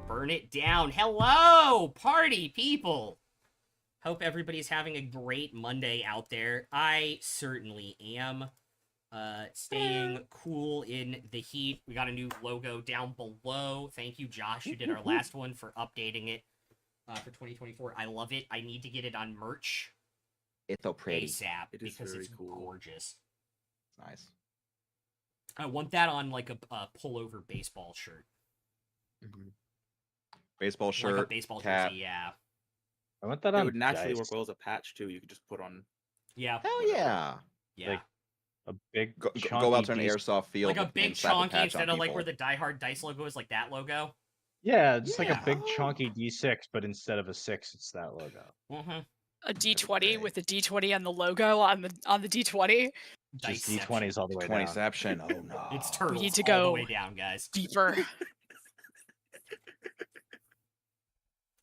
Burn it down. Hello, party people. Hope everybody's having a great Monday out there. I certainly am. Staying cool in the heat. We got a new logo down below. Thank you, Josh, who did our last one, for updating it for 2024. I love it. I need to get it on merch. It's so pretty. ASAP, It is because very it's cool. gorgeous. It's nice. I want that on like a pullover baseball shirt. Mm-hmm. Baseball shirt, like a baseball cap. jersey, yeah. I want that It on would naturally dice. work well as a patch too. You could just put on. Yeah. Hell yeah. Yeah. Like a big Go out to an chunky airsoft field. Like a big and slap a chunky patch instead on of like people. where the Die Hard dice logo is, like that logo. Yeah, just like Yeah. a big chunky D6, but instead of a 6, it's that logo. Mm-hmm. A D20 with a D20 on the logo on the D20. Just D20s all the way down. 20ception. Oh no. It's turtles need to all the go way down, guys. Deeper.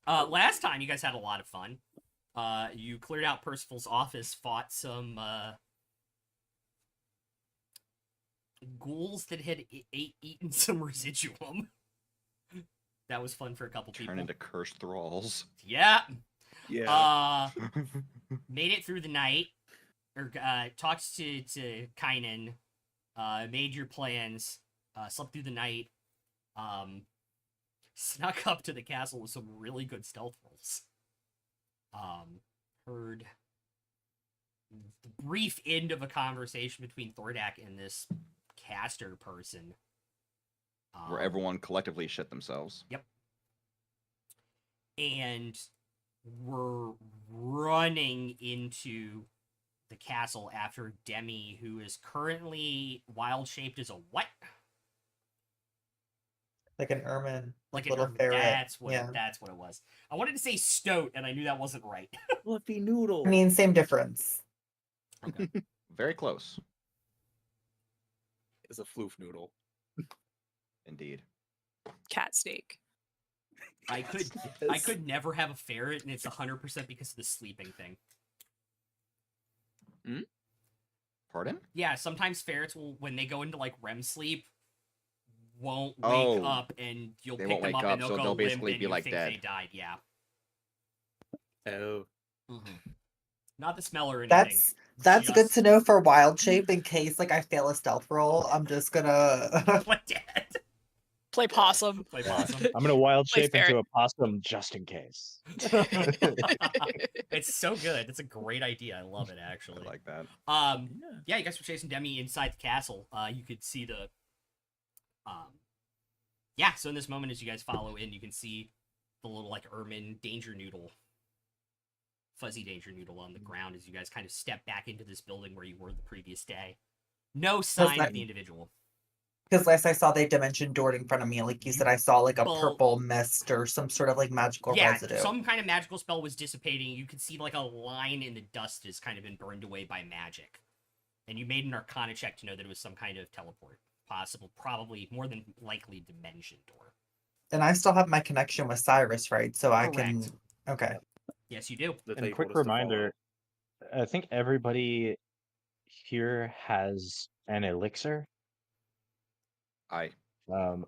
Last time you guys had a lot of fun. You cleared out Percival's office, fought some ghouls that had eaten some residuum. That was fun for a couple people. Turn into cursed thralls. Yeah. Yeah. Made it through the night, or talked to Kynan, made your plans, slept through the night, snuck up to the castle with some really good stealth rolls. Heard the brief end of a conversation between Thordak and this caster person. Where everyone collectively shit themselves. Yep. And we're running into the castle after Demi, who is currently wild-shaped as a what? Like an ermine. Like little an ferret. That's what Yeah. that's what it was. I wanted to say stoat, and I knew that wasn't right. Fluffy noodle. I mean, same difference. Okay. Very close. It's a floof noodle. Indeed. Cat steak. I could never have a ferret, and it's 100% because of the sleeping thing. Pardon? Yeah, sometimes ferrets will, when they go into like REM sleep, won't wake up, and you'll They pick won't them wake up, up, and they'll so go they'll limp, basically and be you like think dead. they died. Yeah. Oh. Not the smell or anything. That's good just to know for wild shape in case like I fail a stealth roll. I'm just gonna play dead. Play possum. Play possum. I'm gonna wild Play shape into ferret. a possum just in case. It's so good. It's a great idea. I love it, actually. I like that. Yeah, you guys were chasing Demi inside the castle. You could see the yeah, so in this moment as you guys follow in, you can see the little like ermine danger noodle, fuzzy danger noodle on the ground as you guys kind of step back into this building where you were the previous day. No sign of the individual. because last I saw they dimension doored in front of me. Like you said, I saw like a Well, purple mist or some sort of like magical Yeah, residue. some kind of magical spell was dissipating. You could see like a line in the dust has kind of been burned away by magic. And you made an Arcana check to know that it was some kind of teleport. Possible, probably, more than likely, dimension door. And I still have my connection with Cyrus, right? So I can. Correct. Okay. Yes, you do. That And they quick told us to follow. reminder, I think everybody here has an elixir. I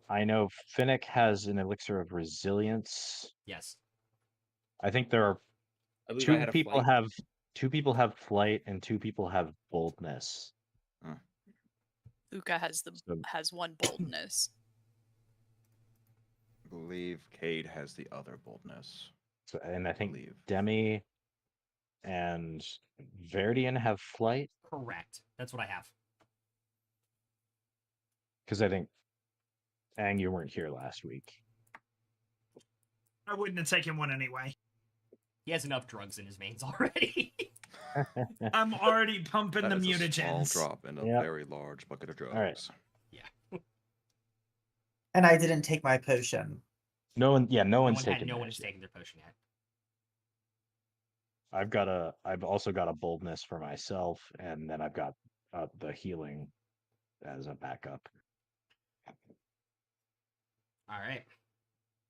I know Finnick has an elixir of resilience. Yes. I think there are I believe I had two people have flight and 2 people have boldness. Uka has So- has one boldness. believe Cade has the other boldness. So, and I think believe. Demi and Verdian have flight, Correct. That's what I have. because I think Ang, you weren't here last week. I wouldn't have taken one anyway. He has enough drugs in his veins already. I'm already pumping That the is a small mutagens. drop in a Yep. very large bucket of drugs. right. And I didn't take my potion. No one, yeah, no one's one taken no one theirs has yet. taken their potion yet. I've also got a boldness for myself, and then I've got the healing as a backup. All right.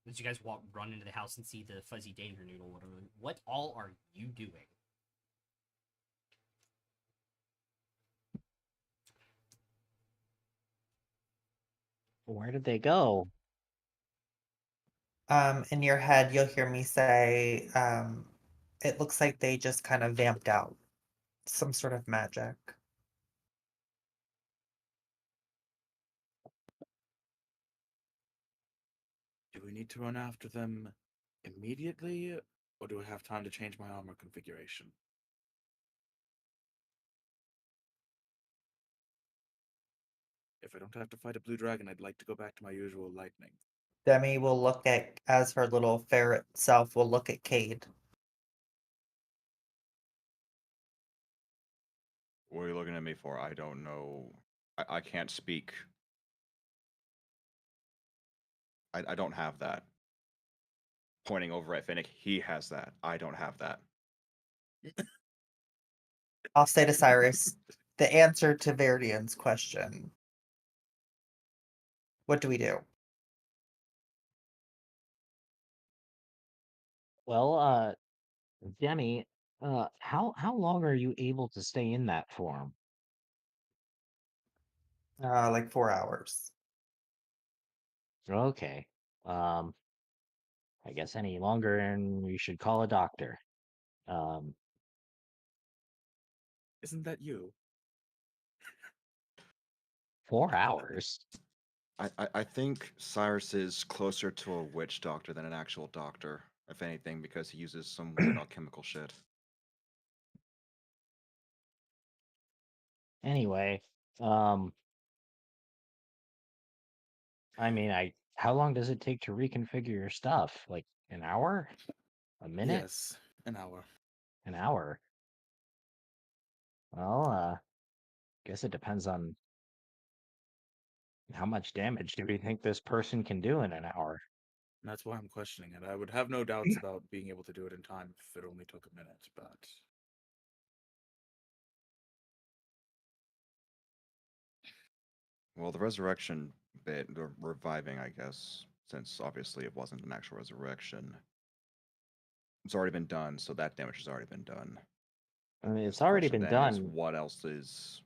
As you guys run into the house and see the fuzzy danger noodle, what all are you doing? Where did they go? In your head, you'll hear me say, it looks like they just kind of vamped out some sort of magic. Do we need to run after them immediately, or do I have time to change my armor configuration? If I don't have to fight a blue dragon, I'd like to go back to my usual lightning. Demi will look at, as her little ferret self will look at Cade. What are you looking at me for? I don't know. I can't speak. I don't have that. Pointing over at Finnick, he has that. I don't have that. I'll say to Cyrus, the answer to Verdian's question. What do we do? Well, Demi, how long are you able to stay in that form? Like 4 hours. Okay. I guess any longer, and we should call a doctor. Isn't that you? 4 hours. I think Cyrus is closer to a witch doctor than an actual doctor, if anything, because he uses some weird alchemical shit. Anyway, I mean, how long does it take to reconfigure your stuff? Like an hour? A minute? Yes, an hour. An hour? Well, guess it depends on how much damage do we think this person can do in an hour. And that's why I'm questioning it. I would have no doubts about being able to do it in time if it only took a minute, but Well, the resurrection bit, the reviving, I guess, since obviously it wasn't an actual resurrection, it's already been done, so that damage has already been done. I mean, it's The already question been then is, done. what else is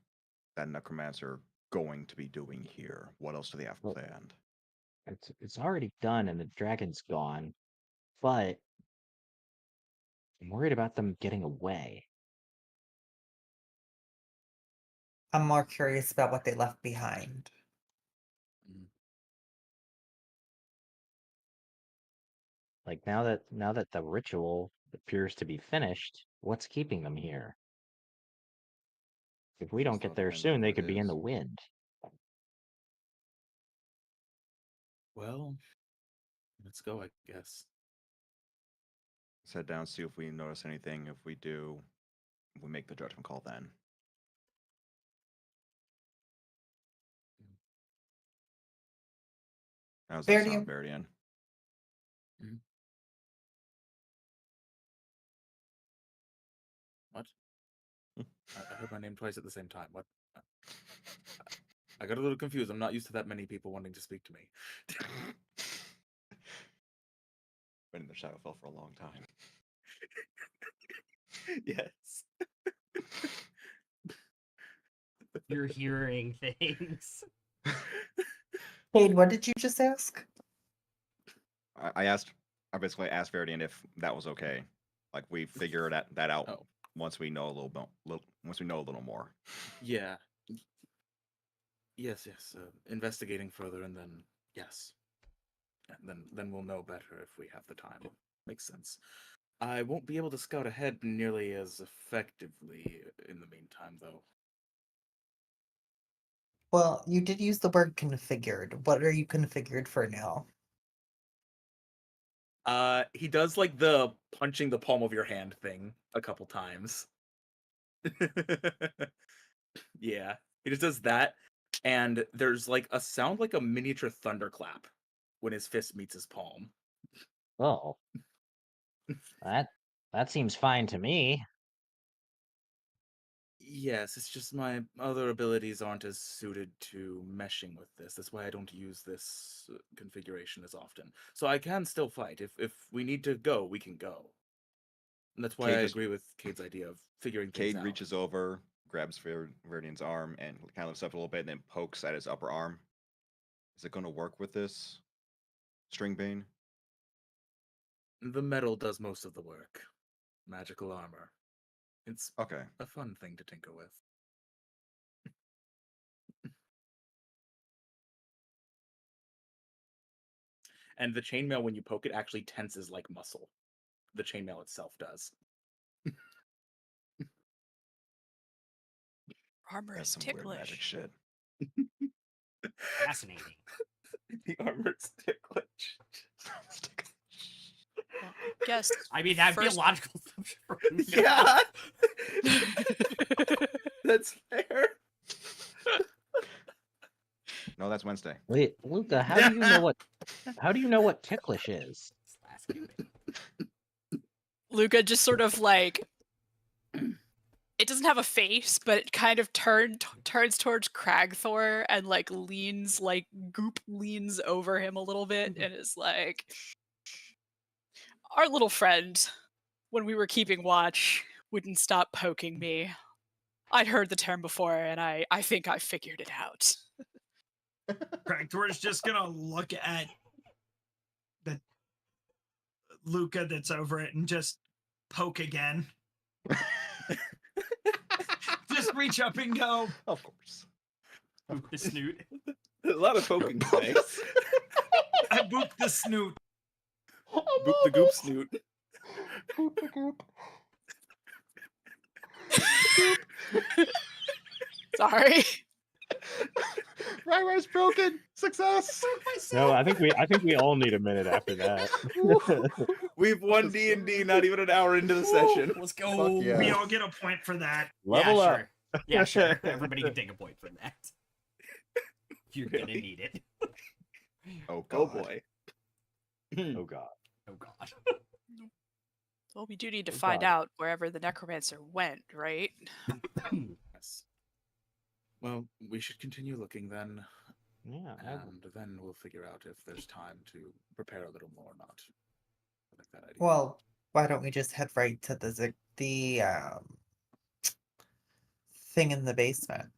that Necromancer going to be doing here? What else do they have Well, planned? It's already done, and the dragon's gone. But I'm worried about them getting away. I'm more curious about what they left behind. Like now that the ritual appears to be finished, what's keeping them here? If we don't So get it there depends on soon, they what could it be in is. the wind. well, let's go, I guess. Let's head down, see if we notice anything. If we do, we make the judgment call then. How's that sound, Verdian? What? I heard my name twice at the same time. What? I got a little confused. I'm not used to that many people wanting to speak to me. Been in the Shadowfell for a long time. Yes. You're hearing things. Cade, what did you just ask? I basically asked Verdian if that was okay. Like we figure that out Oh, once we know a once we know a little more. yeah. Yes. Investigating further, and then yes, and then we'll know better if we have the time. Makes sense. I won't be able to scout ahead nearly as effectively in the meantime, though. Well, you did use the word configured. What are you configured for now? He does like the punching the palm of your hand thing a couple times. Yeah, he just does that, and there's like a sound like a miniature thunderclap when his fist meets his palm. Oh, that seems fine to me. Yes, it's just my other abilities aren't as suited to meshing with this. That's why I don't use this configuration as often. So I can still fight. If we need to go, we can go. And that's why Cade I just- agree with Cade's idea of figuring things Cade out. reaches over, grabs Veridian's arm, and kind of lifts up a little bit, and then pokes at his upper arm. Is it going to work with this Stringbane? The metal does most of the work. Magical armor. It's Okay. a fun thing to tinker with. And the chainmail, when you poke it, actually tenses like muscle. The chainmail itself does. Armor That's is some weird magic ticklish. shit. Fascinating. The armor's ticklish. Well, I guess. I mean, that'd be First- a logical assumption for Yeah, that's fair. No, that's Wednesday. Wait, Luca, how do you know what? How do you know what ticklish is? Last game. Luca just sort of like it doesn't have a face, but it kind of turns towards Cragthor and like leans like Goop leans over him a little bit and is like, our little friend, when we were keeping watch, wouldn't stop poking me. I'd heard the term before, and I think I figured it out. Cragthor's just gonna look at the Luca that's over it and just poke again. Just reach up and go. Of course. The snoot. A lot of poking today. I booped the snoot. Boop the goop snoot. Boop the goop. Sorry. Ry's broken. Success. No, I think we all need a minute after that. We've won D&D not even an hour into the session. Let's go. Fuck yeah. We all get a point for that. Level yeah, up. Sure. Yeah, sure. Everybody can take a point from that. You're gonna Really? need it. Oh god. Oh boy. Oh god. Oh god. Well, we do need to Oh, find God. out wherever the Necromancer went, right? Yes. Well, we should continue looking then, Yeah. and then we'll figure out if there's time to prepare a little more or not. I like that idea. Well, why don't we just head right to the thing in the basement?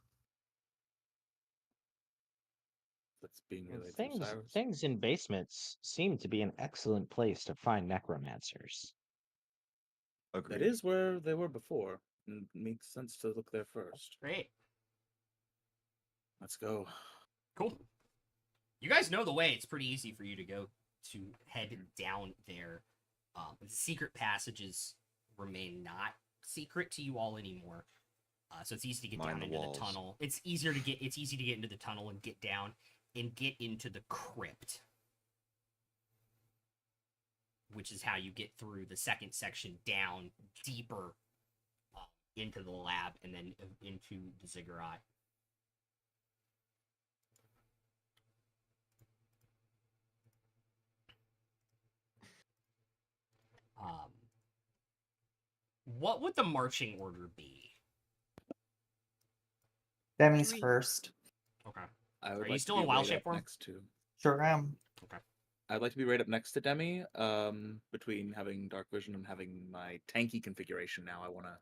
That's being relayed Things through Cyrus. things in basements seem to be an excellent place to find necromancers. Agreed. That is where they were before. And it makes sense to look there first. Great. Let's go. Cool. You guys know the way. It's pretty easy for you to go to head down there. The secret passages remain not secret to you all anymore. So it's easy to get Mind down the into walls. the tunnel. It's easy to get into the tunnel and get down and get into the crypt. Which is how you get through the second section down deeper into the lab and then into the ziggurat. What would the marching order be? Demi's Three. first. Okay. I would Are you like still to in be wild right shape up form? next to. Sure am. I'd like to be right up next to Demi. Between having dark vision and having my tanky configuration now, I want to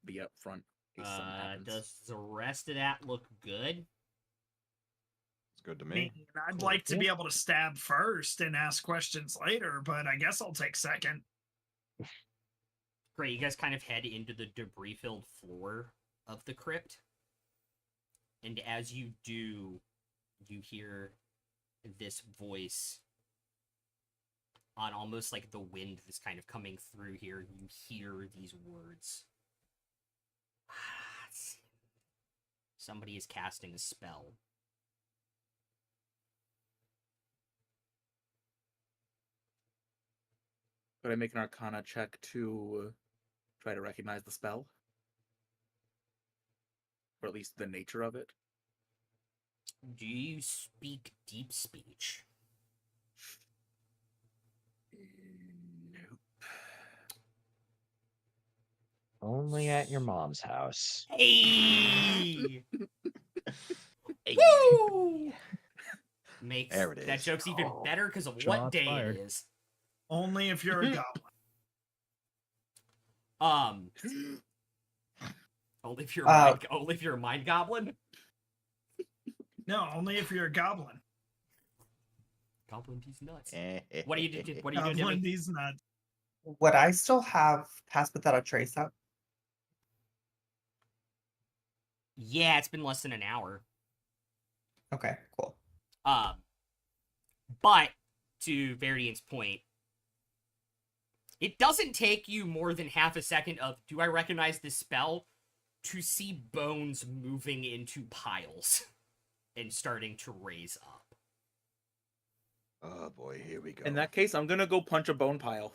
be up front. In case something happens. Does the rest of that look good? It's good to I me. mean, I'd Cool. like to Yeah. be able to stab first and ask questions later, but I guess I'll take second. Great, you guys kind of head into the debris-filled floor of the crypt. And as you do, you hear this voice on almost like the wind that's kind of coming through here. You hear these words. Somebody is casting a spell. Could I make an Arcana check to try to recognize the spell? Or at least the nature of it? Do you speak deep speech? Nope. Only at your mom's house. Hey! Hey. Woo! Makes There it that is. joke's even better because of what Shots day fired. it is. Only if you're a goblin. Only if you're Uh, only if you're a mind goblin. No, only if you're a goblin. Goblin, he's nuts. Eh, What are you doing? What are you doing, Goblin, Demi? these nuts. Would I still have Pass Without a Trace up? Yeah, it's been less than an hour. Okay, cool. But to Veridian's point, it doesn't take you more than half a second of "Do I recognize this spell?" to see bones moving into piles and starting to raise up. Oh boy, here we go. In that case, I'm gonna go punch a bone pile.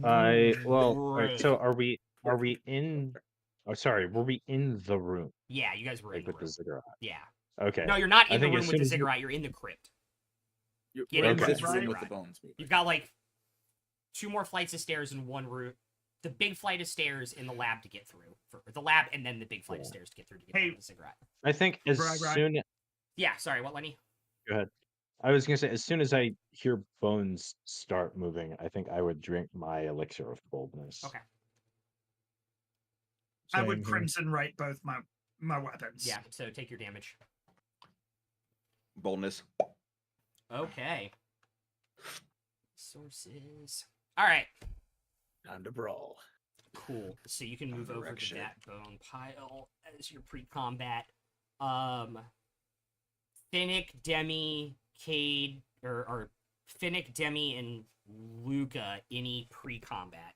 All right, so Great. are we in? Oh, sorry, were we in the room Yeah, you guys were in like the with the room. ziggurat? Yeah. Okay. No, you're not I in the think room as with the soon as you- ziggurat. You're in the crypt. We're in Okay. this Right. room with the bones moving. You've got like 2 more flights of stairs and 1 room. The big flight of stairs in the lab to get through. For the lab, and then the big flight of Yeah. stairs to get through to get Hey. to the ziggurat. I think as Right. soon Yeah, sorry, what, Lenny? go ahead. I was gonna say as soon as I hear bones start moving, I think I would drink my elixir of boldness. Okay. I Same would here. crimson right both my weapons. Yeah, so take your damage. Boldness. Okay. Sources. Alright, Time to brawl. cool. So you can move over to Direction. that bone pile as your pre-combat. Finnick, Demi, Cade, or Finnick, Demi, and Luca any pre-combat.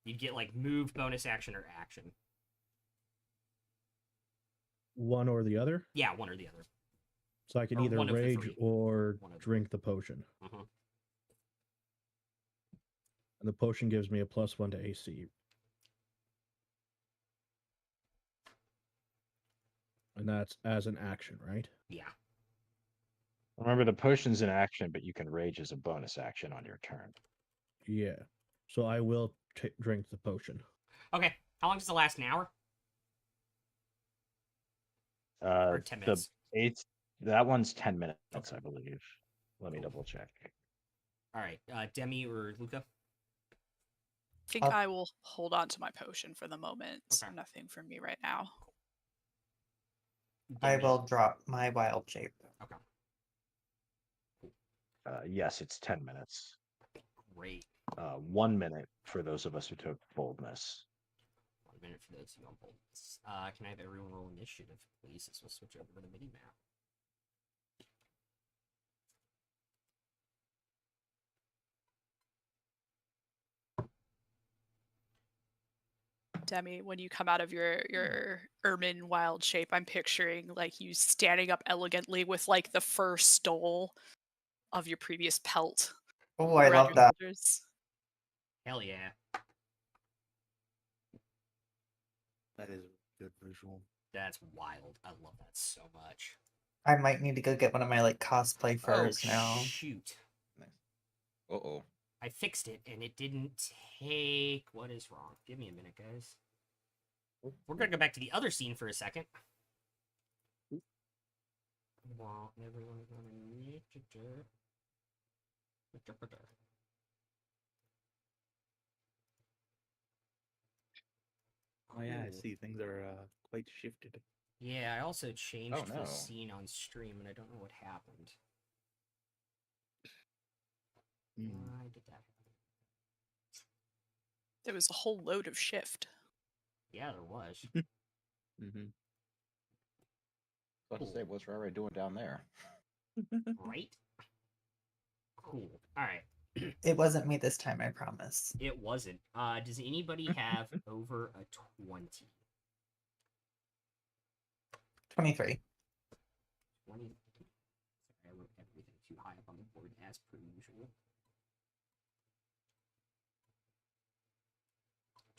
You'd get like move, bonus action, or action. One or the other. Yeah, one or the other. So I can Or either one of the rage 3. or One of them. drink the potion. Mhm. And the potion gives me a +1 to AC. And that's as an action, right? Yeah. Remember the potion's an action, but you can rage as a bonus action on your turn. Yeah. So I will drink the potion. Okay. How long does it last? An hour? Or 10 minutes? That one's 10 minutes, Okay. I believe. Let me Cool. double check. Alright, Demi or Luca? I think I'll- I will hold on to my potion for the moment. Okay. Nothing from me right now. I Demi. will drop my wild shape. Okay. Yes, it's 10 minutes. Great. 1 minute for those of us who took boldness. 1 minute for those who don't bold. Can I have everyone roll initiative, please? This will switch over to the mini map. Demi, when you come out of your ermine wild shape, I'm picturing like you standing up elegantly with like the fur stole of your previous pelt. Oh, I around love your that. shoulders. Hell yeah. That is a good visual. That's wild. I love that so much. I might need to go get one of my like cosplay furs oh, now. shoot. Uh-oh. I fixed it and it didn't take... What is wrong? Give me a minute, guys. We're gonna go back to the other scene for a second. Want everyone Oh yeah, I Cool. see. Things are quite shifted. Yeah, I also changed no. the scene on stream and I don't know what happened. Why did that happen? There was a whole load of shift. Yeah, there was. Mm-hmm. About to say, what's Ray doing down there? Right? Cool. Alright. It wasn't me this time, I promise. It wasn't. Does anybody have over a 20? 23. 20. Sorry, I wrote that everything too high up on the board as per usual.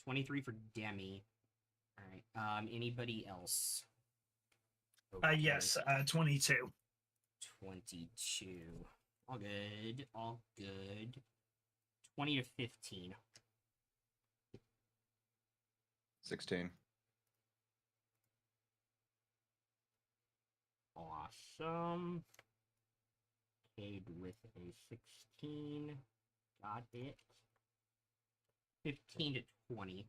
23 for Demi. All right. Anybody else? Yes, 22. 22. All good. All good. 20 to 15. 16. Awesome. Cade with a 16. Got it. 15 to 20.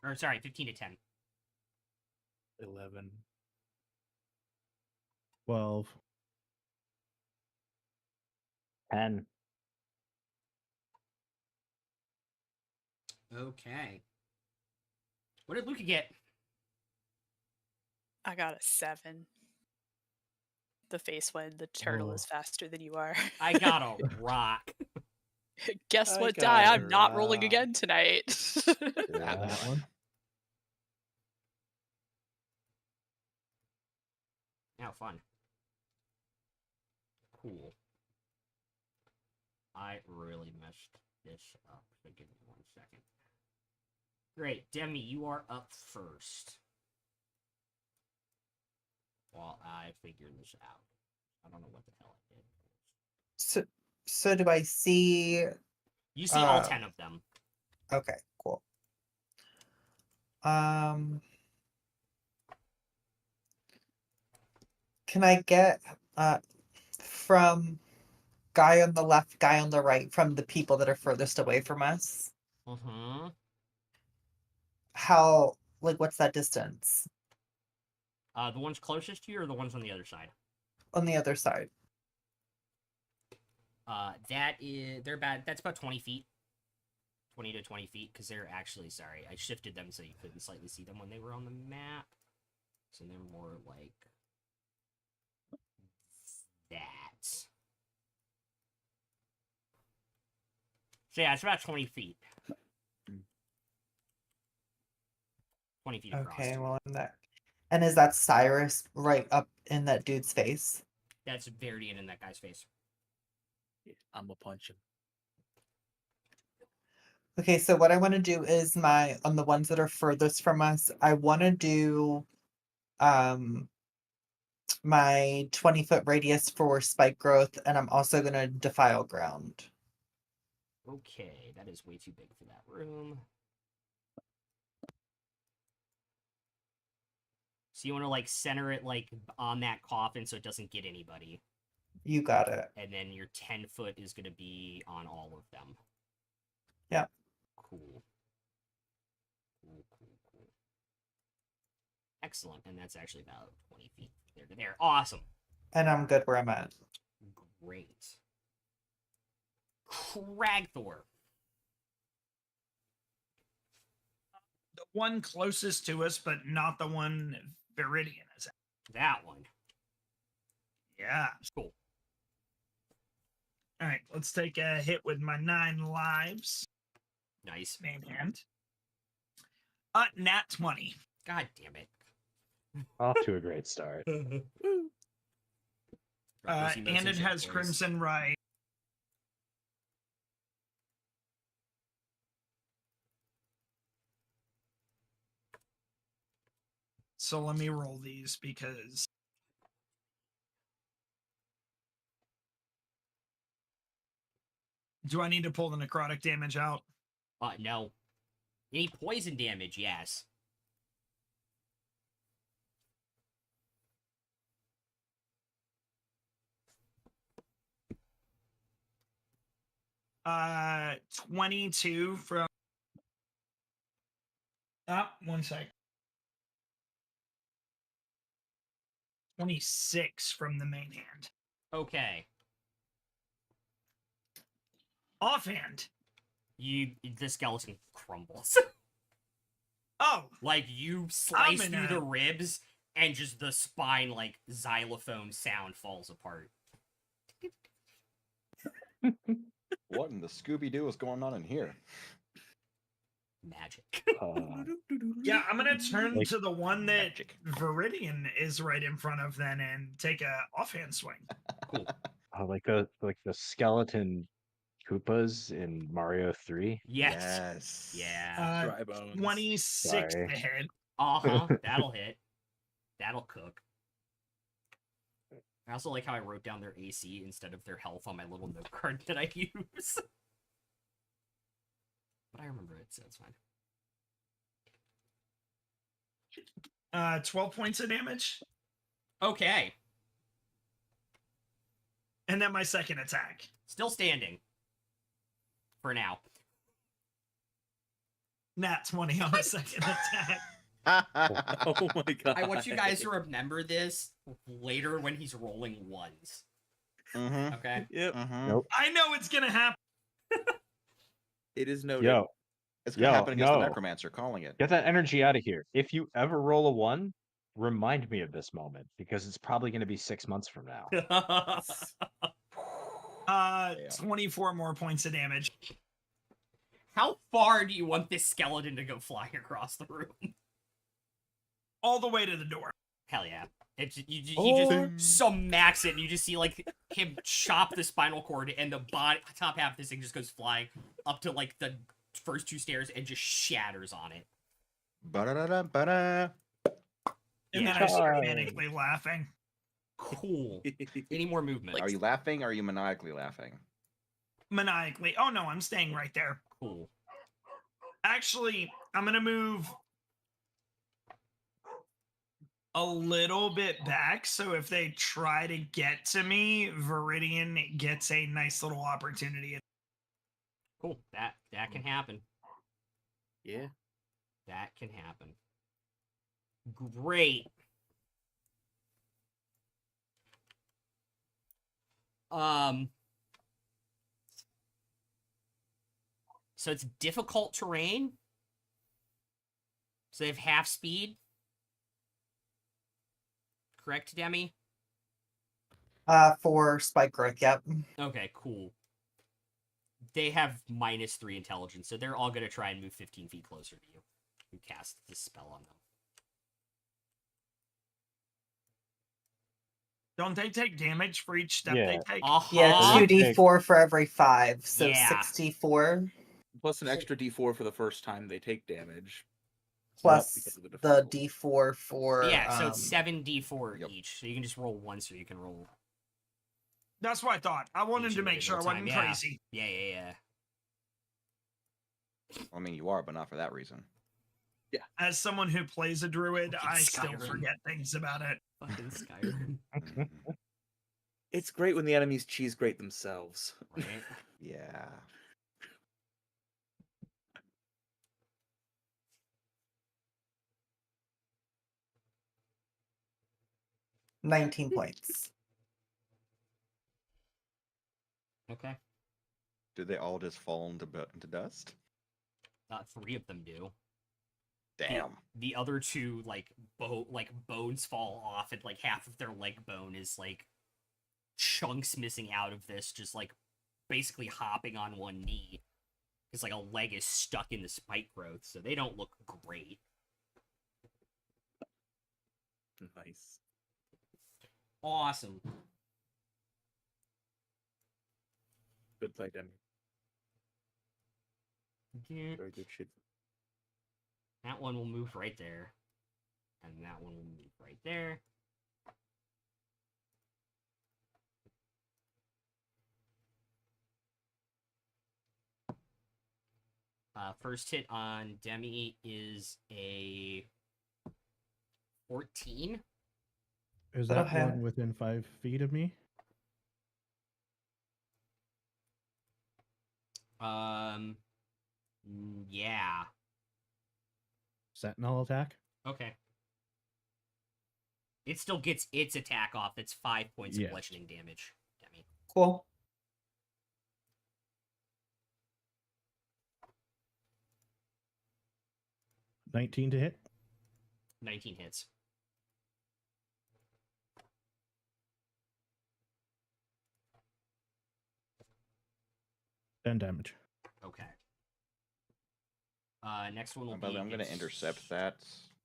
Or sorry, 15 to 10. 11. 12. 10. Okay. What did Luca get? I got a 7. The face when the turtle Oh. is faster than you are. I got a rock. Guess I what got die? a I'm not rolling rock. again tonight. That one. Now fun. Cool. I really messed this up. So give me 1 second. Great. Demi, you are up first. While I figure this out. I don't know what the hell I did. So do I see? You see all 10 of them. Okay, cool. Can I get from guy on the left, guy on the right, from the people that are furthest away from us? Mm-hmm. How, like, what's that distance The ones closest to you or the ones on the other side? on the other side? They're about, that's about 20 feet. 20 to 20 feet, because they're actually, sorry, I shifted them so you couldn't slightly see them when they were on the map. So they're more like that. So yeah, it's about 20 feet. 20 feet across. Okay, well, in that. And is that Cyrus right up in that dude's face? That's Veridian in that guy's face. Yeah, I'm gonna punch him. Okay, so what I want to do is on the ones that are furthest from us, I want to do my 20-foot radius for spike growth, and I'm also going to defile ground. Okay, that is way too big for that room. So you want to like center it like on that coffin so it doesn't get anybody. You got it. And then your 10 foot is going to be on all of them. Yep. Cool. Cool. Excellent. And that's actually about 20 feet there to there. Awesome. And I'm good where I'm at. Great. Cragthor. The one closest to us, but not the one Viridian is at. That one. Yeah. Cool. All right, let's take a hit with my 9 lives. Nice. Main hand. Nat 20. God damn it. Off to a great start. And it has Crimson Right. So let me roll these because do I need to pull the necrotic damage out? No. Any poison damage, yes. Uh, 22 from. 1 sec. 26 from the main hand. Okay. Offhand. The skeleton crumbles. Oh, Like you slice in through a- the ribs and just the spine like xylophone sound falls apart. What in the Scooby-Doo is going on in here? Magic. yeah, I'm gonna turn Like- to the one that Magic. Viridian is right in front of then and take a offhand swing. Cool. like the skeleton Koopas in Mario 3. Yes. Yeah. Dry bones. 26 Sorry. to hit. Uh-huh. That'll hit. That'll cook. I also like how I wrote down their AC instead of their health on my little note card that I use. But I remember it, so it's fine. 12 points of damage. Okay. And then my second attack. Still standing. For now. Nat 20 on the second attack. Oh my god. I want you guys to remember this later when he's rolling ones. Mm-hmm. Okay? Yep. Mm-hmm. Nope. I know it's gonna happen. It is noted. Yo, It's gonna happen against the no. Necromancer, calling it. get that energy out of here. If you ever roll a 1, remind me of this moment because it's probably going to be 6 months from now. 24 more points of damage. How far do you want this skeleton to go flying across the room? All the way to the door. Hell yeah. You Or- just some max it and you just see like him chop the spinal cord and the top half of this thing just goes flying up to like the first 2 stairs and just shatters on it. Ba-da-da-da-ba-da. And then I start manically laughing. Cool. Any more movement? Are you laughing or are you maniacally laughing? Maniacally. Oh no, I'm staying right there. Cool. Actually, I'm gonna move a little bit back, so if they try to get to me, Viridian gets a nice little opportunity. Cool. That can happen. Yeah. That can happen. Great. So it's difficult terrain. So they have half speed. Correct, Demi? For spike growth, yep. Okay, cool. They have -3 intelligence, so they're all going to try and move 15 feet closer to you. You cast this spell on them. Don't they take damage for each step Yeah. they take? Yeah, Uh-huh. 2d4 for every 5, so Yeah. 64 Plus an extra d4 for the first time they take damage. plus because of the the difficulty. d4 for Yeah, so it's 7d4 Yep. each. So you can just roll once or you can roll... That's what I thought. I wanted Each to make sure I individual wasn't time, yeah. crazy. Yeah. I mean, you are, but not for that reason. As someone who plays a druid, Fucking I still Skyrim. forget things about it. Fucking Skyrim, Mhm. It's great when the enemies cheese grate themselves. right? Yeah. $19 points. Okay. Did they all just fall into dust? 3 of them do. Damn. The other 2, like, bones fall off, and, like, half of their leg bone is, like, chunks missing out of this, just, like, basically hopping on one knee. Because, like, a leg is stuck in the spike growth, so they don't look great. Nice. Awesome. Good play, Demi. Yeah. Very good shit. That one will move right there. And that one will move right there. First hit on Demi is a 14. Is That'll that hit. one within 5 feet of me? Yeah. Sentinel attack? Okay. It still gets its attack off. That's 5 points of Yes. bludgeoning damage. Demi. Cool. $19 to hit? 19 hits. $10 damage. Okay. Next one will By the be. way, I'm going to intercept that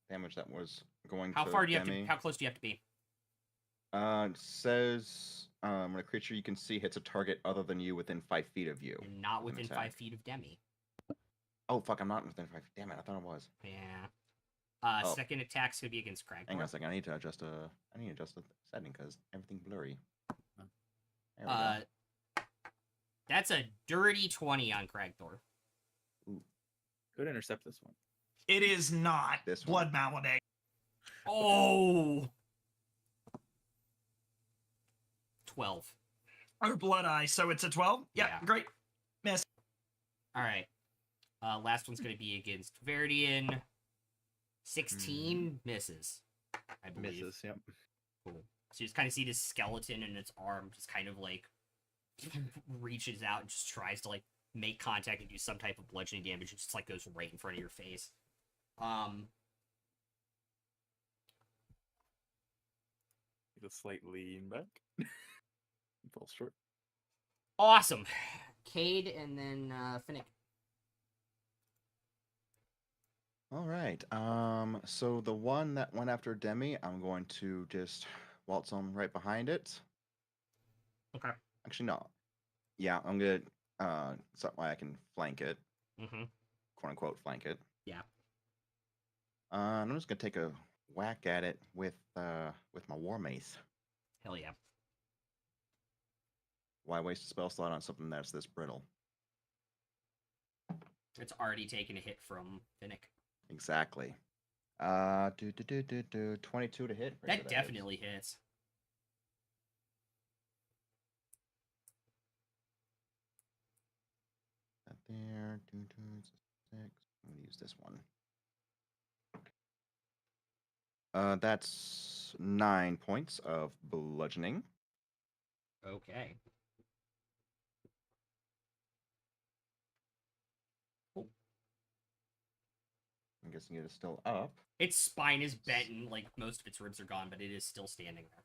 damage that was going How to far do you have Demi. to? How close do you have to be? Says when a creature you can see hits a target other than you within 5 feet of you. And not An within attack. 5 feet of Demi. Oh fuck! I'm not within 5 feet. Damn it! I thought I was. Yeah. Oh. Second attack's gonna be against Cragthor. Hang on a second. I need to adjust the setting because everything blurry. There we go. That's a dirty 20 on Cragthor. Could intercept this one. It is not This Blood Maledict. Oh! 12. Or Blood Eye, so it's a 12? Yeah, Yeah. great. Miss. Alright. Last one's gonna be against Verdian. 16 misses, I believe. Misses, yep. Cool. So you just kind of see this skeleton and its arm just kind of like reaches out and just tries to like make contact and do some type of bludgeoning damage. It just like goes right in front of your face. A slight lean back. Falls short. Awesome. Cade and then Finnick. All right. So the one that went after Demi, I'm going to just waltz on right behind it. Okay. Actually, no. Yeah, I'm gonna. So I can flank it, Mm-hmm. quote unquote, flank it. Yeah. I'm just gonna take a whack at it with my war mace. Hell yeah. Why waste a spell slot on something that's this brittle? It's already taken a hit from Finnick. Exactly. 22 to hit. Pretty That good, definitely hits. That there. 2, 2, 6. I'm gonna use this one. That's 9 points of bludgeoning. Okay. Cool. I'm guessing it is still up. Its spine is bent and like most of its ribs are gone, but it is still standing there.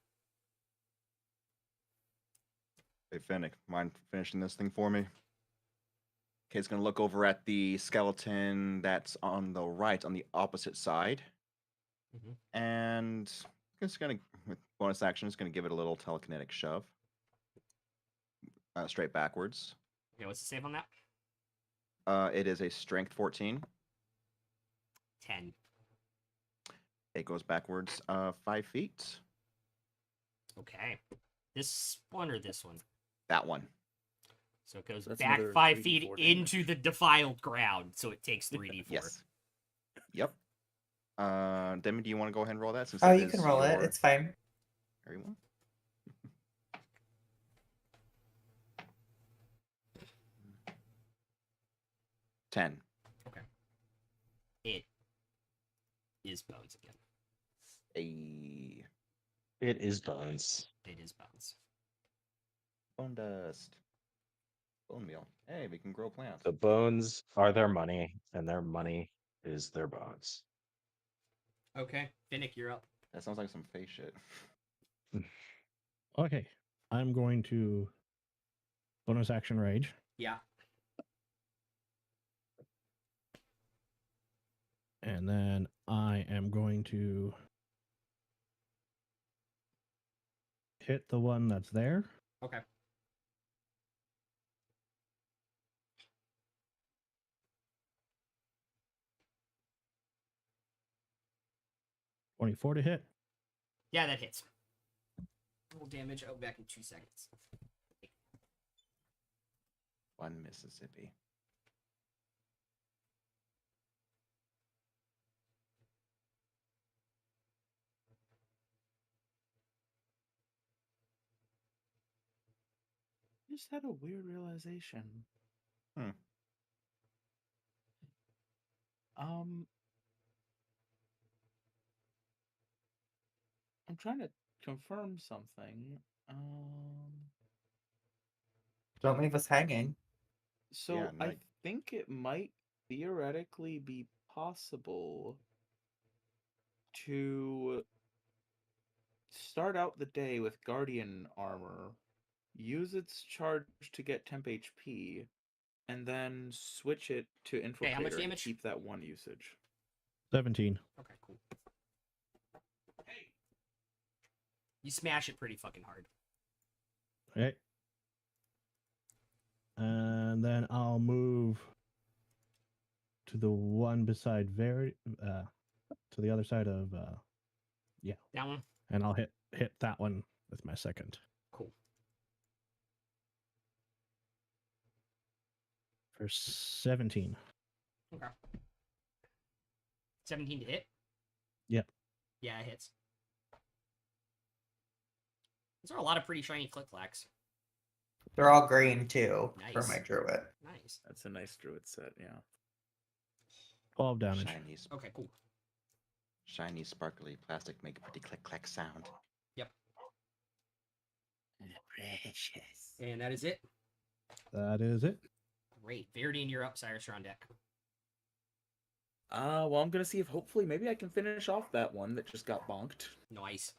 Hey, Finnick, mind finishing this thing for me? Kate's gonna look over at the skeleton that's on the right, on the opposite side. Mhm. And it's gonna, with bonus action, it's gonna give it a little telekinetic shove. Straight backwards. Okay, what's the save on that? It is a strength 14. 10. It goes backwards 5 feet. Okay. This one or this one? That one. So it goes That's back another 5 3d4 feet damage. into the defiled ground, so it takes 3d4. Yes. Yep. Demi, do you want to go ahead and roll that? Since Oh, that you is can roll it. your It's fine. area one? Ten. It is bones again. A It is bones. It is bones. bone dust. Bone meal. Hey, we can grow plants. The bones are their money, and their money is their bones. Okay, Finnick, you're up. That sounds like some face shit. Okay. I'm going to bonus action rage. Yeah. And then I am going to hit the one that's there. Okay. $24 to hit. Yeah, that hits. Roll damage. Oh, back in 2 seconds. One Mississippi. Just had a weird realization. Hmm. I'm trying to confirm something. Don't leave us hanging. So Yeah, I like- think it might theoretically be possible to start out the day with Guardian armor, use its charge to get temp HP, and then switch it to Infiltrator how much and damage? keep that one usage. 17. Okay, cool. You smash it pretty fucking hard. Okay. And then I'll move to the one beside to the other side of That one? and I'll hit that one with my second. Cool. For 17. Okay. 17 to hit? Yep. Yeah, it hits. Those are a lot of pretty shiny click-clacks. They're all green too for Nice. my druid. Nice. That's a nice druid set, yeah. 12 damage. Shiny, Okay, cool. shiny, sparkly plastic make a pretty click clack sound. Precious. And that is it. That is it. Great. Veridian, you're up. Cyrus, you're on deck. Well, I'm gonna see if hopefully maybe I can finish off that one that just got bonked. Nice.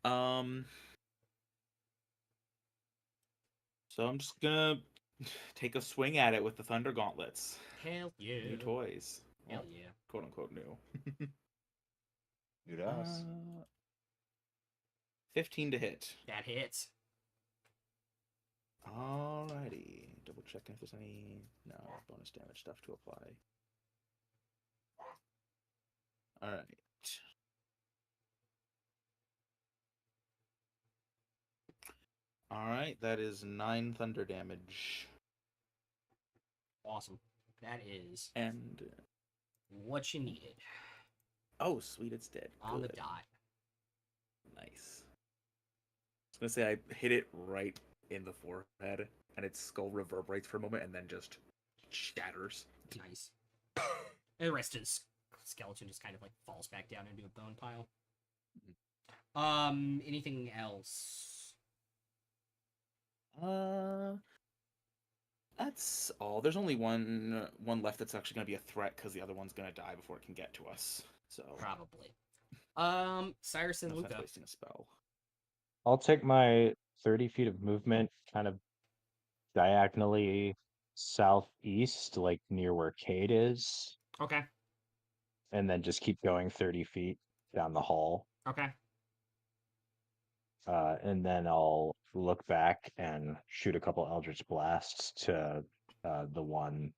So I'm just gonna take a swing at it with the Thunder Gauntlets. Hell yeah. New toys. Hell Well, yeah. quote unquote new. New to us. 15 to hit. That hits. Alrighty. Double checking if there's any bonus damage stuff to apply. Alright. Alright, that is 9 thunder damage. Awesome. That is And what you needed. oh sweet, it's dead. On the Good. dot. Nice. I was gonna say I hit it right in the forehead, and its skull reverberates for a moment and then just shatters. Nice. And the rest of the skeleton just kind of like falls back down into a bone pile. Anything else? That's all. There's only one left that's actually gonna be a threat because the other one's gonna die before it can get to us. So Probably. Cyrus and no sense Luca. wasting a spell. I'll take my 30 feet of movement kind of diagonally southeast, like near where Cade is, Okay. and then just keep going 30 feet down the hall. Okay. And then I'll look back and shoot a couple Eldritch Blasts to the one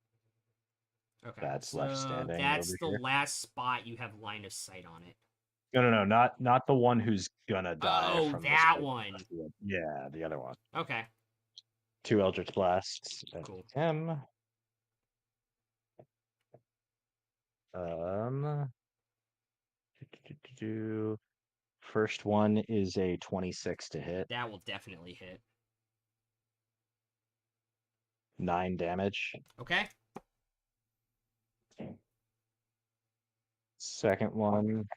Okay. that's left standing That's over the here. last spot you have line of sight on it. No, not the one who's gonna die. Oh, from this that group. one. Yeah, the other one. Okay. 2 Eldritch Blasts at Cool. him. Um, First one is a 26 to hit, That will definitely hit. 9 damage. Okay. Second one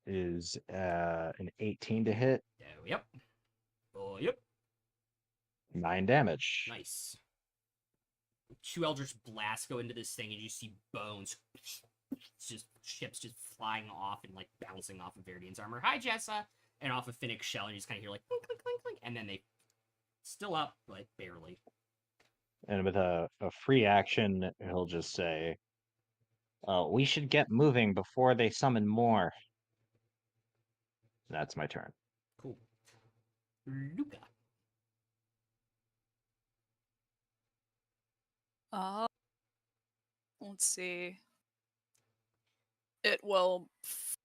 is an 18 to hit, Yep. Oh, yep. 9 damage. Nice. 2 Eldritch Blasts go into this thing, and you see bones. Just ships just flying off and like bouncing off of Veridian's armor. Hi, Jessa! And off of Finnick's shell, and you just kind of hear like clink, clink, clink, clink, and then they still up, but barely. And with a free action, he'll just say, we should get moving before they summon more. That's my turn. Cool. Luca. Let's see. It will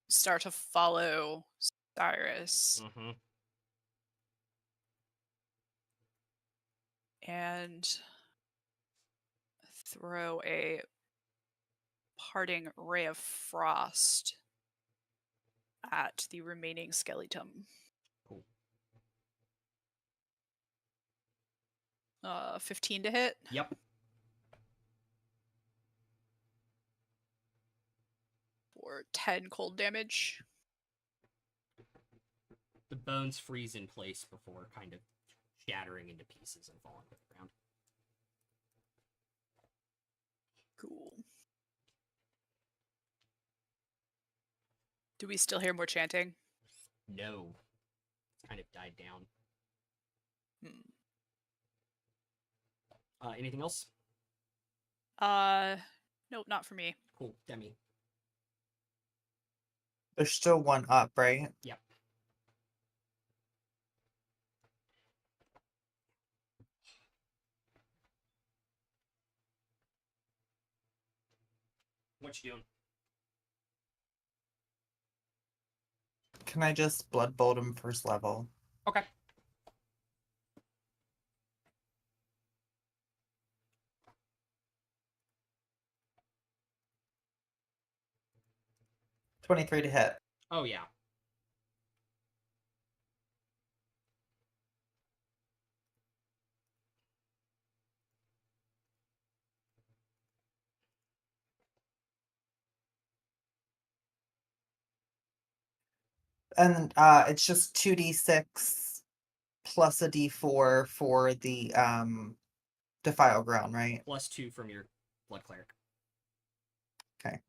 start to follow Cyrus Mm-hmm. and throw a parting ray of frost at the remaining skeleton. Cool. 15 to hit. Yep. For 10 cold damage. The bones freeze in place before kind of shattering into pieces and falling to the ground. Cool. Do we still hear more chanting? No. It's kind of died down. Anything else? Nope, not for me. Cool. Demi. There's still one up, right? Yep. What you doing? Can I just blood bolt him first level? Okay. $23 to hit. Oh yeah. And it's just 2d6 plus a d4 for the defile ground, right? +2 from your blood cleric. Okay.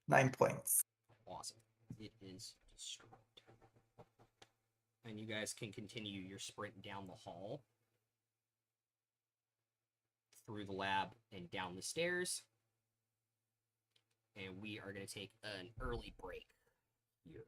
Nine points. Awesome. It is destroyed. And you guys can continue your sprint down the hall, through the lab, and down the stairs. And we are going to take an early break here.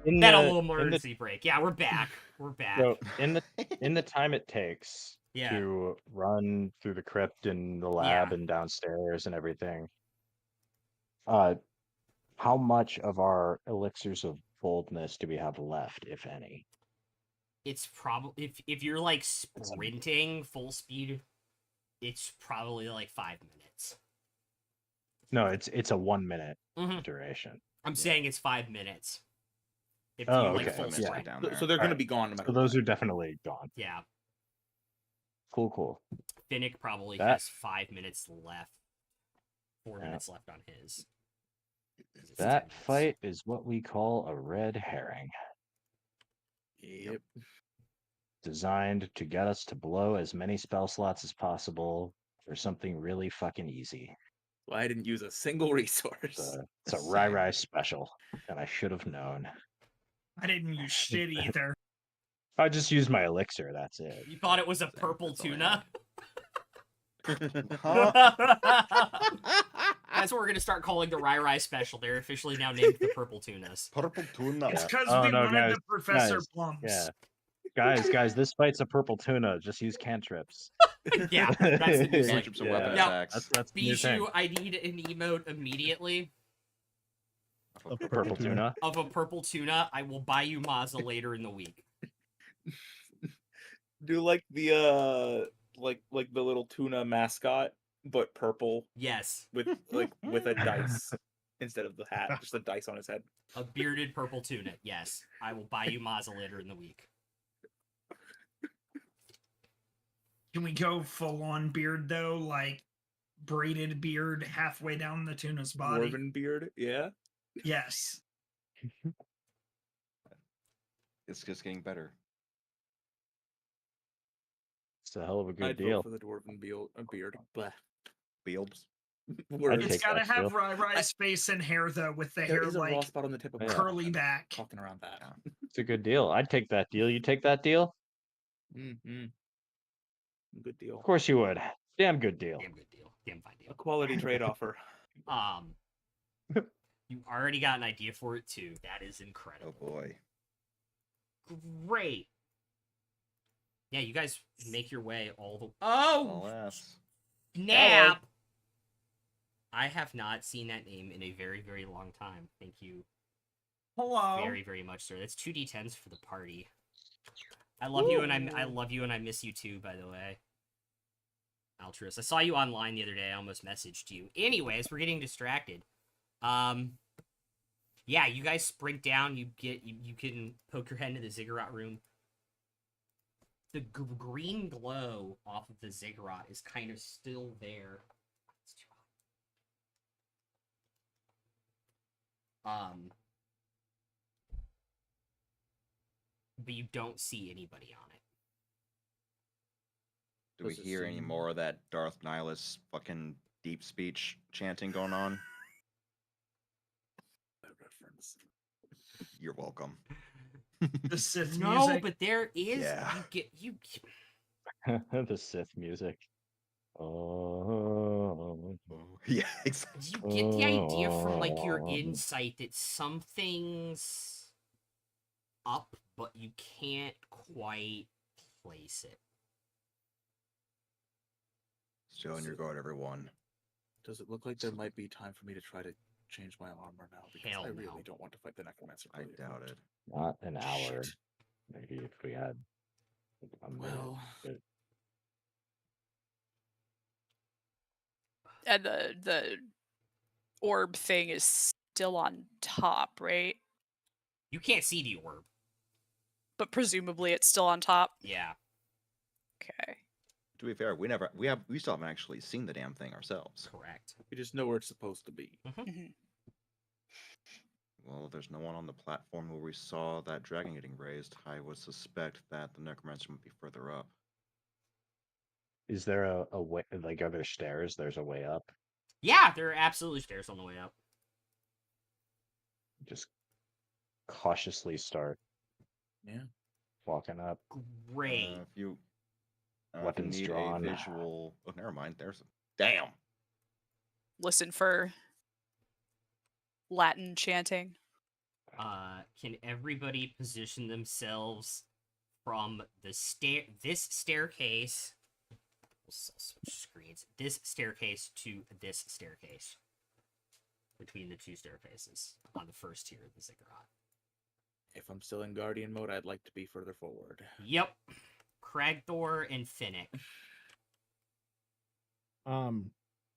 That a the- little in the- emergency break. Yeah, we're back. We're back. So in the time it takes Yeah. to run through the crypt and the lab and downstairs and everything, how much of our elixirs of boldness do we have left, if any? It's probably if you're like sprinting full speed, it's probably like 5 minutes. No, it's a 1 minute Mhm. duration. I'm saying it's 5 minutes. If Oh, you like okay. full Minutes sprint. down So, there. so they're going to Alright. be gone no matter So those what. are definitely gone. Yeah. Cool. Finnick probably That- has 5 minutes left. 4 Yeah. minutes left on his. 'Cause it's 10 That minutes. fight is what we call a red herring, Yep. designed to get us to blow as many spell slots as possible for something really fucking easy. Well, I didn't use a single resource. It's a Rai special, and I should have known. I didn't use shit either. I just used my elixir, that's it. You thought it was a Same, purple that's all I tuna? Huh? That's what we're gonna start calling the Rai special. They're officially now named the purple tunas. Purple tuna. It's because Oh, we no, wanted guys, the Professor guys, Plums. Yeah. Guys, this fight's a purple tuna. Just use cantrips. Yeah, that's the new thing. Cantrips and weapon Yeah. attacks. That's the new thing. Bijou, I need an emote immediately Of Purple tuna. of a purple tuna. I will buy you Mazda later in the week. Do like the like the little tuna mascot, but purple Yes, with with a dice instead of the hat, just a dice on his head. a bearded purple tuna. Yes, I will buy you Mazda later in the week. Can we go full on beard though? Like braided beard halfway down the tuna's body? Dwarven beard, yeah. Yes. It's just getting better. It's a hell of a good I'd deal. vote for the dwarven beard. Bleh. Fields. Words. It's take gotta that have deal. Rai's face and hair though, with the There hair is a raw like spot on the tip of Yeah. my curly mouth. back. Talking around that. It's a good deal. I'd take that deal. You take that deal? Mm-hmm. Good deal. Of course you would. Damn good deal. Damn good deal. Damn fine A deal. quality trade offer. You already got an idea for it too. That is Oh incredible. boy. Great. Yeah, you guys make your way all the. Oh, Alas. snap! I have not seen that name in a very, very long time. Thank you Hello. very, very much, sir. That's 2d10s for the party. I love you, and I love you, and I miss you too. By the way, Altruist. I saw you online the other day. I almost messaged you. Anyways, we're getting distracted. Yeah, you guys sprint down. You can poke your head into the ziggurat room. The green glow off of the ziggurat is kind of still there. It's too hot. But you don't see anybody on it. Do we Does it hear any seem- more of that Darth Nihilus fucking deep speech chanting going on? That reference. You're welcome. The Sith No, music. but there is. Yeah. The Sith music. Oh. Yeah, exactly. You get the idea from like your insight that something's up, but you can't quite place it. Stay on your guard, everyone. Does it look like there might be time for me to try to change my armor now? Because Hell I no. really don't want to fight the Necromancer. I doubt it. Not an hour. Shit. Maybe if we had a minute. Well, but And the orb thing is still on top, right? You can't see the orb. But presumably it's still on top. Yeah. Okay. To be fair, we still haven't actually seen the damn thing ourselves. Correct. we just know where it's supposed to be. Mhm. Well, there's no one on the platform where we saw that dragon getting raised. I would suspect that the Necromancer might be further up. is there a way? Like, are there stairs? There's a way up. Yeah, there are absolutely stairs on the way up. Just cautiously start Yeah. walking up. Great. If you Weapons need drawn. a visual, oh, never mind. There's damn. Listen for Latin chanting. can everybody position themselves from the this staircase? We'll switch screens. This staircase to this staircase. Between the two staircases on the first tier of the ziggurat. If I'm still in Guardian mode, I'd like to be further forward. Yep. Cragthor and Finnick.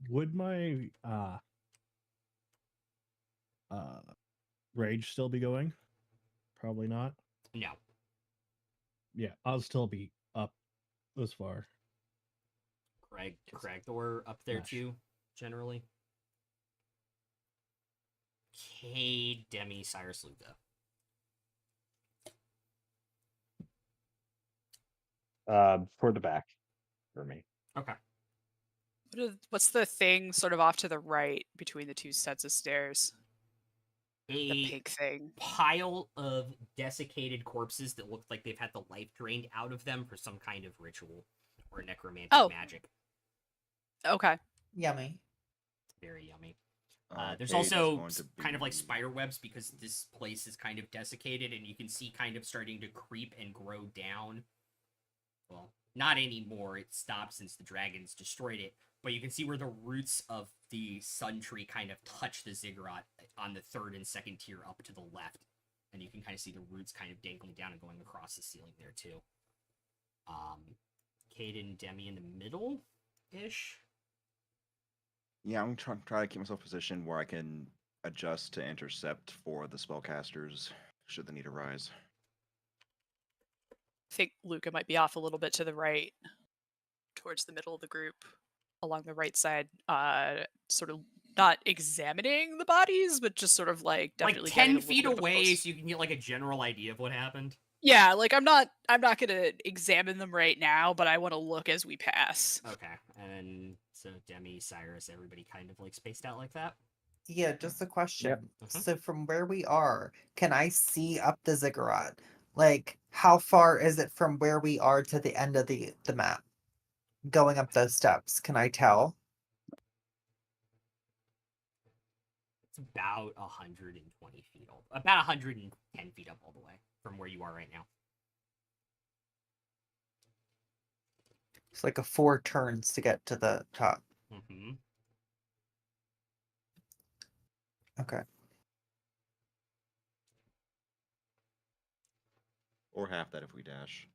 Would my rage still be going? Probably not. No. Yeah, I'll still be up this far. Cragthor up there Gosh. too, generally. Cade, Demi, Cyrus, Luca. For the back, for me. Okay. What's the thing sort of off to the right between the two sets of stairs? The A pink thing. pile of desiccated corpses that look like they've had the life drained out of them for some kind of ritual or necromantic magic. Okay. Yummy. Very yummy. There's Cade is also going to kind of like be- spider webs because this place is kind of desiccated and you can see kind of starting to creep and grow down. Well, not anymore. It stopped since the dragons destroyed it. But you can see where the roots of the sun tree kind of touch the ziggurat on the third and second tier up to the left. And you can kind of see the roots kind of dangling down and going across the ceiling there too. Cade and Demi in the middle-ish. Yeah, I'm trying to keep myself positioned where I can adjust to intercept for the spellcasters should the need arise. I think Luca might be off a little bit to the right, towards the middle of the group, along the right side, sort of not examining the bodies, but just sort of like definitely Like getting 10 a little feet bit of a away close- so you can get like a general idea of what happened. Yeah, like I'm not gonna examine them right now, but I want to look as we pass. Okay, and then so Demi, Cyrus, everybody kind of like spaced out like that. Yeah, just a question. Mhm. So from where we are, can I see up the ziggurat? Like, how far is it from where we are to the end of the map? Going up those steps, can I tell? It's about 120 feet all, about 110 feet up all the way from where you are right now. It's like a 4 turns to get to the top. Mm-hmm. Okay. Or half that if we dash.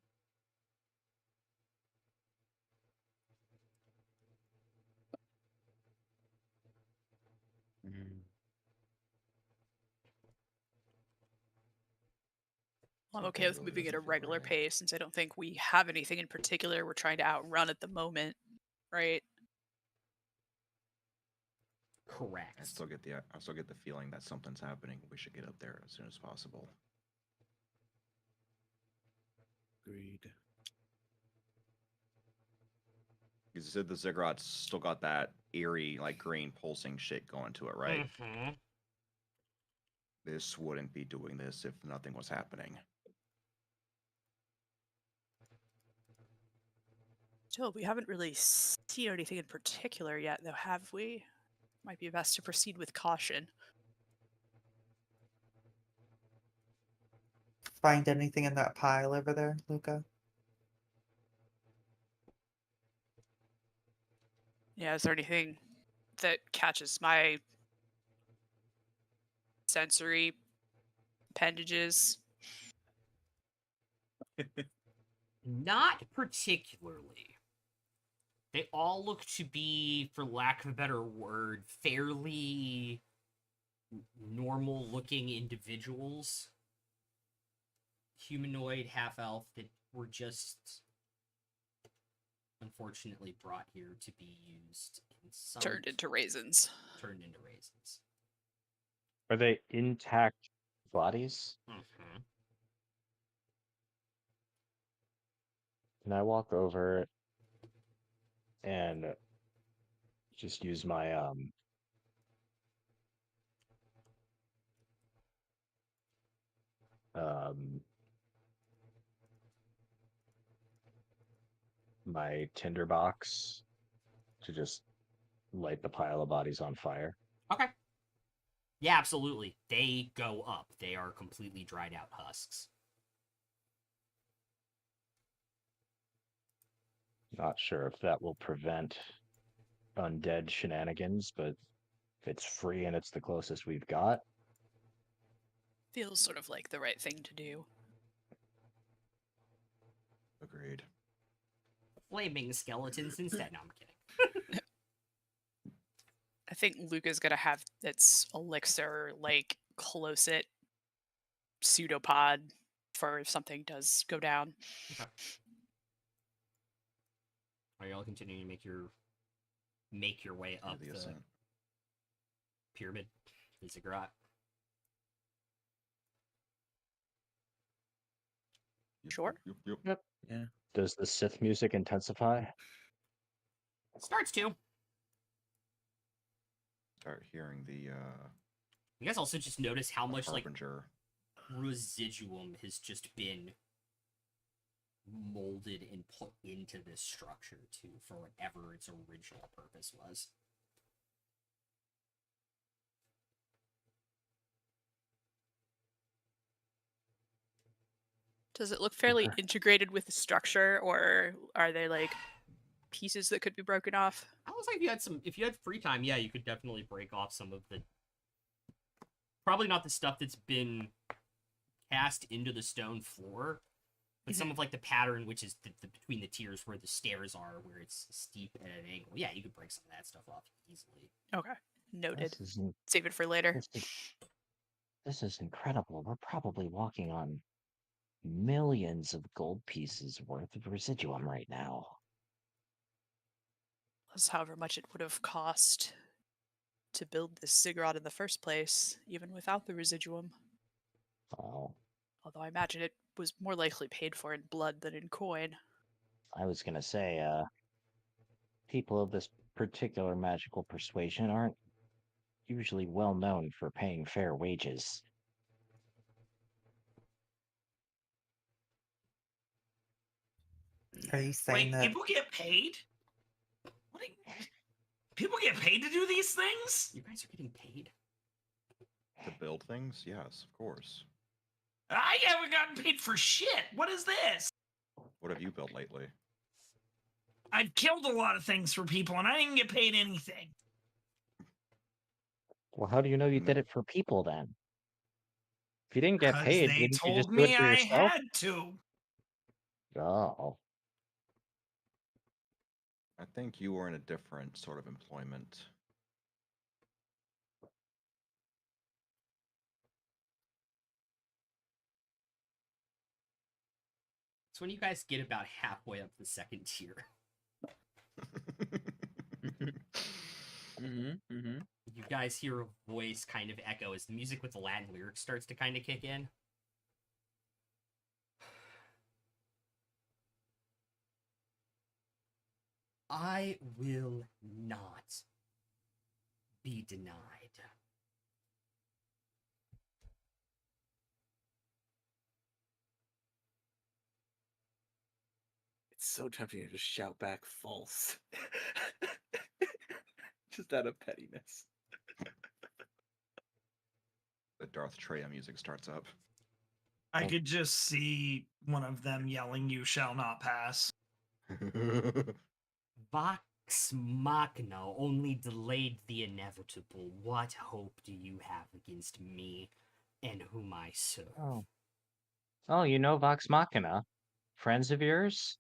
I'm Okay, okay with really moving at doesn't a feel regular right. pace since I don't think we have anything in particular we're trying to outrun at the moment, right? Correct. I still get the feeling that something's happening. We should get up there as soon as possible. Agreed. Because you said the ziggurat's still got that eerie, like green pulsing shit going to it, right? Mm-hmm. This wouldn't be doing this if nothing was happening. Still, we haven't really seen anything in particular yet, though, have we? Might be best to proceed with caution. Find anything in that pile over there, Luca? Yeah, is there anything that catches my sensory appendages? Not particularly. They all look to be, for lack of a better word, fairly normal-looking individuals. Humanoid, half-elf, that were just unfortunately brought here to be used in some... Turned into raisins. Turned into raisins. Are they intact bodies? Mm-hmm. Can I walk over and just use my my tinderbox to just light the pile of bodies on fire? Okay. Yeah, absolutely. They go up. They are completely dried out husks. Not sure if that will prevent undead shenanigans, but if it's free and it's the closest we've got. Feels sort of like the right thing to do. Agreed. Flaming skeletons instead. No, I'm kidding. I think Luca's gonna have its elixir like close it pseudopod for if something does go down. Okay. Are y'all continuing to make your way up the the ascent. pyramid, the ziggurat? Sure. Yep. Yeah. Does the Sith music intensify? Starts to. Start hearing the You guys also just notice how much like harbinger. residuum has just been molded and put into this structure too, for whatever its original purpose was. Does it look fairly Okay. integrated with the structure, or are there like pieces that could be broken off? I was like, if you had free time, yeah, you could definitely break off some of the. Probably not the stuff that's been cast into the stone floor, but some of like the pattern, which is the between the tiers where the stairs are, where it's steep at an angle. Yeah, you could break some of that stuff off easily. Okay, noted. This is, in- Save it for later. this is incredible. We're probably walking on millions of gold pieces worth of residuum right now. Plus, however much it would have cost to build this ziggurat in the first place, even without the residuum. Oh, Although I imagine it was more likely paid for in blood than in coin. I was gonna say, people of this particular magical persuasion aren't usually well known for paying fair wages. Are you saying Wait, that? people get paid? What do you- people get paid to do these things? You guys are getting paid. To build things? Yes, of course. I haven't gotten paid for shit. What is this? What have you built lately? I've killed a lot of things for people, and I didn't get paid anything. Well, how do you know you did Mm. it for people then? If you didn't get 'Cause paid, they wouldn't you just told do it me for I yourself? had to. Oh, I think you were in a different sort of employment. It's when you guys get about halfway up the second tier. You guys hear a voice kind of echo as the music with the Latin lyrics starts to kind of kick in. I will not be denied. It's so tempting to just shout back false. Just out of pettiness. The Darth Treya music starts up. I could just see one of them yelling, "You shall not pass." Vox Machina only delayed the inevitable. What hope do you have against me and whom I serve? oh. Oh, you know Vox Machina? Friends of yours?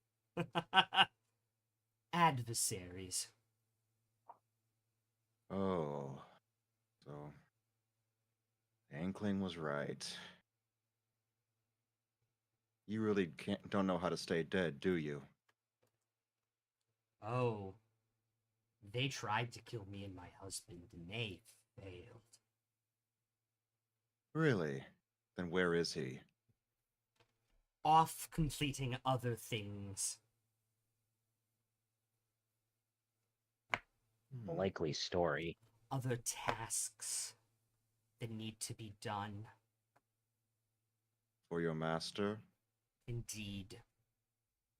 Adversaries. Oh, so the Inkling was right. You really don't know how to stay dead, do you? Oh, they tried to kill me and my husband, and they failed. Really? Then where is he? Off completing other things. A likely story. Other tasks that need to be done. For your master? Indeed.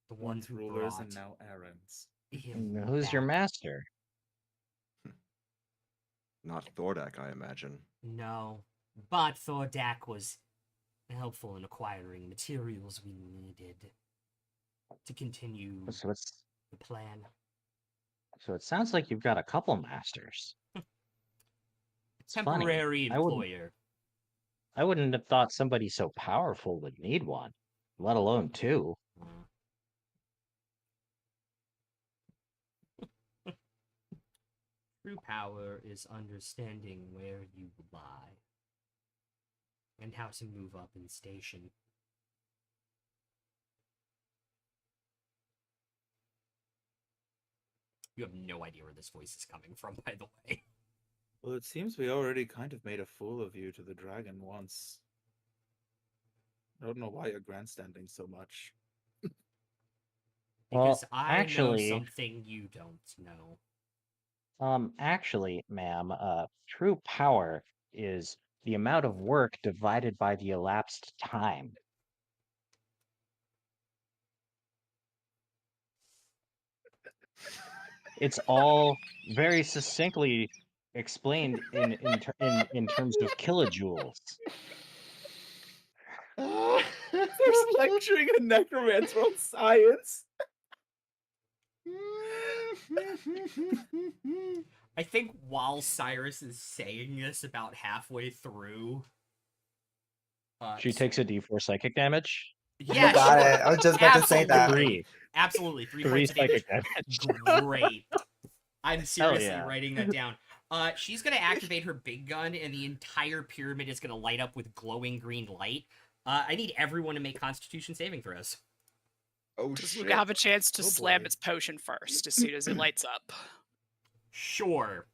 The one Once who rulers brought and now errands. him Who's your back. master? Not Thordak, I imagine. No, but Thordak was helpful in acquiring materials we needed to continue So the plan. it sounds like you've got a couple masters. It's funny. Temporary employer. I wouldn't have thought somebody so powerful would need one, let alone two. True power is understanding where you lie and how to move up in station. You have no idea where this voice is coming from, by the way. Well, it seems we already kind of made a fool of you to the dragon once. I don't know why you're grandstanding so much. Because Well, I actually- know something you don't know. Actually, ma'am, true power is the amount of work divided by the elapsed time. It's all very succinctly explained in terms of kilojoules. There's lecturing a necromancer on science. I think while Cyrus is saying this about halfway through... She takes a D4 psychic damage. Yeah, Got sure. it. I was just about to say that. Absolutely. Absolutely. 3 Three points of damage. psychic damage. Great. I'm seriously yeah. writing that down. She's gonna activate her big gun, and the entire pyramid is gonna light up with glowing green light. I need everyone to make Constitution saving throws. Oh Does shit! Luca have a chance to Oh, slam boy. its potion first as soon as it lights up? Sure.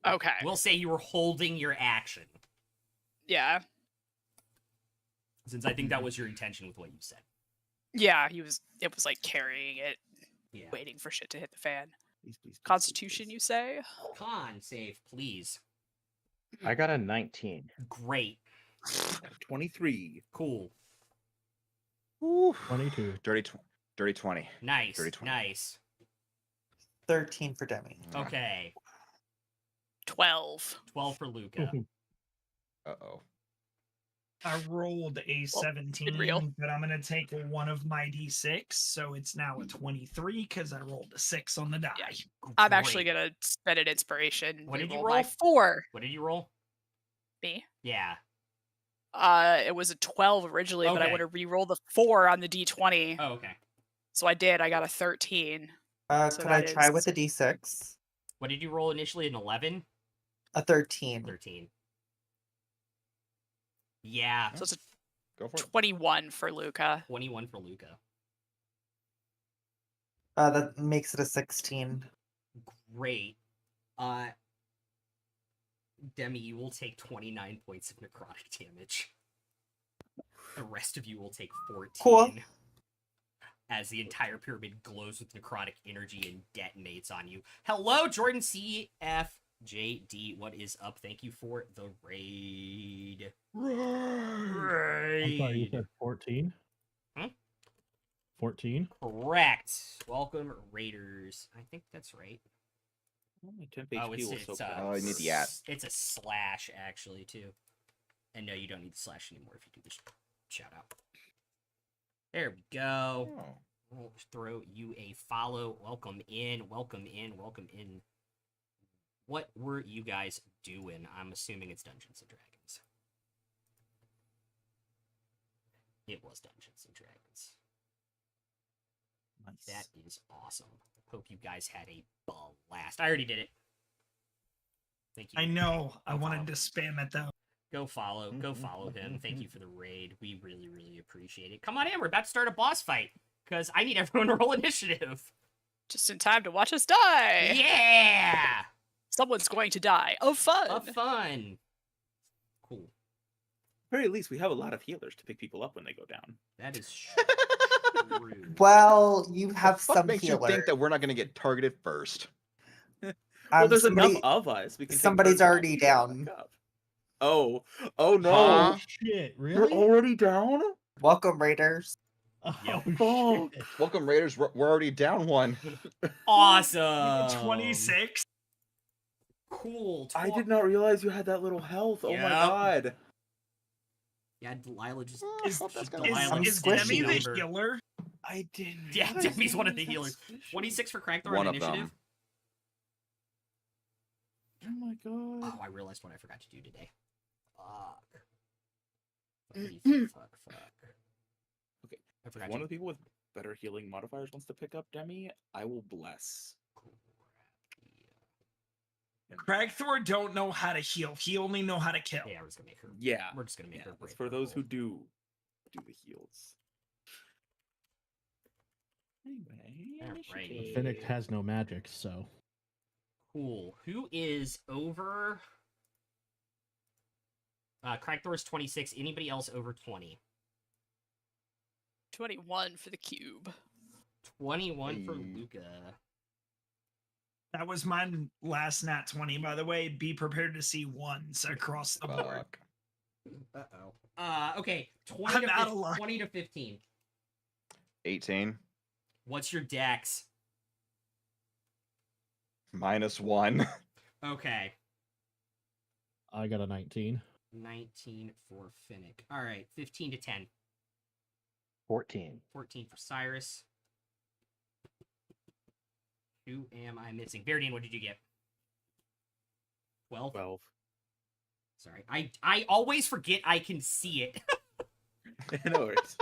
Okay. We'll say you were holding your action, Yeah. since I think that was your intention with what you said. Yeah, it was like carrying it, Yeah. waiting for shit to hit the fan. Please, please, please, Constitution, please. you say? Con save, please. I got a 19. Great. 23. Cool. 22. Dirty 20. Nice. 30-20. Nice. 13 for Demi. Okay. 12. 12 for Luca. Uh-oh. I rolled a 17, real. but I'm going to take one of my d6, so it's now a 23 because I rolled a 6 on the die. Yeah. I'm actually Great. gonna spend an inspiration. What did you reroll roll? my 4. What did you roll? Me? Yeah. It was a 12 originally, but I Okay. would have re-rolled the 4 on the d20. Oh, okay. So I did. I got a 13. So Could I that try is- with a d6? What did you roll initially? An 11? A 13. 13. Yeah. So it's a Go for it. 21 for Luca. 21 for Luca. That makes it a 16. Great. Demi, you will take 29 points of necrotic damage. The rest of you will take 14. Cool. As the entire pyramid glows with necrotic energy and detonates on you. Hello, Jordan CFJD. What is up? Thank you for the raid. I'm sorry, you Raid. said 14? Hmm? 14? Correct. Welcome, Raiders. I think that's right. Only 10 Oh, HP will soak that. Oh, you need the at. It's a slash, actually, too. And no, you don't need the slash anymore if you do this shout out. There we go. Oh. We'll throw you a follow. Welcome in, welcome in, welcome in. What were you guys doing? I'm assuming it's Dungeons and Dragons. It was Dungeons and Dragons. Nice. That is awesome. Hope you guys had a blast. I already did it. Thank you. I know. I Go wanted follow. to spam it, though. Go follow him. Thank you for the raid. We really, really appreciate it. Come on in. We're about to start a boss fight because I need everyone to roll initiative. Just in time to watch us die. Yeah, Someone's going to die. Of fun. of fun. Cool. At the very least, we have a lot of healers to pick people up when they go down. That is true. Well, you have What some makes healer. you think that we're not going to get targeted first? Well, there's somebody- enough of us. We can take somebody's turns off already and go back down. up. Oh no! Huh? Shit, You're really? already down? Welcome, Raiders. Oh, Oh. shit. Welcome, Raiders. We're already down one. Awesome. 26. Cool. I did not realize you had that little health. Oh my Yep. god. Yeah, Delilah just. Is, hope that's is, gonna Delilah I'm is just Demi squishy. the healer? I didn't. Yeah, realize Demi's one of that the was healers. that special. 26 for Crackthorn One on of initiative. them. Oh my god. Oh, I realized what I forgot to do today. Fuck. Fuck. Okay, I If forgot one to. of the people with better healing modifiers wants to pick up Demi, I will bless. Cragthor don't know how to heal. He only know how to kill. Yeah, we're just gonna make her. Yeah. We're just gonna make Yeah, her. that's break for her those who hold. do the heals. Anyway, Alrighty. Finnick has no magic, so Cool. Who is over? Crackthor's 26. Anybody else over 20? 21 for the cube. 21 for Hey. Luca. That was my last nat 20, by the way. Be prepared to see ones across the board. Fuck. Okay. 20 I'm to, out of luck. 20 to 15. 18 What's your dex? -1. Okay. I got a 19. 19 for Finnick. All right. 15 to 10. 14. 14 for Cyrus. Who am I missing? Verdine, what did you get? 12? 12. Sorry. I always forget I can see it. No worries.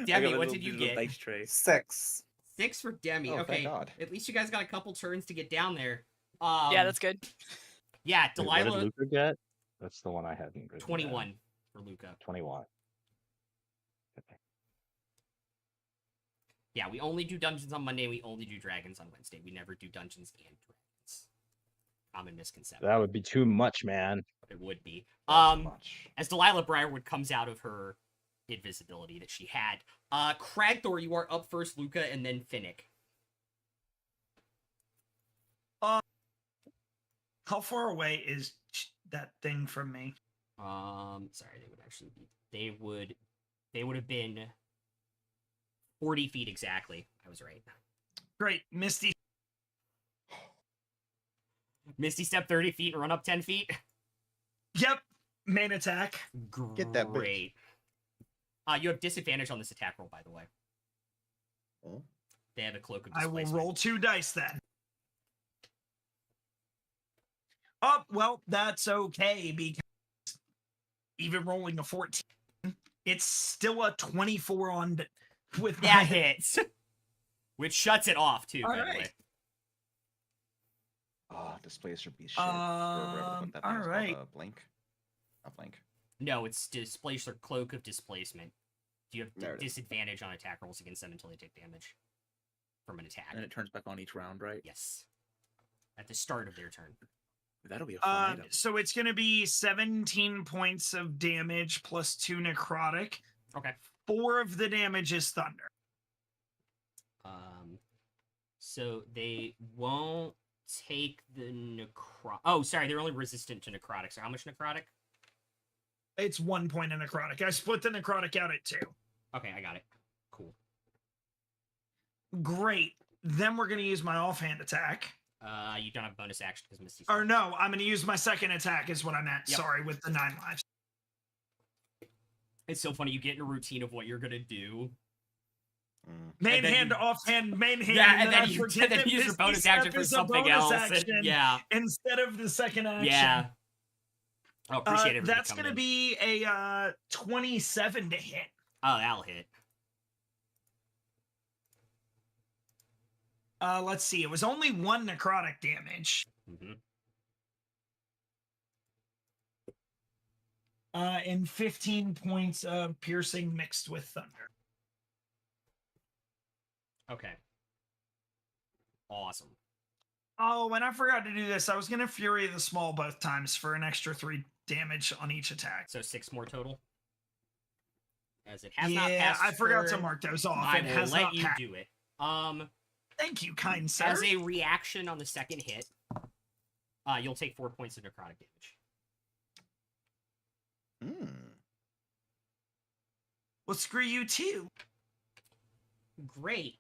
Demi, what did you get? Dice tray. 6. 6 for Demi. Oh, thank Okay. God. At least you guys got a couple turns to get down there. Yeah, that's good. Yeah, Wait, what did Delilah, Luca get? That's the one I hadn't written down. 21 for Luca. 21. Okay. Yeah, we only do dungeons on Monday. We only do dragons on Wednesday. We never do dungeons and dragons. Common misconception. That would be too much, man. It would be. That's much. As Delilah Briarwood comes out of her invisibility that she had, Cragthor, you are up first, Luca, and then Finnick. How far away is that thing from me? Sorry, they would actually be. They would have been 40 feet exactly. I was right. Great. Misty. Misty step 30 feet and run up 10 feet. Yep. Main attack. Get that bitch. Great. You have disadvantage on this attack roll, by the way. Oh. They have a cloak of I will displacement. roll 2 dice then. Oh, well, that's okay because even rolling a 14, it's still a 24 on with That my hits. Which shuts it off, too, by the way. Alright. Ah, displacer be shit. Or whatever what that thing is called, alright. Blink. Not blink. No, it's displace or cloak of displacement. You have There it is. disadvantage on attack rolls against them until they take damage from an attack. And it turns back on each round, right? Yes. At the start of their turn. That'll be a fun item. So it's going to be 17 points of damage plus 2 necrotic. Okay. 4 of the damage is thunder. So they won't take the necro. Oh, sorry, they're only resistant to necrotic. So how much necrotic? It's 1 point of necrotic. I split the necrotic out at 2. Okay, I got it. Cool. Great. Then we're going to use my offhand attack. You don't have bonus action because Misty's. Or no, I'm going to use my second attack is what I meant. Yep. Sorry, with the 9 lives. It's so funny. You get in a routine of what you're gonna do. Main then hand, you- offhand, main hand. Yeah, and then I you forget that use your Misty bonus Step action for is a something bonus else. And, action yeah. Instead of the second action. Yeah. Oh, appreciate it. That's going to be a 27 to hit. Oh, that'll hit. Let's see. It was only 1 necrotic damage. Mm-hmm. And 15 points of piercing mixed with thunder. Okay. Awesome. Oh, and I forgot to do this. I was going to Fury the Small both times for an extra 3 damage on each attack. So 6 more total. As it has not Yeah, passed. I forgot to turn, mark those off. I It will has let not you passed. do it. Thank you, kind sir. As a reaction on the second hit, you'll take 4 points of necrotic damage. Well, screw you too. Great.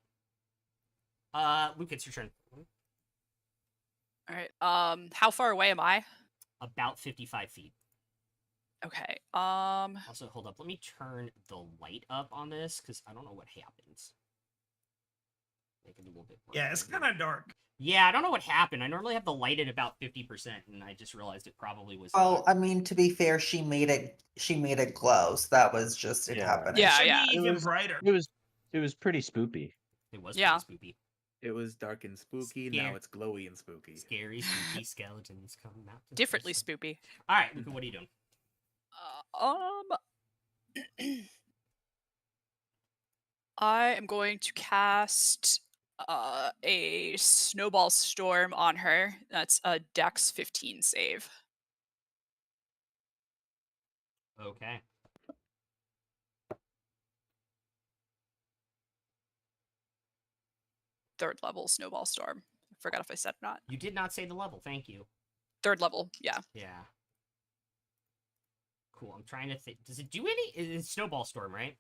Luke, it's your turn. All right. How far away am I? About 55 feet. Okay. Also, hold up. Let me turn the light up on this because I don't know what happens. Make it a little bit Yeah, it's brighter kind here. of dark. Yeah, I don't know what happened. I normally have the light at about 50%, and I just realized it probably was. Well, I mean, to be fair, she made it glow, so that was just it Yeah. happening. It Yeah, should yeah. be It even was- brighter. It was pretty spoopy. It was Yeah. pretty spooky. It was dark and spooky. Scare- Now it's glowy and spooky. Scary, spooky skeletons come out. to Differently face them. spoopy. All right, Luca, what are you doing? I am going to cast a snowball storm on her. That's a Dex 15 save. Okay. Third level snowball storm. I forgot if I said or not. You did not say the level. Thank you. Third level, yeah. Yeah. Cool. I'm trying to think. Does it do any? It's snowball storm, right?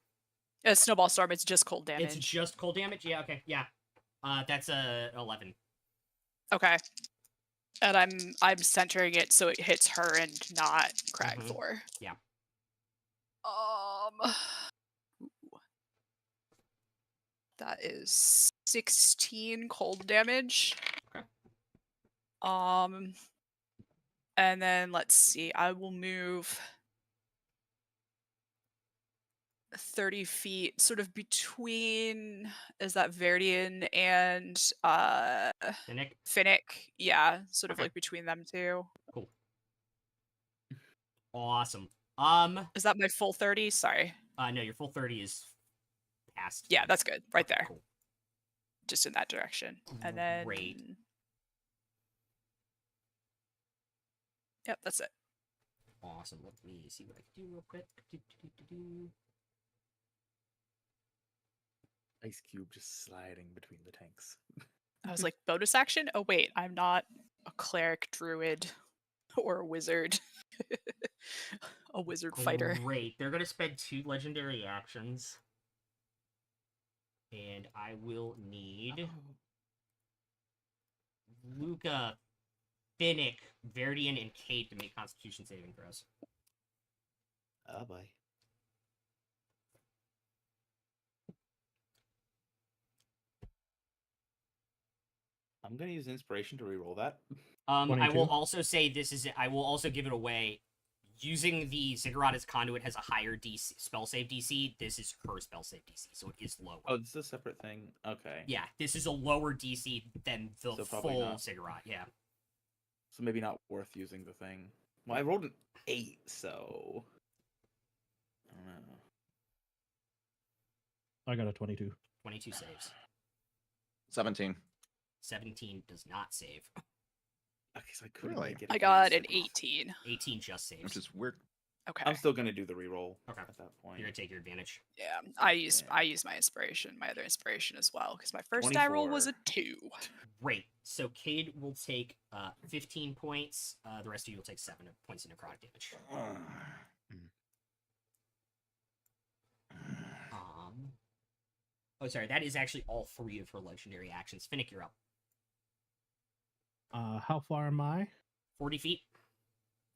Snowball storm, it's just cold damage. It's just cold damage. Yeah. Okay. Yeah. That's a 11. Okay. And I'm centering it so it hits her and not Crag Mhm. Thor. Yeah. Ooh. That is 16 cold damage. Okay. And then let's see. I will move 30 feet, sort of between, is that Verdian and Nick. Finnick? Yeah, sort of Okay. like between them two. Cool. Awesome. Is that my full 30? Sorry. No, your full 30 is past. Yeah, that's good. Right Okay, there. Cool. Just in that direction. And then Great. Yep, that's it. Awesome. Let me see what I can do real quick. Ice cube just sliding between the tanks. I was like, bonus action? Oh wait, I'm not a cleric, druid, or a wizard. A wizard fighter. Great. They're gonna spend 2 legendary actions. And I will need Luca, Finnick, Verdian, and Kate to make Constitution saving throws. Oh boy. I'm gonna use inspiration to reroll that. I will 22. also say this is. I will also give it away. Using the Ziggurat as conduit has a higher DC spell save DC. This is her spell save DC, so it is lower. Oh, this is a separate thing. Okay. Yeah, this is a lower DC than the So probably full not. Ziggurat. Yeah. So maybe not worth using the thing. Well, I rolled an 8, so I don't know. I got a 22. 22 saves. 17. 17 does not save. Okay, so I couldn't Really? make it. I if got used an it. 18. 18 just saves. Which is weird. Okay. I'm still gonna do the reroll Okay. at that point. You're gonna take your advantage. Yeah, I use Yeah. my inspiration, my other inspiration as well, because my first die roll was a 2. Great. So Cade will take 15 points. The rest of you will take 7 points of necrotic damage. Oh, sorry. That is actually all 3 of her legendary actions. Finnick, you're up. How far am I? 40 feet.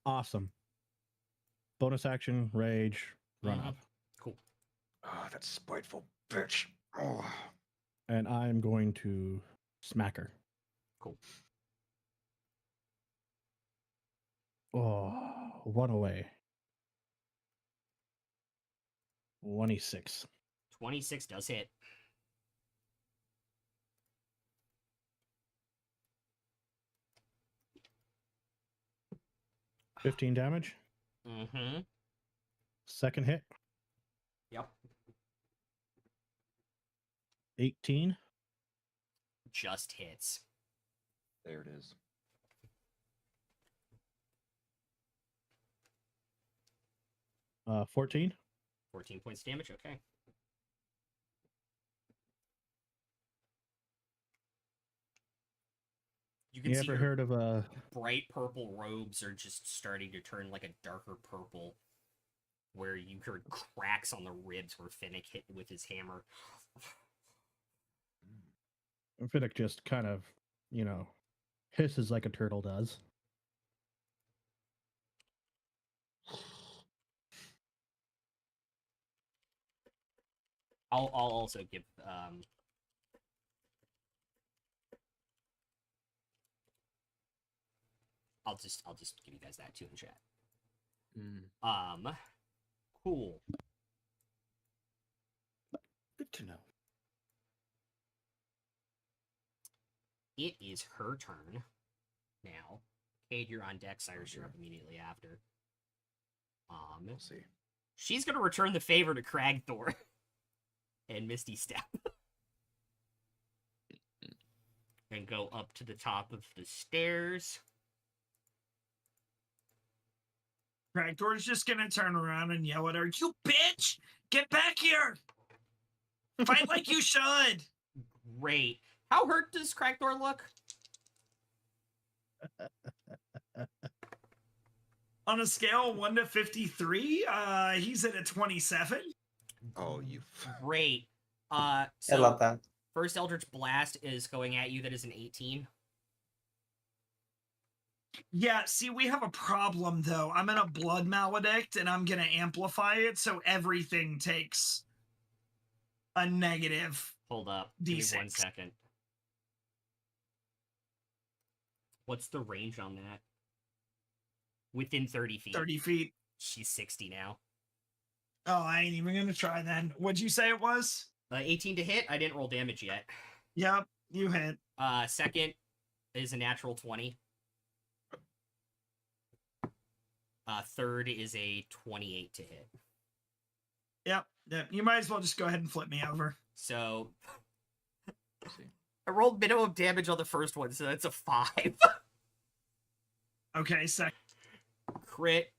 Awesome. Bonus action, rage, run Mhm. up. Cool. Oh, that spiteful bitch. Oh. And I'm going to smack her. Cool. Oh, one away. 26. 26 does hit. $15 damage. Mm-hmm. Second hit, Yep. 18. Just hits. There it is. Uh, 14. 14 points damage. Okay. You can You see ever her heard of a bright purple robes are just starting to turn like a darker purple, where you heard cracks on the ribs where Finnick hit with his hammer. Finnick just kind of, hisses like a turtle does. I'll also give I'll just give you guys that too in chat. Cool. Good to know. It is her turn now. Cade, you're on deck. Cyrus, you're up immediately after. We'll see. She's gonna return the favor to Cragthor and Misty Step. And go up to the top of the stairs. Cragthor's just gonna turn around and yell at her, "You bitch! Get back here! Fight like you should!" Great. How hurt does Cragthor look? On a scale of 1 to 53, he's at a 27. Oh, you. Great. So I love that. First Eldritch Blast is going at you. That is an 18. Yeah, see, we have a problem, though. I'm in a blood maledict, and I'm going to amplify it, so everything takes a negative. Hold up. Give me D6. 1 second. What's the range on that? Within 30 feet. 30 feet. She's 60 now. Oh, I ain't even going to try then. What'd you say it was? 18 to hit. I didn't roll damage yet. Yep, you hit. Second is a natural 20. Third is a 28 to hit. Yep. You might as well just go ahead and flip me over. So See. I rolled minimum damage on the first one, so that's a 5. Okay, second. Crit,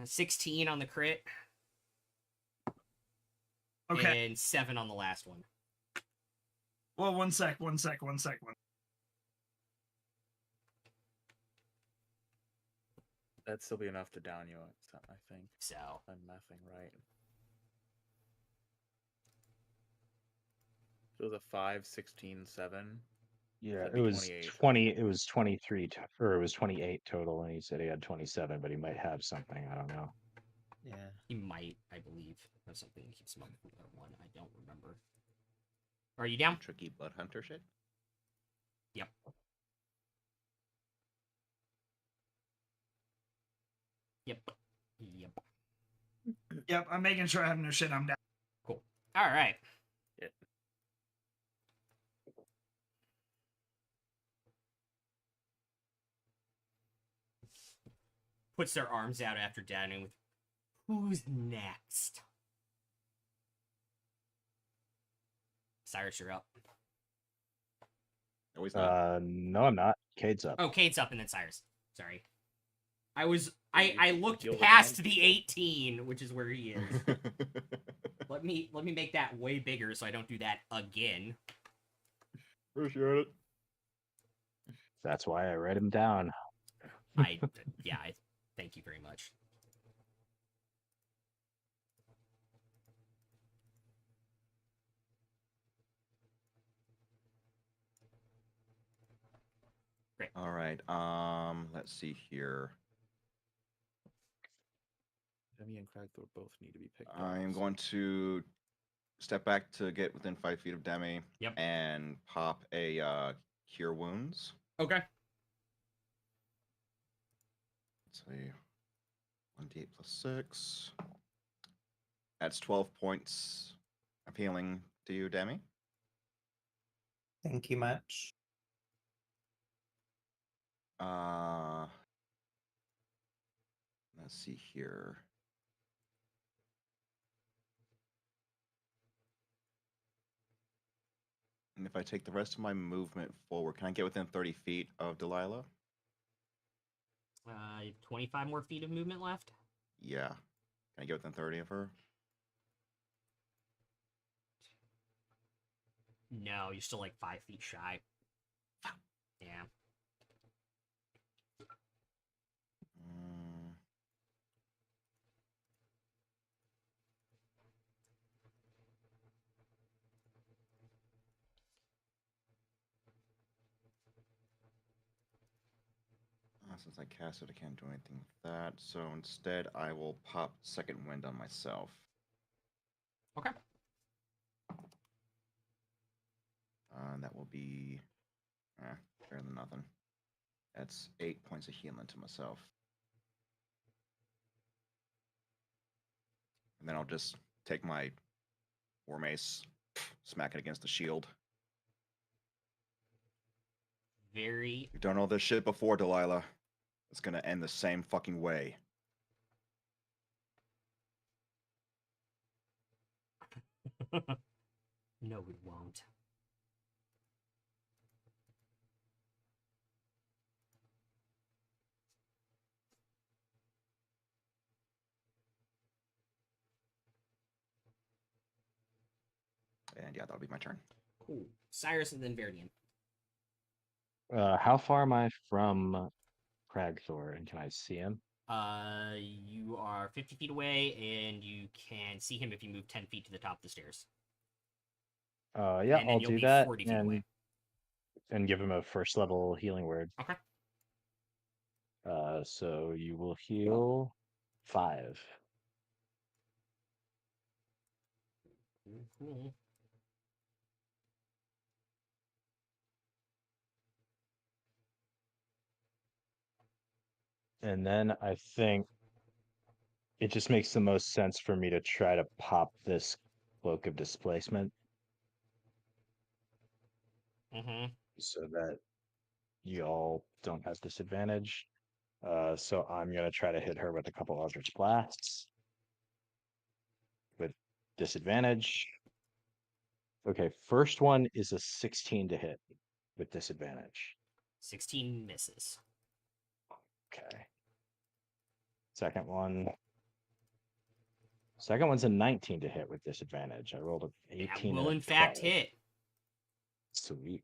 16 on the crit. Okay. And 7 on the last one. Well, one sec. That'd still be enough to down you, I think. So I'm mathing right. So it was a 5, 16, 7. Yeah, That'd it be was 28. 20. It was 23, or it was 28 total, and he said he had 27, but he might have something. I don't know. Yeah. he might, I believe, have something that keeps him up with that one. I don't remember. Are you down? Tricky blood hunter shit. Yep. Yep. Yep, I'm making sure I have no shit. I'm down. Cool. All right. Yeah. Puts their arms out after downing with, who's next? Cyrus, you're up. Always not. No, I'm not. Cade's up. Oh, Kate's up and then Cyrus. Sorry. I looked Deal with past down the people. 18, which is where he is. Let me make that way bigger so I don't do that again. Appreciate it. That's why I write him down. I thank you very much. Great. All right. Let's see here. Demi and Cragthor both need to be picked up. I'm going to step back to get within 5 feet of Demi. Yep. And pop a cure wounds. Okay. Let's see. 1d8 plus 6. That's 12 points of healing to you, Demi. Thank you much. Let's see here. And if I take the rest of my movement forward, can I get within 30 feet of Delilah? You have 25 more feet of movement left. Yeah. Can I get within 30 of her? No, you're still like 5 feet shy. Yeah. Mm. since I cast it, I can't do anything with that. So instead, I will pop Second Wind on myself. Okay. And that will be better than nothing. That's 8 points of healing to myself. And then I'll just take my War Mace, smack it against the shield. Very. You've done all this shit before, Delilah. It's gonna end the same fucking way. No, it won't. And yeah, that'll be my turn. Cool. Cyrus and then Verdian. How far am I from Cragthor, and can I see him? You are 50 feet away, and you can see him if you move 10 feet to the top of the stairs. Yeah, And then I'll you'll do be that 40 feet away. and give him a first level healing word. Okay. So you will heal 5. Cool. And then I think it just makes the most sense for me to try to pop this Cloak of Displacement Mm-hmm. so that y'all don't have disadvantage. So I'm gonna try to hit her with a couple Eldritch Blasts with disadvantage. Okay, first one is a 16 to hit with disadvantage. 16 misses. Okay. Second one's a 19 to hit with disadvantage. I rolled an 18 That and will, a in fact, 12. hit. Sweet.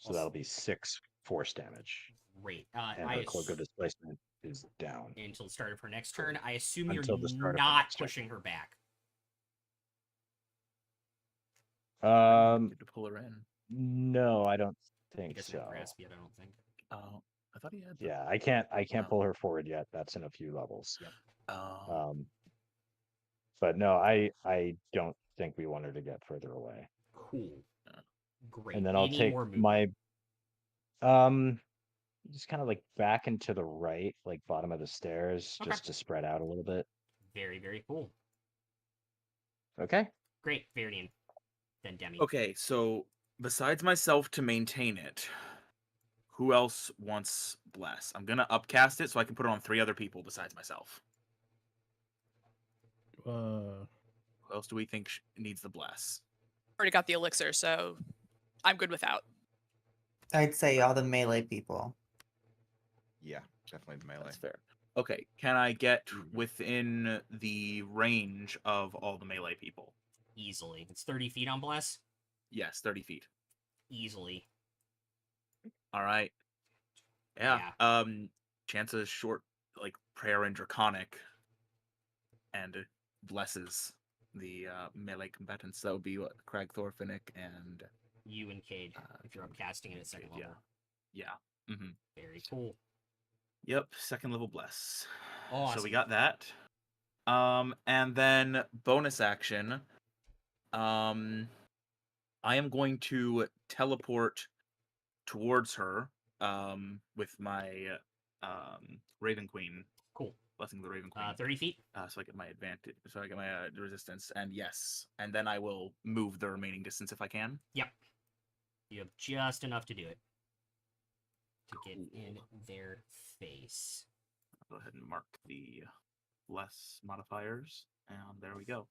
So Also, that'll be 6 force damage. great. And her Cloak of Displacement is down. Until the start of her next turn. I assume Until the you're start of her not next turn. pushing her back. Need to pull her in. No, I don't He think doesn't so. have grasp yet, I don't think. Oh, I thought he had. The... Yeah, I can't No. pull her forward yet. That's in a few levels. Yep. Oh. But no, I don't think we want her to get further away. Cool. Great. And then You I'll need take more movement. my just kind of like back and to the right, like bottom of the stairs, Okay. just to spread out a little bit. Very, very cool. Okay. Great, Verdian. Then Demi. Okay, so besides myself to maintain it, who else wants Bless? I'm gonna upcast it so I can put it on 3 other people besides myself. Who else do we think needs the Bless? Already got the elixir, so I'm good without. I'd say all the melee people. Yeah, definitely the melee. That's fair. Okay, can I get within the range of all the melee people? Easily. It's 30 feet on Bless. Yes, 30 feet. Easily. All right. Yeah. Chance's short, like prayer and draconic, and blesses the melee combatants. That would be what Cragthor, Finnick, and You and Cade, if you're upcasting it at second level. Yeah. Mm-hmm. Very cool. Yep, second level bless. Awesome. So we got that. And then bonus action. I am going to teleport towards her. With my Raven Queen. Cool. Blessing of the Raven Queen. 30 feet. So I get my advantage. So I get my resistance. And yes, and then I will move the remaining distance if I can. Yep. You have just enough to do it. To get in their face. I'll go ahead and mark the less modifiers, and there we go.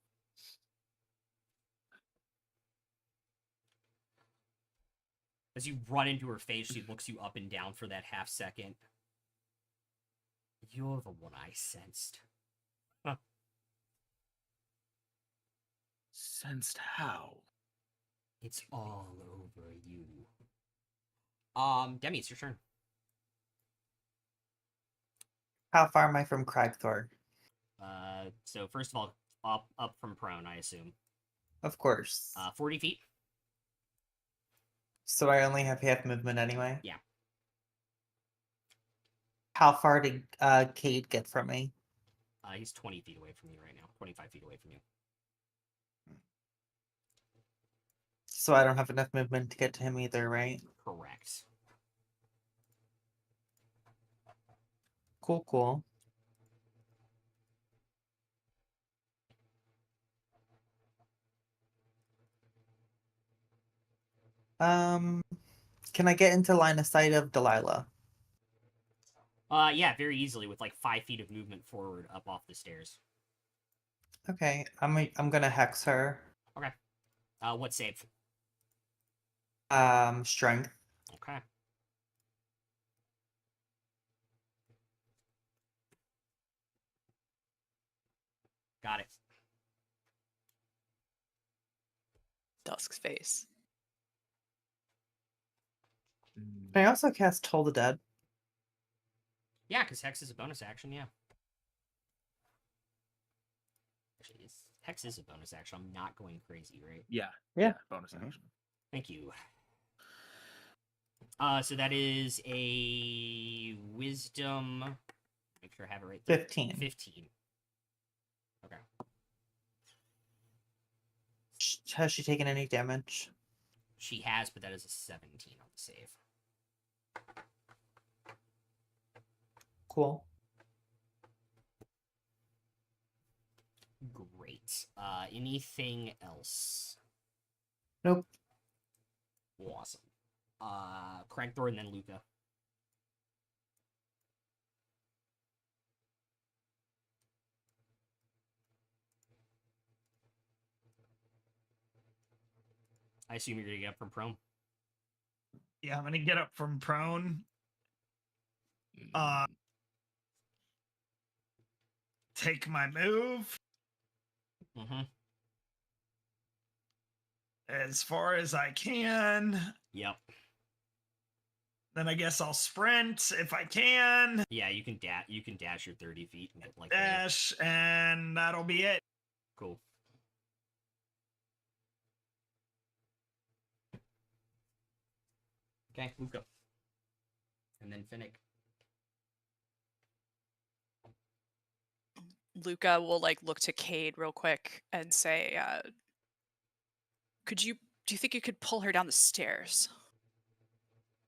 As you run into her face, she looks you up and down for that half second. You're the one I sensed. Huh. Sensed how? It's all over you. Demi, it's your turn. How far am I from Cragthor? So first of all, up from prone, I assume. Of course. 40 feet. So I only have half movement anyway? Yeah. How far did Cade get from me? He's 20 feet away from you right now. 25 feet away from you. So I don't have enough movement to get to him either, right? Correct. Cool, cool. Can I get into line of sight of Delilah? Yeah, very easily with like 5 feet of movement forward up off the stairs. Okay, I'm gonna hex her. What save? Strength. Okay. Got it. Dusk's face. Can I also cast Toll the Dead? Yeah, because Hex is a bonus action, yeah. Actually, Hex is a bonus action. I'm not going crazy, right? Yeah. Yeah. Bonus Mhm. action. Thank you. So that is a wisdom. Make sure I have it right there. 15. 15. Okay. Has she taken any damage? She has, but that is a 17 on the save. Cool. Great. Anything else? Nope. Awesome. Cragthor and then Luca. I assume you're gonna get up from prone. Yeah, I'm gonna get up from prone. Take my move Mm-hmm. as far as I can. Yep. Then I guess I'll sprint if I can. Yeah, you can dash your 30 feet and get like Dash, and that'll be it. cool. Okay, Luca. And then Finnick. Luca will like look to Cade real quick and say, do you think you could pull her down the stairs?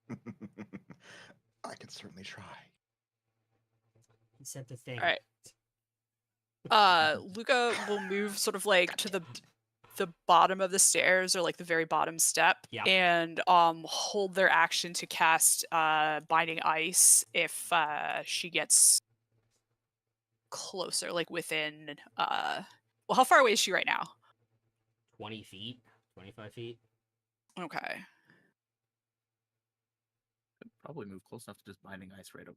I can certainly try. He said the thing. Alright. Luca will move sort of like to the bottom of the stairs, or like the very bottom step, Yeah. and hold their action to cast Binding Ice if she gets closer, like within well, how far away is she right now? 20 feet, 25 feet. Okay. Could probably move close enough to just binding ice right up.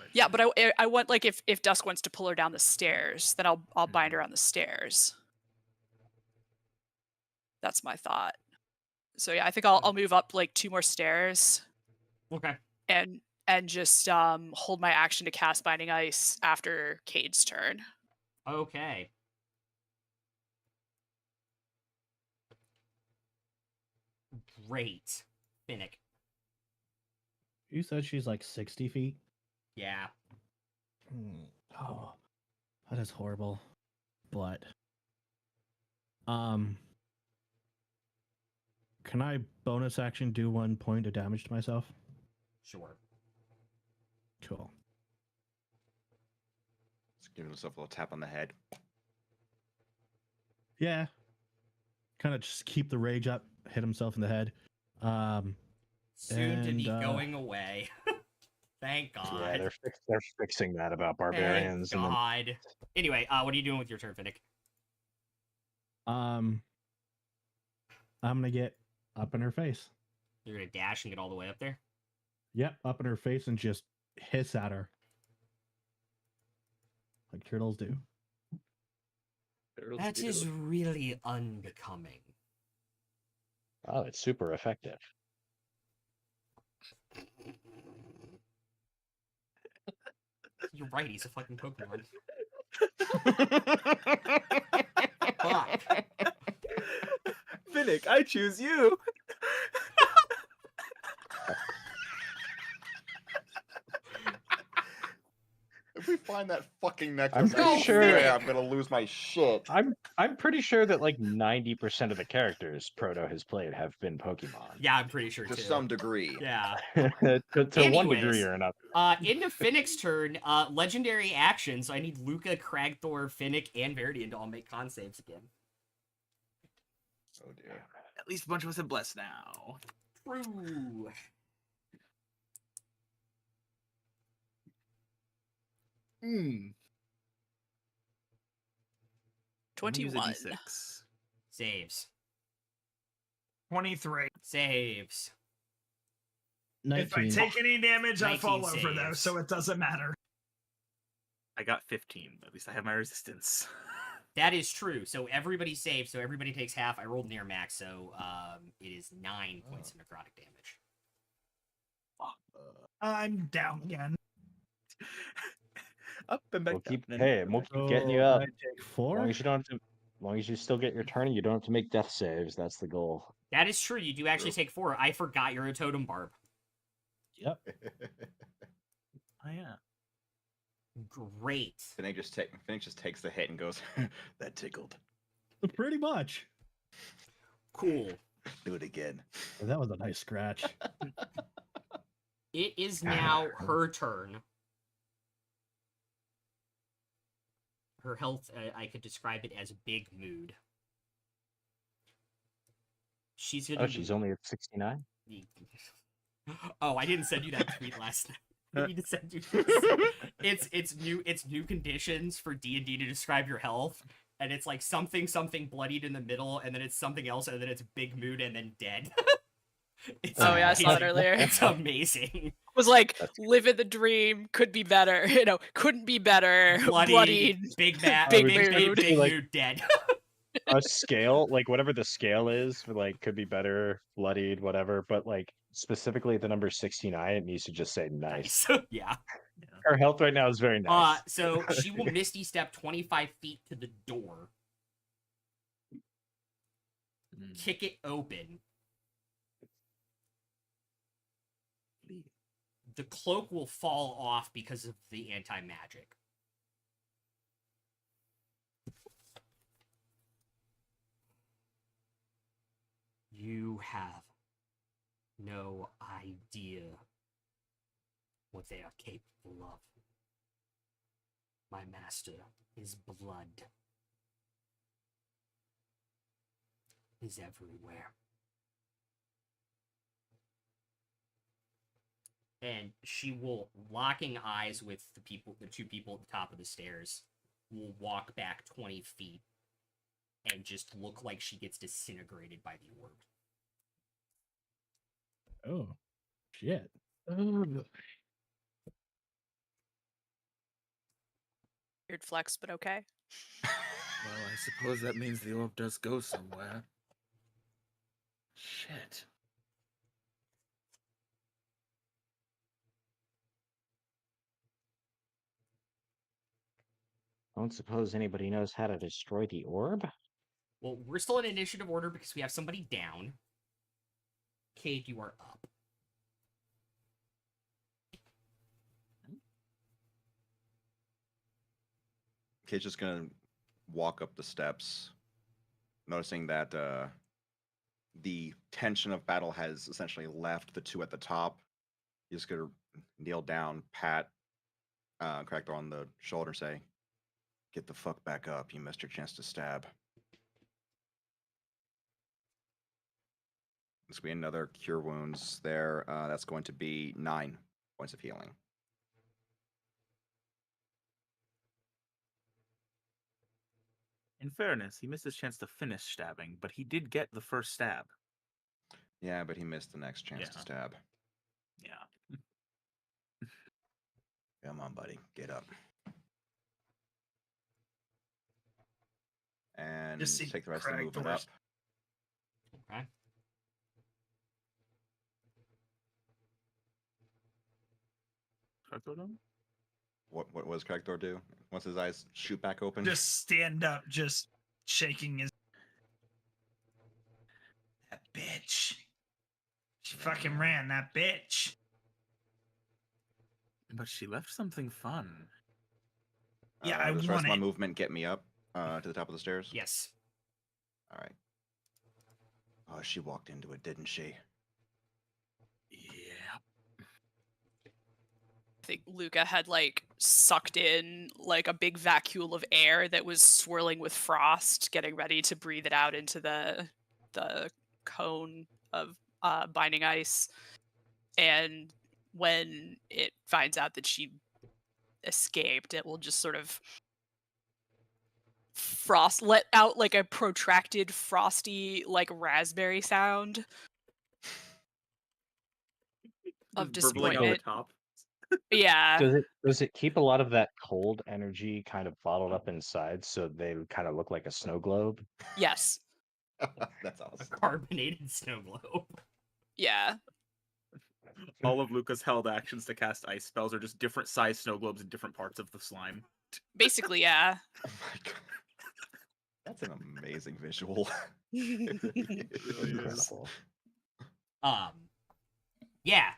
Right Yeah, there. but I want, like, if Dusk wants to pull her down the stairs, then I'll bind her on the stairs. That's my thought. So yeah, I think I'll move up like 2 more stairs Okay. and just hold my action to cast Binding Ice after Cade's turn. Okay. Great. Finnick. You said she's like 60 feet? Yeah. Oh, that is horrible. But, can I bonus action do 1 point of damage to myself? Sure. Cool. Just give himself a little tap on the head. Yeah. Kind of just keep the rage up, hit himself in the head. Soon to be And, going away. Thank God. Yeah, they're fixing that about barbarians. Thank And then, God. Anyway, what are you doing with your turn, Finnick? I'm gonna get up in her face. You're gonna dash and get all the way up there? Yep, up in her face and just hiss at her. Like turtles do. Turtles That do. is really unbecoming. oh, it's super effective. You're right, he's a fucking Pokemon. Fuck. Finnick, I choose you. me find that fucking I'm necklace, pretty I sure- swear I'm gonna lose my shit. I'm pretty sure that like 90% of the characters Proto has played have been Pokemon. Yeah, I'm pretty sure To too. some degree. Yeah. to one degree Anyways, or another. Into Finnick's turn, legendary action, so I need Luca, Cragthor, Finnick, and Veridian to all make con saves again. Oh dear. At least a bunch of us have blessed now. True. Hmm. 21. Saves. 23. Saves. If I 19. take any damage, I 19 fall over though, saves. so it doesn't matter. I got 15. At least I have my resistance. That is true. So everybody saves, so everybody takes half. I rolled near max, so it is 9 points of necrotic damage. I'm down again. Up and back We'll keep down. hey, we'll keep getting you So up. I take As 4. long as you don't have to, as long as you still get your turn, and you don't have to make death saves. That's the goal. That is true. You do actually True. take 4. I forgot you're a totem barb. Yep. Oh yeah. Great. Finnick just takes the hit and goes, that tickled. Pretty much. Cool. Do it again. That was a nice scratch. It is now her turn. Her health, I could describe it as big mood. She's gonna. Oh, she's only at 69. Oh, I didn't send you that tweet last night. I need to send you this. It's new conditions for D&D to describe your health, and it's like something bloodied in the middle, and then it's something else, and then it's big mood, and then dead. Oh yeah, I saw that amazing. earlier. It's amazing. Was like living the dream, could be better. You know, couldn't be better. Bloodied. big Big mood, mood. dead. A scale, like whatever the scale is, for, like could be better, bloodied, whatever. But like specifically the number 69, it needs to just say nice. Yeah. Her health right now is very nice. So she will Misty Step 25 feet to the door, kick it open. The cloak will fall off because of the anti-magic. You have no idea what they are capable of. My master, his blood is everywhere. And she will, locking eyes with the two people at the top of the stairs, will walk back 20 feet and just look like she gets disintegrated by the orb. Oh, shit. Weird flex, but okay. Well, I suppose that means the orb does go somewhere. Shit. I don't suppose anybody knows how to destroy the orb. Well, we're still in initiative order because we have somebody down. Cade, you are up. Kate's just gonna walk up the steps, noticing that the tension of battle has essentially left the two at the top. He's just gonna kneel down, pat Crackthaw on the shoulder, and say, "Get the fuck back up. You missed your chance to stab." This will be another cure wounds there. That's going to be 9 points of healing. In fairness, he missed his chance to finish stabbing, but he did get the first stab. Yeah, but he missed the next chance to Yeah. stab. Yeah. Come on, buddy. Get up. And Just see take the rest of the movement up. Cragthor's- Okay. What does Cragthor do? Once his eyes shoot back open? Just stand up, just shaking his. That bitch. She fucking ran, that bitch. But she left something fun. Yeah, I does the rest want of my it. movement get me up to the top of the stairs? Yes. All right. Oh, she walked into it, didn't she? Yeah. I think Luca had like sucked in like a big vacuole of air that was swirling with frost, getting ready to breathe it out into the cone of binding ice. And when it finds out that she escaped, it will just sort of let out like a protracted frosty like raspberry sound of Just burbling out the disappointment. top. Yeah. Does it keep a lot of that cold energy kind of bottled up inside, so they kind of look like a snow globe? Yes. That's A awesome. carbonated snow globe. Yeah. All of Luca's held actions to cast ice spells are just different sized snow globes in different parts of the slime. Basically, yeah. Oh my god. That's an amazing visual. Incredible. Yeah.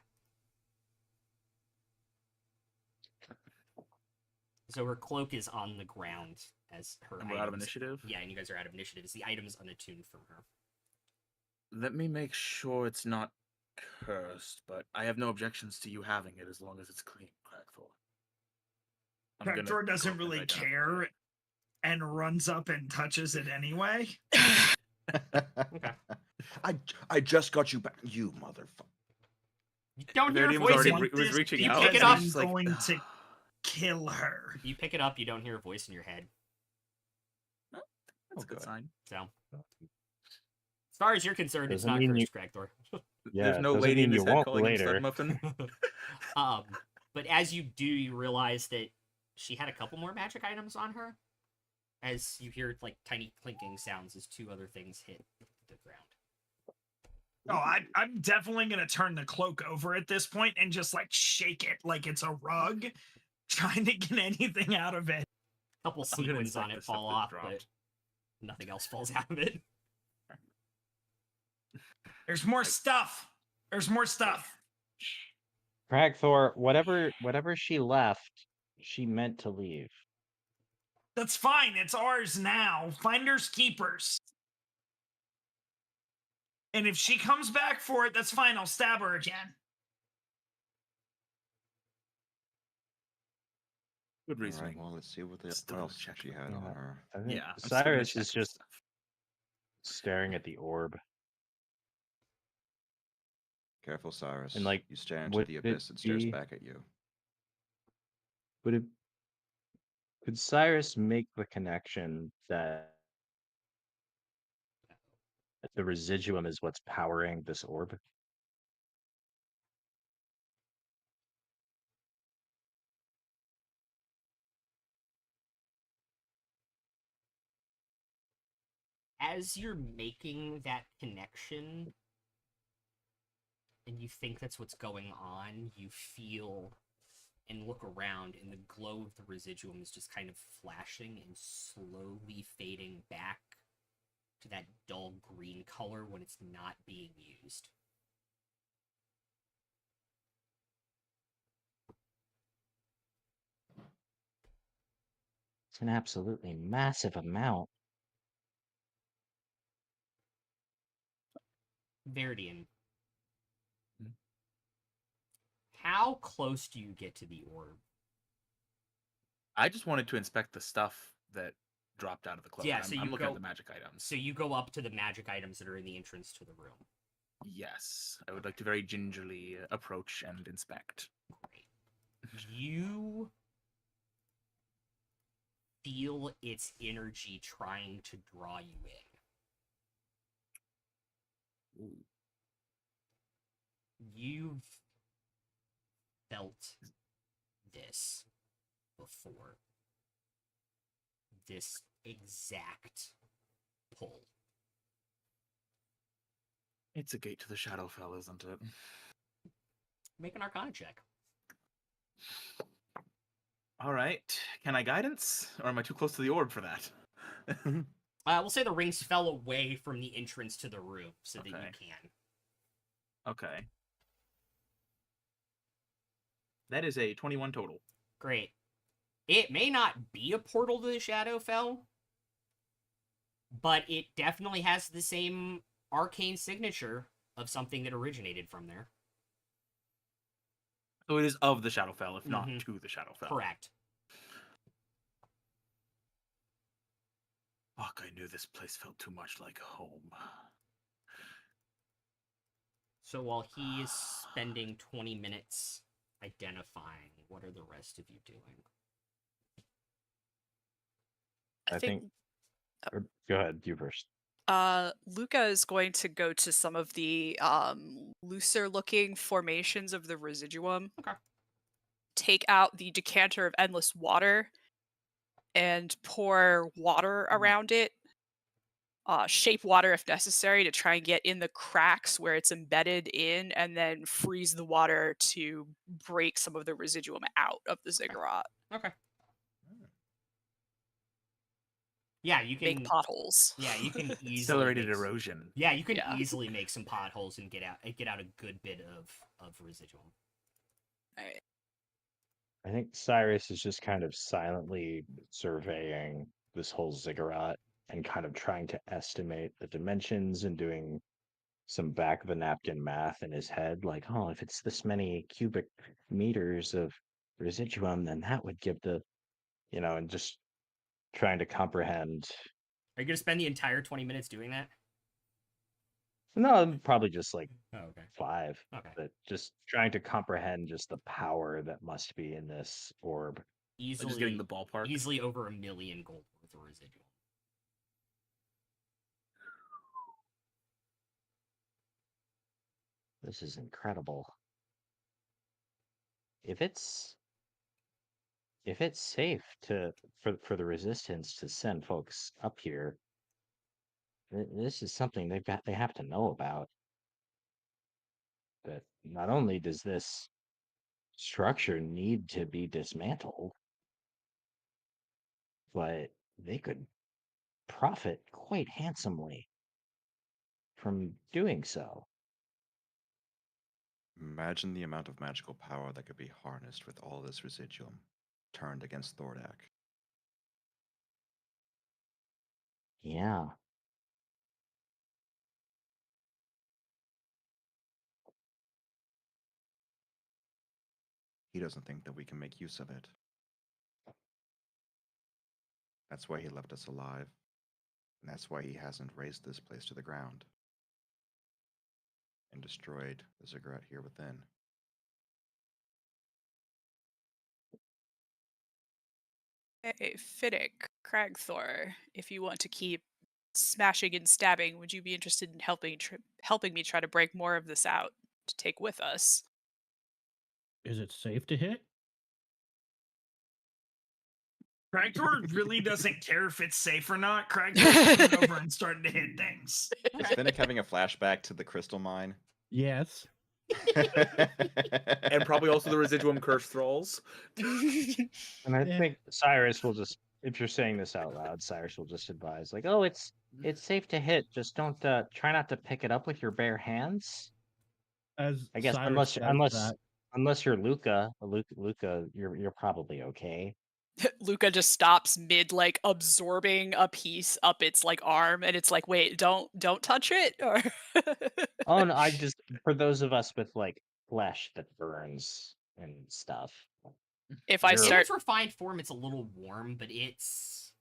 So her cloak is on the ground as her And we're out of items- initiative. Yeah, and you guys are out of initiative. As the item is unattuned from her. Let me make sure it's not cursed, but I have no objections to you having it as long as it's clean, Cragthor. Cragthor doesn't really care and runs up and touches it anyway. Okay. I just got you back, you motherfucker. You don't hear a Verdian was voice. already In, was this reaching you out. pick it and up. he's I'm just like, going to kill her. you pick it up. You don't hear a voice in your head. That's a good good. sign. So, as far as you're concerned, it's Doesn't not mean cursed, Cragthor. Yeah, There's no doesn't lady in mean his you head won't calling him later. Stud Muffin. But as you do, you realize that she had a couple more magic items on her. As you hear like tiny clinking sounds as two other things hit the ground. Oh, I'm definitely gonna turn the cloak over at this point and just like shake it like it's a rug, trying to get anything out of it. A couple I'm gonna sequins on inspect it the stuff fall that off, dropped. but nothing else falls out of it. There's more stuff. There's more stuff. Cragthor, whatever she left, she meant to leave. That's fine. It's ours now. Finders keepers. And if she comes back for it, that's fine. I'll stab her again. Good All right, reasoning. well, let's see what Still what gonna else check she it. had on Yeah. her. I think Yeah, I'm still gonna Cyrus check is the just stuff. staring at the orb. Careful, Cyrus. And, like, you stare into would the it abyss, it stares be- back at you. Could Cyrus make the connection that the residuum is what's powering this orb? As you're making that connection and you think that's what's going on, you feel and look around, and the glow of the residuum is just kind of flashing and slowly fading back to that dull green color when it's not being used. It's an absolutely massive amount. Verdian, Hmm? how close do you get to the orb? I just wanted to inspect the stuff that dropped out of the cloak. Yeah, I'm, so I'm you looking go- at the magic items. So you go up to the magic items that are in the entrance to the room. Yes, I would like to very gingerly approach and inspect. Great. You feel its energy trying to draw you in. Ooh. You've felt this before. This exact pull. It's a gate to the Shadowfell, isn't it? Make an Arcana check. All right. Can I guidance, or am I too close to the orb for that? We'll say the rings fell away from the entrance to the room so that you Okay. can. Okay. That is a 21 total. Great. It may not be a portal to the Shadowfell, but it definitely has the same arcane signature of something that originated from there. So it is of the Shadowfell, if not Mhm. to the Shadowfell. Correct. Fuck, I knew this place felt too much like home. So while he is spending 20 minutes identifying, what are the rest of you doing? I think. Or, go ahead, you first. Luca is going to go to some of the looser looking formations of the residuum. Okay. Take out the decanter of endless water and pour water around it. Shape water if necessary to try and get in the cracks where it's embedded in, and then freeze the water to break some of the residuum out of the ziggurat. Okay. Yeah, you can Make potholes. Yeah, you can easily Accelerated make, erosion. Yeah, you can Yeah. easily make some potholes and get out a good bit of residuum. Alright. I think Cyrus is just kind of silently surveying this whole ziggurat and kind of trying to estimate the dimensions and doing some back of the napkin math in his head. Like, oh, if it's this many cubic meters of residuum, then that would give the, and just trying to comprehend. Are you gonna spend the entire 20 minutes doing that? No, probably just like Oh, okay. 5. Okay. But just trying to comprehend just the power that must be in this orb. Easily, Just getting the ballpark. Easily over 1 million gold worth of residuum. This is incredible. If it's safe for the resistance to send folks up here, this is something they have to know about. That not only does this structure need to be dismantled, but they could profit quite handsomely from doing so. Imagine the amount of magical power that could be harnessed with all this residuum turned against Thordak. Yeah. He doesn't think that we can make use of it. That's why he left us alive. And that's why he hasn't razed this place to the ground and destroyed the ziggurat here within. Hey, Fiddick, Cragthor, if you want to keep smashing and stabbing, would you be interested in helping me try to break more of this out to take with us? Is it safe to hit? Cragtor really doesn't care if it's safe or not. Cragtor's coming over and starting to hit things. Is Finnick having a flashback to the crystal mine? Yes. And probably also the residuum curse thralls. And I think Cyrus will just, if you're saying this out loud, Cyrus will just advise, like, oh, it's safe to hit. Just don't try not to pick it up with your bare hands. As I guess Cyrus says unless you're Luca, you're probably okay. Luca just stops mid like absorbing a piece up its like arm, and it's like, wait, don't touch it. Or Oh no, I just, for those of us with like flesh that burns and stuff. if I You're- In start, its refined form, it's a little warm, but it's,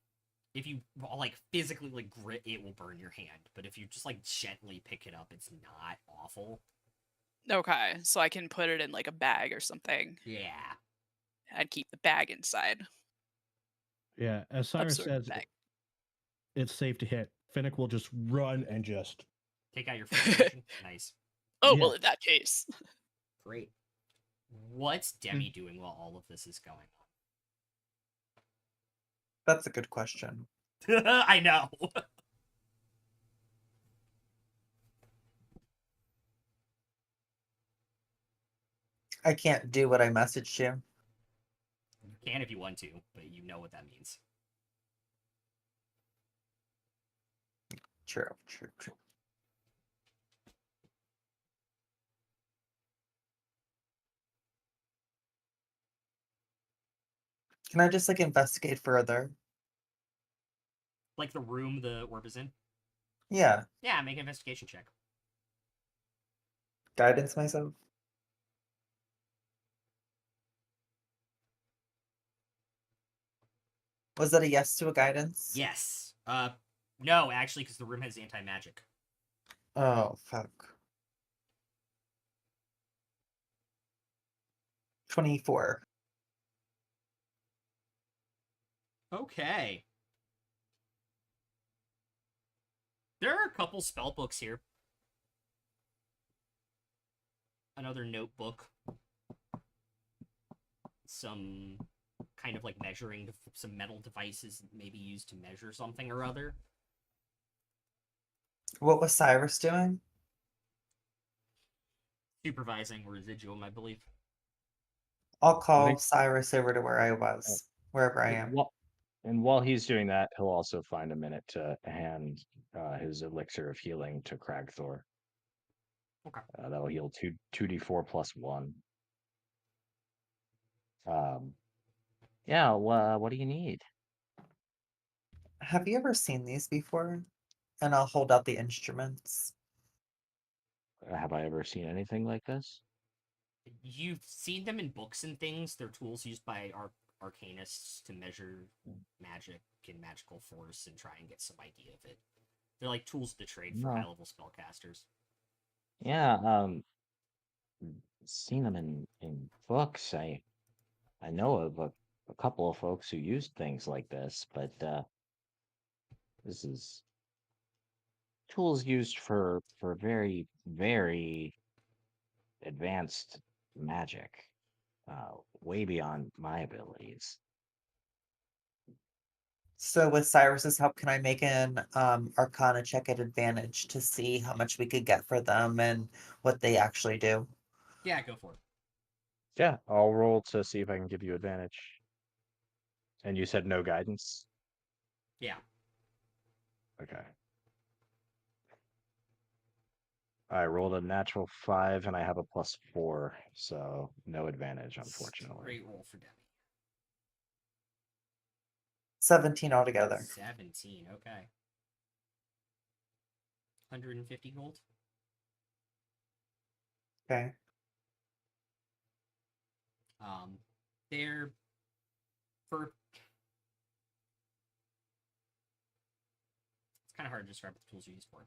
if you like physically like grit, it will burn your hand. But if you just like gently pick it up, it's not awful. okay, so I can put it in like a bag or something Yeah. and keep the bag inside. yeah, as Cyrus Absorb the says, bag. it's safe to hit. Finnick will just run and just Take out your frustration. Nice. Oh Yeah. well, in that case, Great. What's Demi doing while all of this is going That's a good question. on? I know. I can't do what I messaged you. You can if you want to, but you know what that means. True. Can I just like investigate further? Like the room the orb is in? Yeah, Yeah, make an investigation check. guidance myself. Was that a yes to a guidance? Yes. No, actually, because the room has anti-magic. Oh, fuck. 24. Okay. There are a couple spell books here. Another notebook. Some kind of like measuring, some metal devices maybe used to measure something or other. What was Cyrus doing? Supervising residuum, I believe. I'll call think- Cyrus over to where I was, wherever I am. And while he's doing that, he'll also find a minute to hand his elixir of healing to Cragthor. Okay. That'll heal 2d4 plus 1. Yeah, what do you need? Have you ever seen these before? And I'll hold out the instruments. Have I ever seen anything like this? You've seen them in books and things. They're tools used by arcanists to measure magic and magical force and try and get some idea of it. They're like tools of the trade for No. high-level spellcasters. Yeah, seen them in books. I know of a couple of folks who used things like this, but this is tools used for very, very advanced magic, way beyond my abilities. So with Cyrus's help, can I make an Arcana check at advantage to see how much we could get for them and what they actually do? Yeah, go for it. Yeah, I'll roll to see if I can give you advantage. And you said no guidance? Yeah. Okay. I rolled a natural 5 and I have a +4, so no advantage, unfortunately. Great roll for Demi. 17 altogether. 17, okay. 150 gold. Okay. They're for. It's kind of hard to describe what the tools are used for.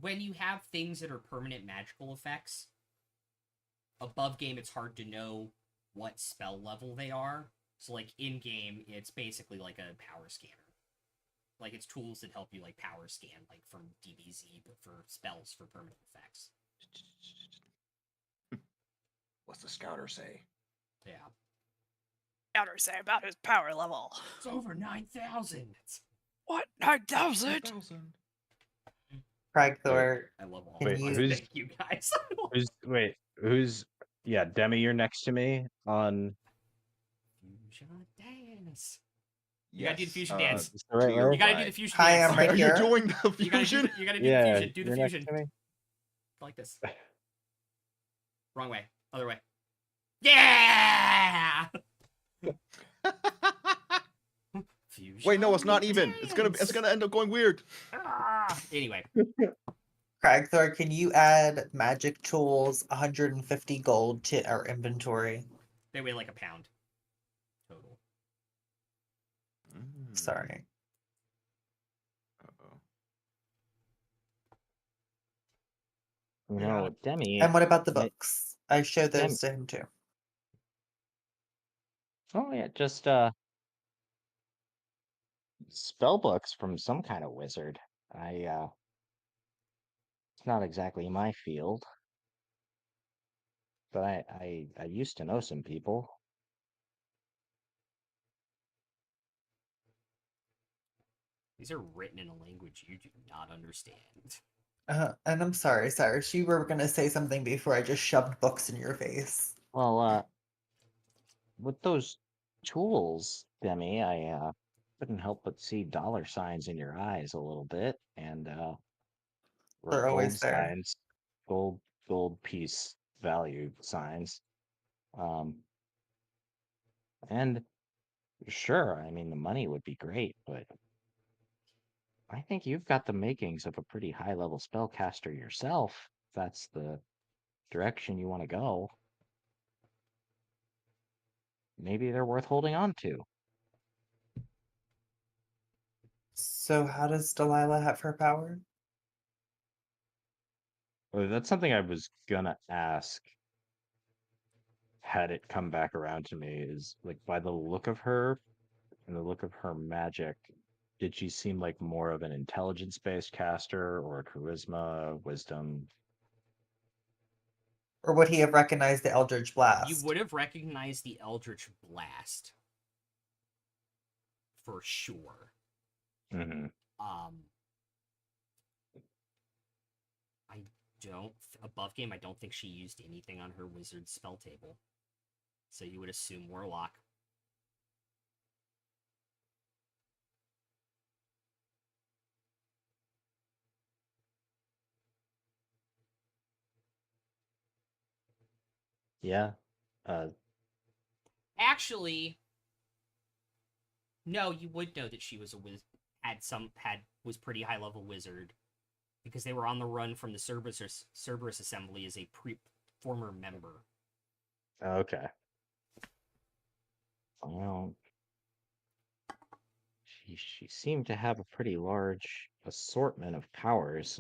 When you have things that are permanent magical effects, above game, it's hard to know what spell level they are. So, like, in game, it's basically like a power scanner. Like, it's tools that help you, like, power scan, like, from DBZ, but for spells for permanent effects. What's the scouter say? Yeah. Counter say about his power level. It's over 9,000. What? 9,000? 1,000. Cragthor, I love all Can Wait, you- who's Thank you, guys. who's yeah, Demi, you're next to me on Fusion dance. You gotta do the fusion uh, dance. is the right to your way? You gotta do right. the fusion Hi, dance. I'm right Are here. you doing the You gotta do fusion? the, you gotta do Yeah, the fusion. Do the you're next fusion. to me. Like this. Wrong way. Other way. Yeah! Fusion Wait, no, it's not even. It's dance. gonna end up going weird. Anyway, Cragthor, can you add magic tools 150 gold to our inventory? they weigh like a pound total. Sorry. Uh-oh. You Yeah. know, Demi. And what about the ma- books? I showed Dem- those to him too. Oh yeah, just spell books from some kind of wizard. It's not exactly my field, but I used to know some people. These are written in a language you do not understand. And I'm sorry, Cyrus, you were gonna say something before I just shoved books in your face. Well, with those tools, Demi, I couldn't help but see dollar signs in your eyes a little bit, and or They're always gold there. signs, gold piece value signs. And Sure, I mean, the money would be great, but I think you've got the makings of a pretty high-level spellcaster yourself. If that's the direction you want to go. Maybe they're worth holding on to. So how does Delilah have her power? Well, that's something I was gonna ask had it come back around to me, is like by the look of her and the look of her magic, did she seem like more of an intelligence-based caster or a charisma, wisdom? Or would he have recognized the Eldritch Blast? You would have recognized the Eldritch Blast. For sure. Mm-hmm. I don't above game. I don't think she used anything on her wizard spell table, so you would assume warlock. Yeah. Actually, no, you would know that she was a was pretty high level wizard, because they were on the run from the Cerberus Assembly as a former member. Okay. Well, she seemed to have a pretty large assortment of powers.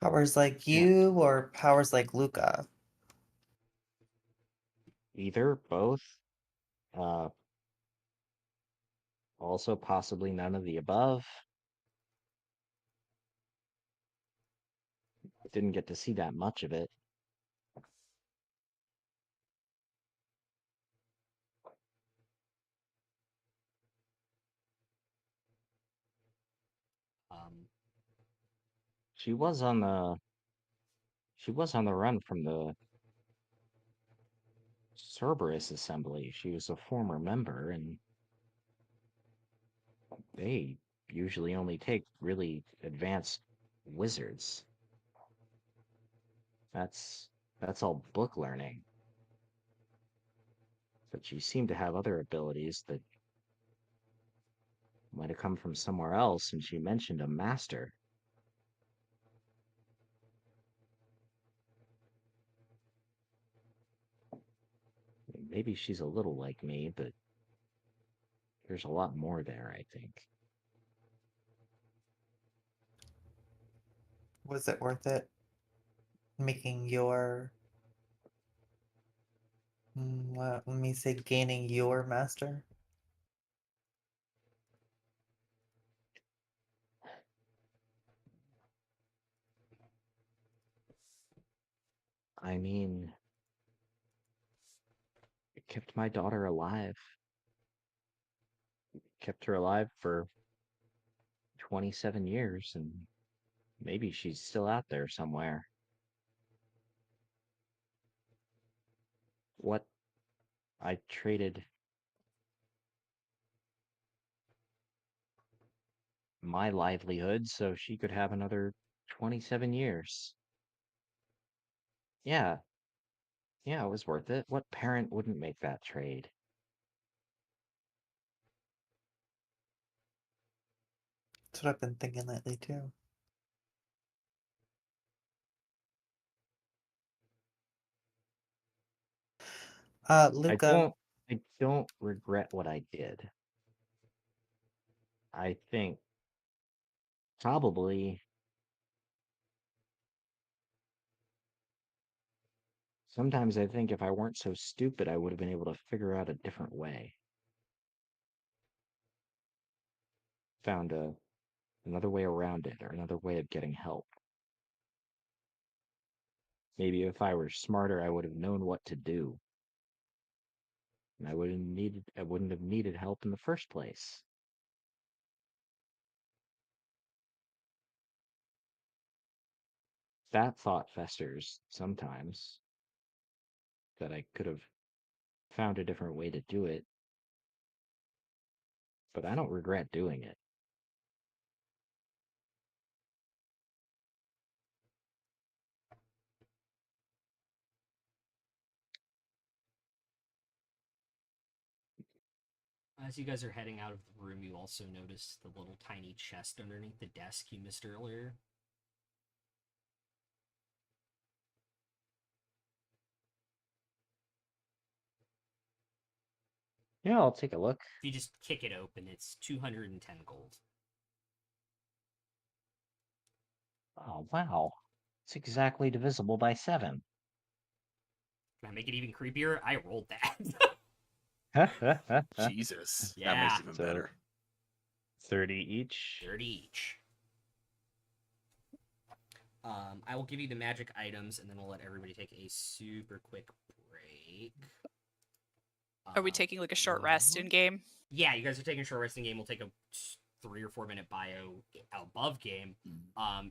Powers like Yeah. you or powers like Luca? Either, both. Uh, Also possibly none of the above. Didn't get to see that much of it. Um, She was on the run from the Cerberus Assembly. She was a former member, and they usually only take really advanced wizards. That's all book learning. But she seemed to have other abilities that might have come from somewhere else, and she mentioned a master. Maybe she's a little like me, but there's a lot more there, I think. Was it worth it? Making your let me say gaining your master? I mean, it kept my daughter alive. Kept her alive for 27 years, and maybe she's still out there somewhere. What? I traded my livelihood so she could have another 27 years. Yeah, yeah, it was worth it. What parent wouldn't make that trade? That's what I've been thinking lately too. Luca, I don't regret what I did. I think probably sometimes I think if I weren't so stupid, I would have been able to figure out a different way. Found another way around it, or another way of getting help. Maybe if I were smarter, I would have known what to do. And I wouldn't have needed help in the first place. That thought festers sometimes, that I could have found a different way to do it, but I don't regret doing it. As you guys are heading out of the room, you also notice the little tiny chest underneath the desk you missed earlier. Yeah, I'll take a look. If you just kick it open, it's 210 gold. Oh, wow. It's exactly divisible by 7. Can I make it even creepier? I rolled that. Jesus. That makes Yeah, it even So- better. 30 each. 30 each. I will give you the magic items, and then we'll let everybody take a super quick break. Are we taking like a short rest in game? Yeah, you guys are taking a short resting game. We'll take a 3 or 4 minute bio above game.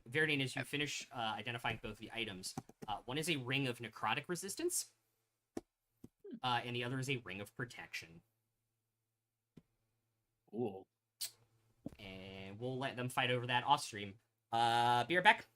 Verdine, as you finish identifying both the items, one is a ring of necrotic resistance, and the other is a ring of protection. Cool. And we'll let them fight over that off stream. Be right back.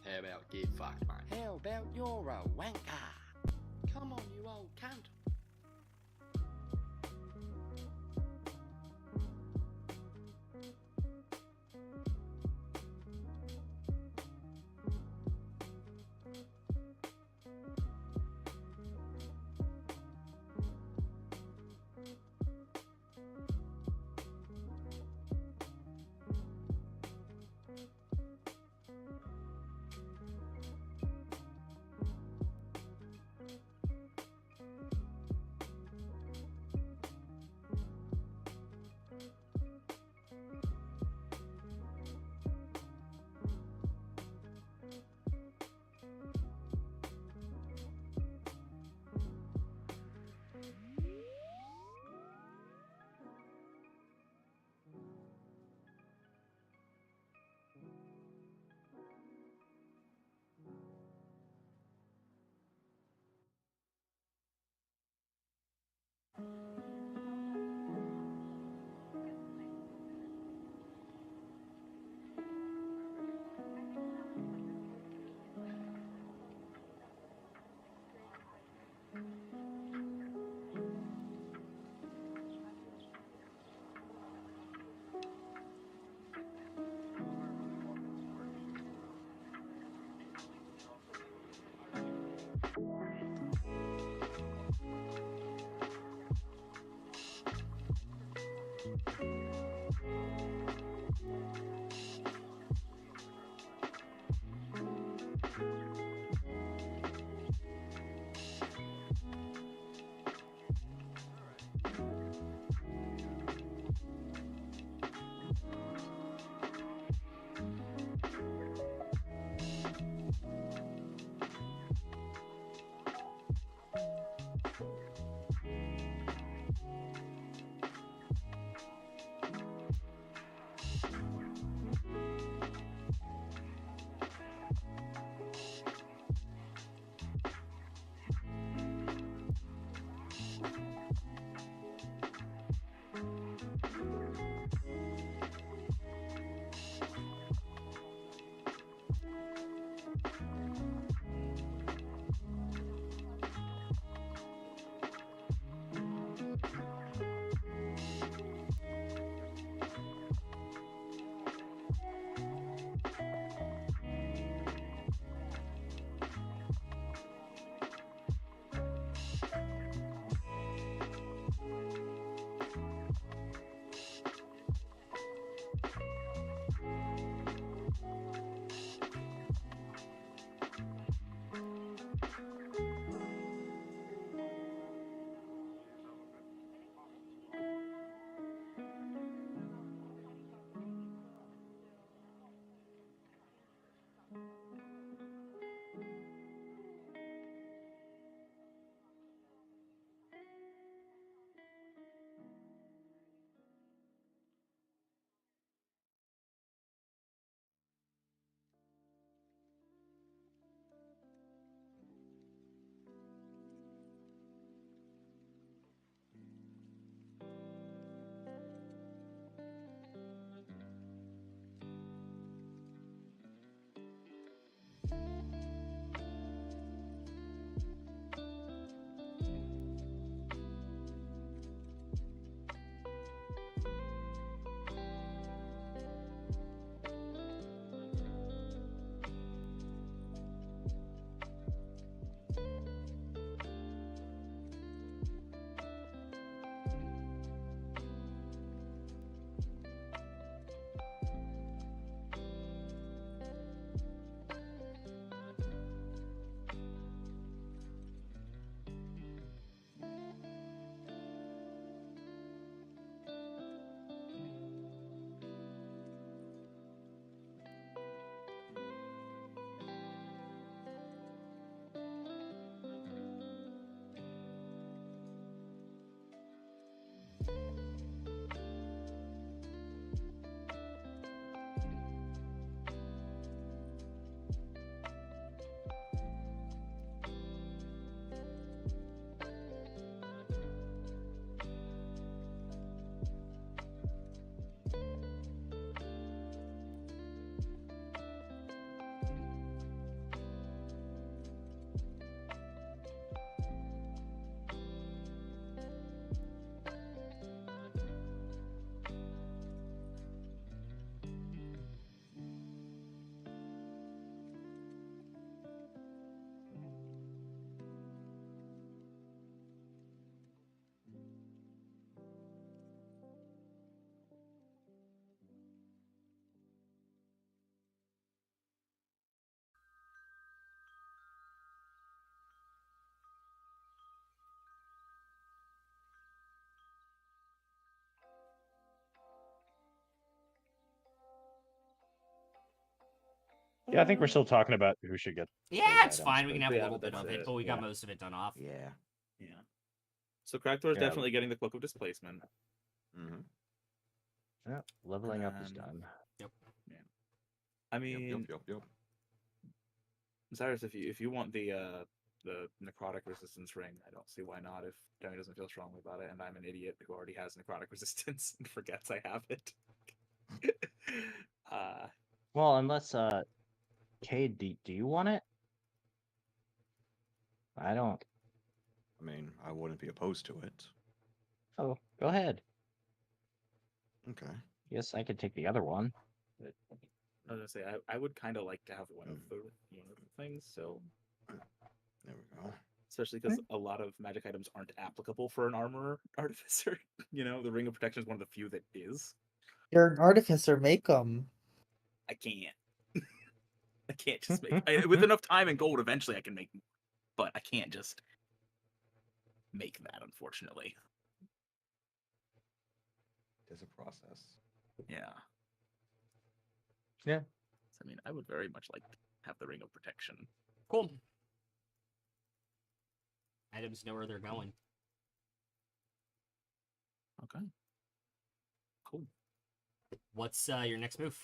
How about get fucked, mate? How about you're a wanker? Come on, you old cunt. Yeah, I think we're still talking about who should get. Yeah, those it's items, fine. We but- can have a Yeah, little but bit of that's it, it. but we got Yeah. most of it done off. Yeah. Yeah. So Kragthor is Yeah. definitely getting the Cloak of Displacement. Mm-hmm. Yeah, leveling up is And- done. I Yep, mean, yep. Cyrus, if you want the necrotic resistance ring, I don't see why not. If Demi doesn't feel strongly about it, and I'm an idiot who already has necrotic resistance and forgets I have it. Well, unless Cade, do you want it? I don't. I mean, I wouldn't be opposed to it. Oh, go ahead. Okay. Yes, I could take the other one. I was gonna say I would kind of like to have one of the things, so There we go. especially because a lot of magic items aren't applicable for an armorer artificer. The Ring of Protection is one of the few that is. You're an artificer, make them. I can't. I can't just make with enough time and gold. Eventually, I can make, but I can't just make that. Unfortunately, There's a process. yeah. Yeah. So, I mean, I would very much like to have the Ring of Protection. Cool. Items know where they're going. Okay. Cool. What's your next move?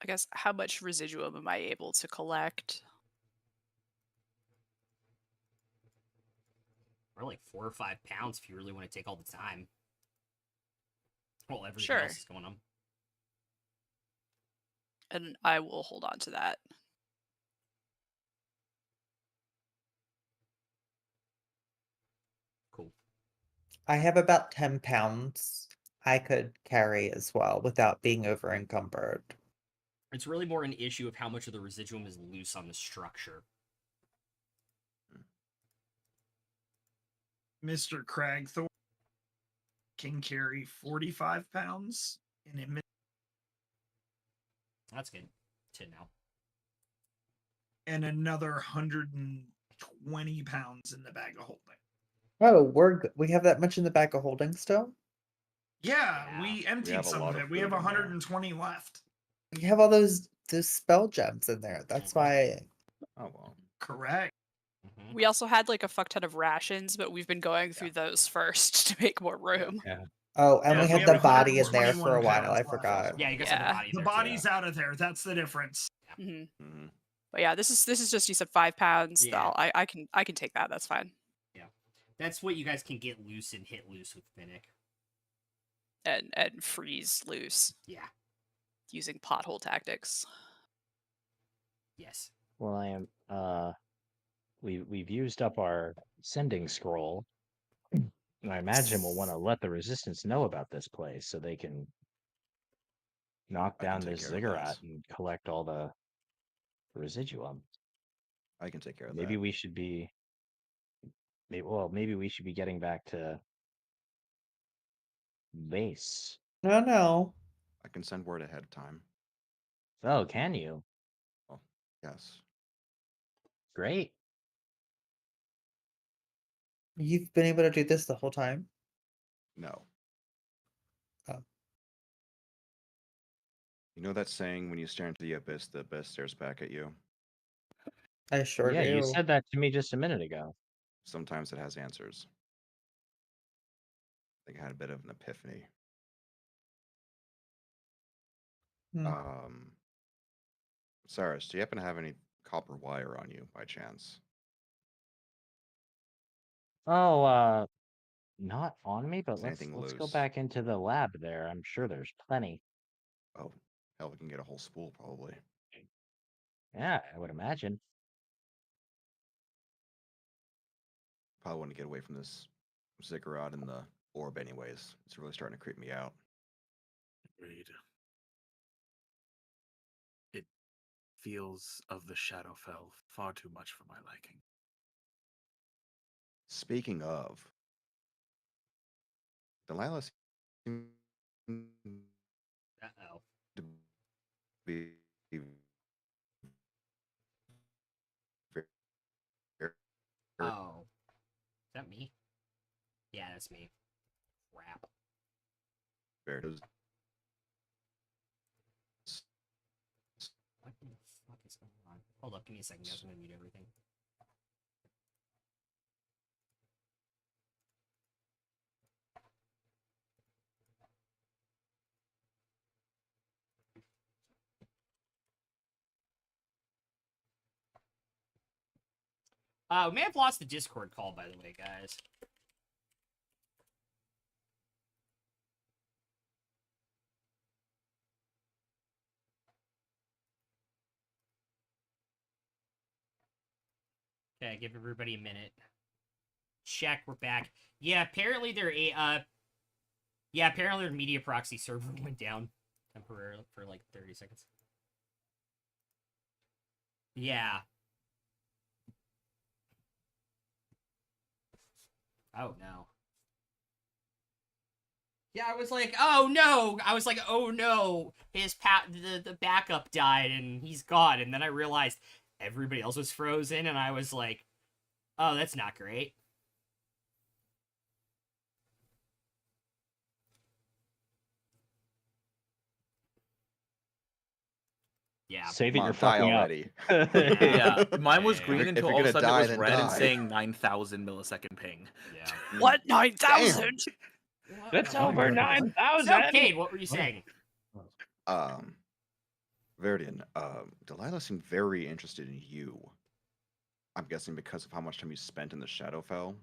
I guess how much residuum am I able to collect? Or like 4 or 5 pounds if you really want to take all the time. Well, everything Sure. else is going on. And I will hold on to that. Cool. I have about 10 pounds I could carry as well without being over encumbered. It's really more an issue of how much of the residuum is loose on the structure. Mr. Cragthor can carry 45 pounds in a minute That's good to know. and another 120 pounds in the bag of holding. Oh, we have that much in the bag of holding still? Yeah, Yeah. we emptied have a some lot of of it. We have food in there. 120 left. You have all those spell gems in there. That's why. Oh well. Correct. Mhm. We also had like a fuck ton of rations, but we've been going through those first to make more room. Oh, and Yeah, we we had have the body in there for a 121 while. pounds I left. forgot. Yeah, you guys have the Yeah. body The there, too. body's out of there. That's the difference. Mhm. Mm-hmm. But yeah, this is just you said 5 pounds. Yeah. I can take that. That's fine. That's what you guys can get loose and hit loose with Finnick. And freeze loose Yeah. using pothole tactics. Yes. Well, I am. We've used up our sending scroll. And I imagine we'll want to let the resistance know about this place so they can knock I can down take this care of ziggurat that. and collect all the residuum. I can take care of Maybe that. we should be. Maybe we should be getting back to base. No. I can send word ahead of time. Oh, can you? Oh, yes. Great. You've been able to do this the whole time? No. Oh. You know that saying, when you stare into the abyss stares back at you? I sure Yeah, do. you said that to me just a minute ago. Sometimes it has answers. I think I had a bit of an epiphany. Hmm. Cyrus, do you happen to have any copper wire on you by chance? Oh, not on me, but Is let's anything go loose? back into the lab there. I'm sure there's plenty. Oh, hell, we can get a whole spool probably. Yeah, I would imagine. Probably want to get away from this ziggurat and the orb anyways. It's really starting to creep me out. Agreed. It feels of the Shadowfell far too much for my liking. Speaking of, Delilah seems Uh-oh. to be very, Oh. Is that me? Yeah, that's me. Crap. very me a second, guys. I'm gonna mute everything. We may have lost the Discord call, by the way, guys. Okay, give everybody a minute. Check, we're back. Yeah, apparently apparently their media proxy server went down temporarily for like 30 seconds. Yeah. Oh no. Yeah, I was like, oh no! I was like, oh no! The backup died and he's gone. And then I realized everybody else was frozen, and I was like, oh, that's not great. Yeah. Save it, Come you're on, die fucking already. up. Yeah, mine was Yeah. green If until you're all of a gonna sudden it die, was then red and die. saying 9,000 millisecond ping. Yeah. What 9,000? It's Oh, over God. 9,000. So, Cade, what were you saying? Veridian, Delilah seemed very interested in you. I'm guessing because of how much time you spent in the Shadowfell.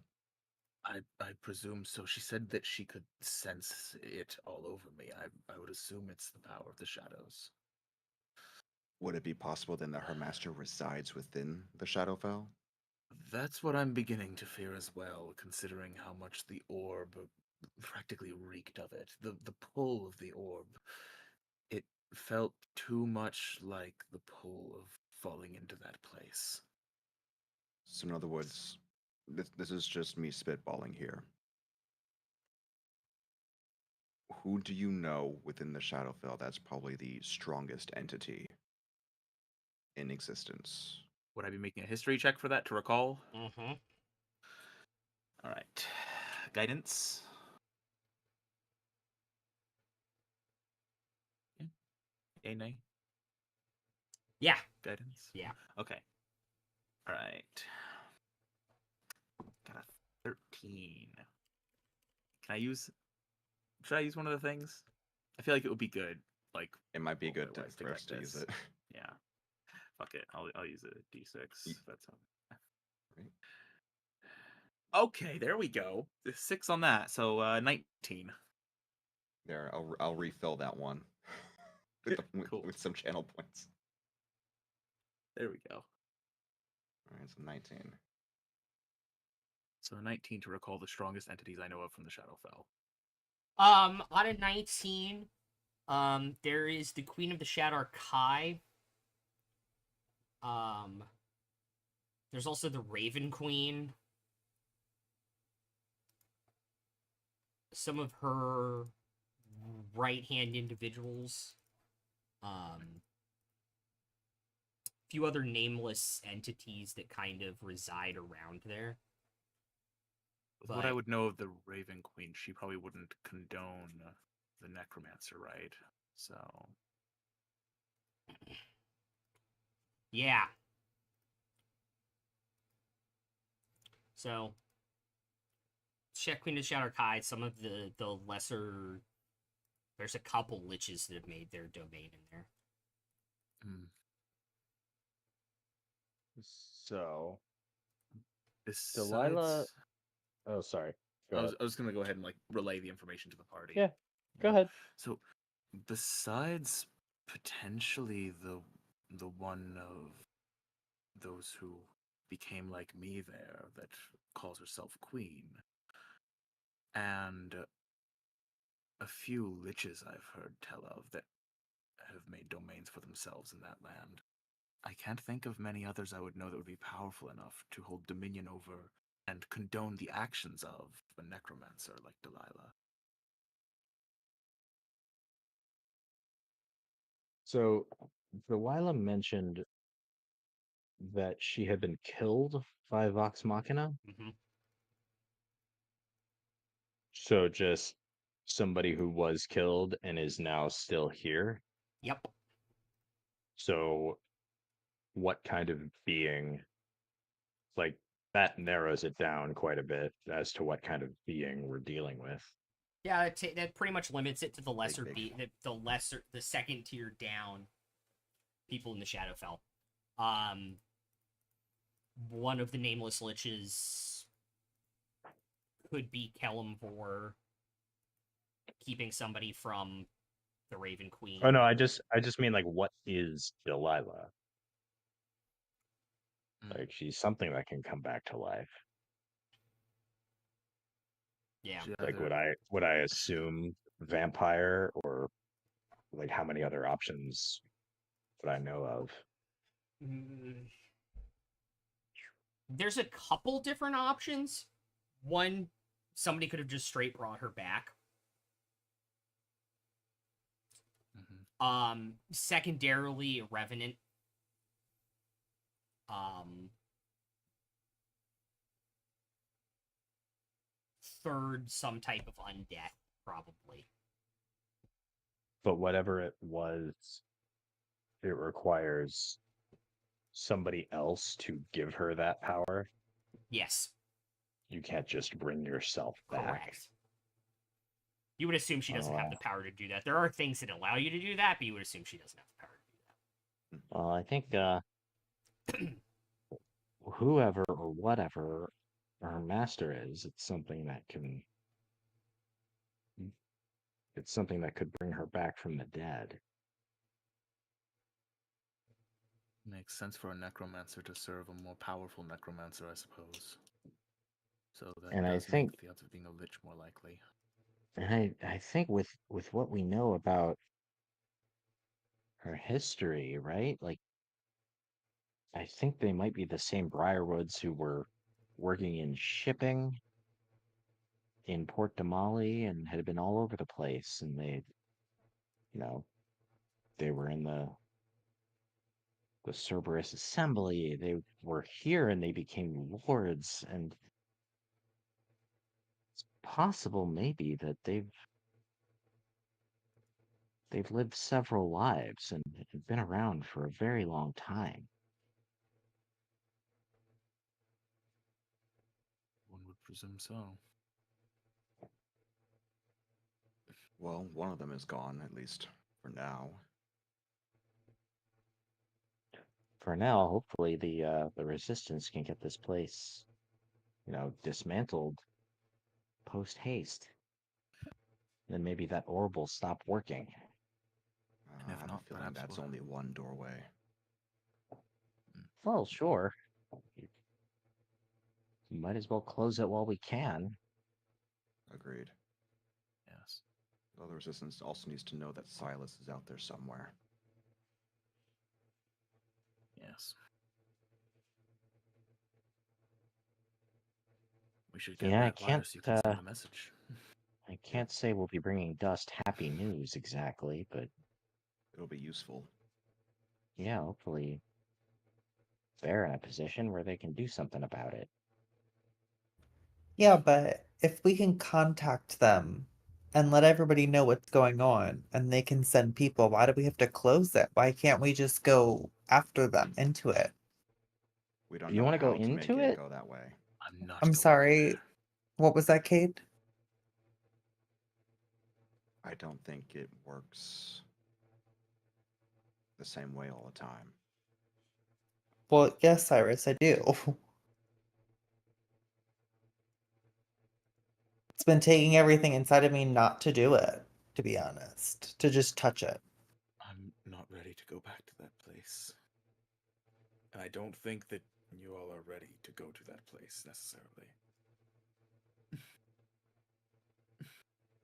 I presume so. She said that she could sense it all over me. I would assume it's the power of the shadows. Would it be possible then that her master resides within the Shadowfell? That's what I'm beginning to fear as well, considering how much the orb practically reeked of it. The pull of the orb. It felt too much like the pull of falling into that place. So in other words, this is just me spitballing here. Who do you know within the Shadowfell that's probably the strongest entity in existence? Would I be making a history check for that to recall? Mm-hmm. All right. Guidance. Yeah. Yay, nay? Yeah. Guidance? Yeah. Okay. All right. Got a 13. Can I use... Should I use one of the things? I feel like it would be good. Like, It might be good roleplay-wise for us guide to use this. it. Yeah. Fuck it. I'll use a d6. That's how... Right. Okay, there we go. 6 on that, so 19. There, I'll refill that one Cool. with some channel points. There we go. All right, so 19. So 19 to recall the strongest entities I know of from the Shadowfell. On a 19, there is the Queen of the Shadar Kai. There's also the Raven Queen. Some of her right-hand individuals. A few other nameless entities that kind of reside around there. With what I would know of the Raven Queen, she probably wouldn't condone the Necromancer, right? So... Yeah. So, check Queen of Shadow Kai, some of the lesser... There's a couple liches that have made their domain in there. So, Besides... Delilah. Oh, sorry. Go I ahead. was going to go ahead and like relay the information to the party. Yeah, go ahead. So, besides potentially the one of those who became like me there that calls herself Queen, and a few liches I've heard tell of that have made domains for themselves in that land, I can't think of many others I would know that would be powerful enough to hold dominion over and condone the actions of a necromancer like Delilah. So, Delilah mentioned that she had been killed by Vox Machina. Mm-hmm. So, just somebody who was killed and is now still here. Yep. So, what kind of being, like that narrows it down quite a bit as to what kind of being we're dealing with. Yeah, that pretty much limits it to the lesser big. the second tier down people in the Shadowfell. One of the nameless liches could be Kelimvor keeping somebody from the Raven Queen. Oh no, I just mean like, what is Delilah? Like, she's something that can come back to life. Yeah. She Like, either- would I assume vampire, or like how many other options would I know of? There's a couple different options. One, somebody could have just straight brought her back. Secondarily, a Revenant. Third, some type of undead, probably. But whatever it was, it requires somebody else to give her that power. Yes. You can't just bring yourself back. Correct. You would assume she doesn't have the power to do that. There are things that allow you to do that, but you would assume she doesn't have the power to do that. Well, I think whoever or whatever her master is, it's something that could bring her back from the dead. Makes sense for a necromancer to serve a more powerful necromancer, I suppose. So that And I does think- make the odds of being a lich more likely. And I think with what we know about her history, right? Like, I think they might be the same Briarwoods who were working in shipping in Port Damali and had been all over the place, and they were in the Cerberus Assembly. They were here and they became lords, and it's possible maybe that they've lived several lives and have been around for a very long time. One would presume so. Well, one of them is gone, at least for now. For now, hopefully the resistance can get this place, dismantled post haste. Then maybe that orb will stop working. And if I have not, a feeling perhaps that's we'll- only one doorway. Well, sure. Might as well close it while we can. Agreed. Yes. Though the resistance also needs to know that Silas is out there somewhere. Yes. We should get Yeah, I that wire so you can send the message. I can't say we'll be bringing Dust happy news exactly, but It'll be useful. yeah, hopefully they're in a position where they can do something about it. Yeah, but if we can contact them and let everybody know what's going on and they can send people, why do we have to close it? Why can't we just go after them into it? We don't You know wanna go how to make into it it? go that way. I'm not. I'm going sorry. there. What was that, Kate? I don't think it works the same way all the time. Well, yes, Cyrus, I do. It's been taking everything inside of me not to do it, to be honest, to just touch it. I'm not ready to go back to that place. And I don't think that you all are ready to go to that place necessarily.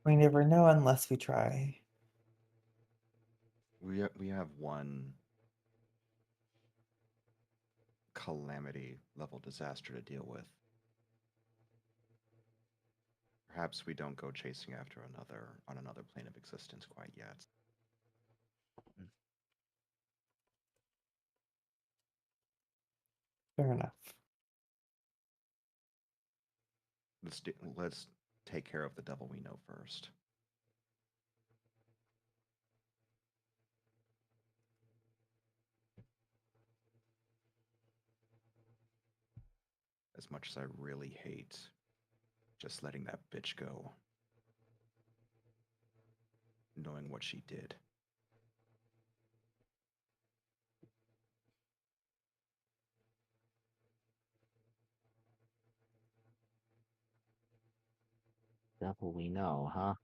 We never know unless we try. We have one calamity level disaster to deal with. Perhaps we don't go chasing after another on another plane of existence quite yet. Fair enough. Let's take care of the devil we know first. As much as I really hate just letting that bitch go. Knowing what she did. Devil we know, huh?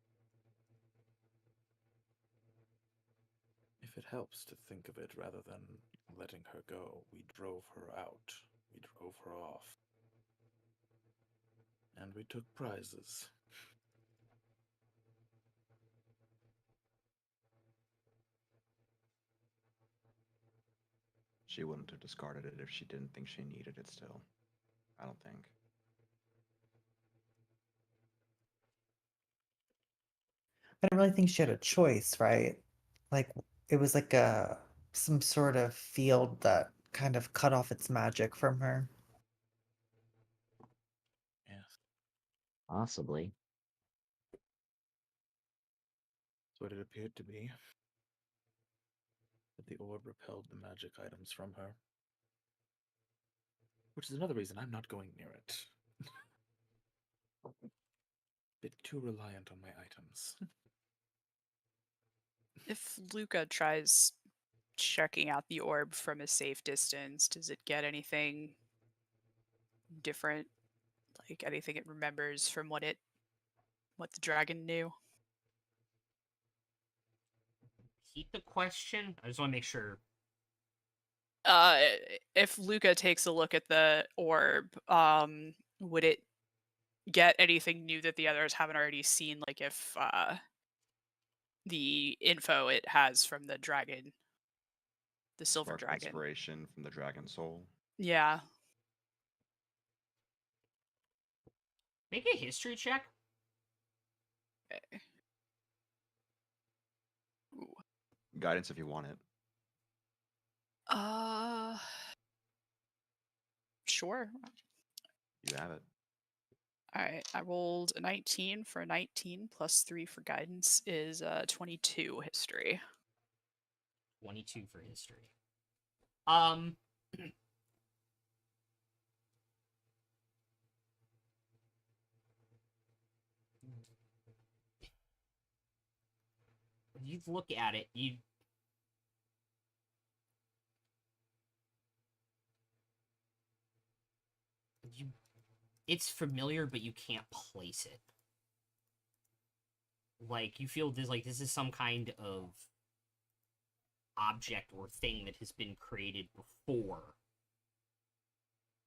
If it helps to think of it rather than letting her go, we drove her out. We drove her off. And we took prizes. She wouldn't have discarded it if she didn't think she needed it still. I don't think. I don't really think she had a choice, right? Like it was like some sort of field that kind of cut off its magic from her. Yes. Possibly. That's what it appeared to be. That the orb repelled the magic items from her. Which is another reason I'm not going near it. Bit too reliant on my items. If Luca tries checking out the orb from a safe distance, does it get anything different? Like anything it remembers from what the dragon knew? Repeat the question. I just want to make sure. If Luca takes a look at the orb, would it get anything new that the others haven't already seen? Like if the info it has from the dragon, the silver Spark dragon. inspiration from the dragon soul. Yeah. Make a history check. Okay. Ooh. Guidance if you want it. Sure. You have it. All right, I rolled a 19 for a 19 plus 3 for guidance is 22 history. 22 for history. When you look at it, it's familiar, but you can't place it. Like, you feel this is some kind of object or thing that has been created before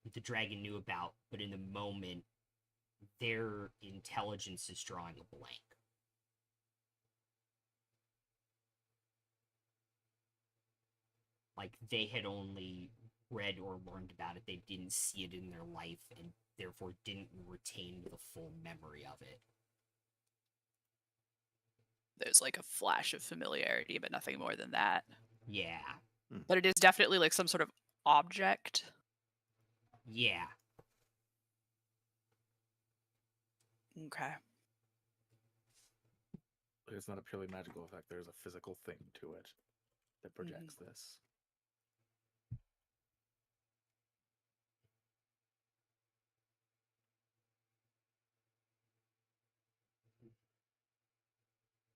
that the dragon knew about, but in the moment, their intelligence is drawing a blank. Like, they had only read or learned about it, they didn't see it in their life, and therefore didn't retain the full memory of it. There's like a flash of familiarity, but nothing more than that. Yeah. But it is definitely like some sort of object. Yeah. Okay. It's not a purely magical effect. There's a physical thing to it that projects this.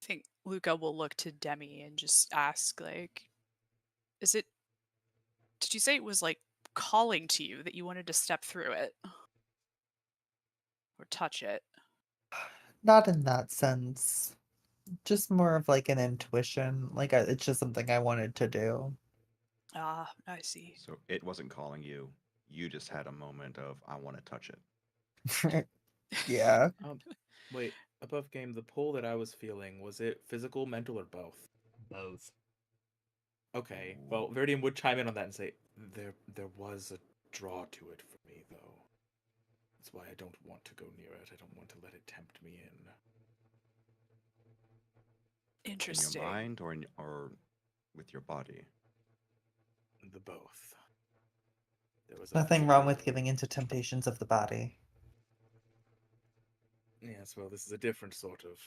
I think Luca will look to Demi and just ask, like, did you say it was like calling to you that you wanted to step through it? Or touch it? Not in that sense. Just more of like an intuition. Like it's just something I wanted to do. Ah, I see. So it wasn't calling you. You just had a moment of, I want to touch it. Yeah. Wait, above game, the pull that I was feeling, was it physical, mental, or both? Both. Okay, well, Veridian would chime in on that and say, there was a draw to it for me, though. That's why I don't want to go near it. I don't want to let it tempt me in. Interesting. In your mind or with your body? The both. There was Nothing wrong with giving into temptations of the body. Yes, well, this is a different sort of...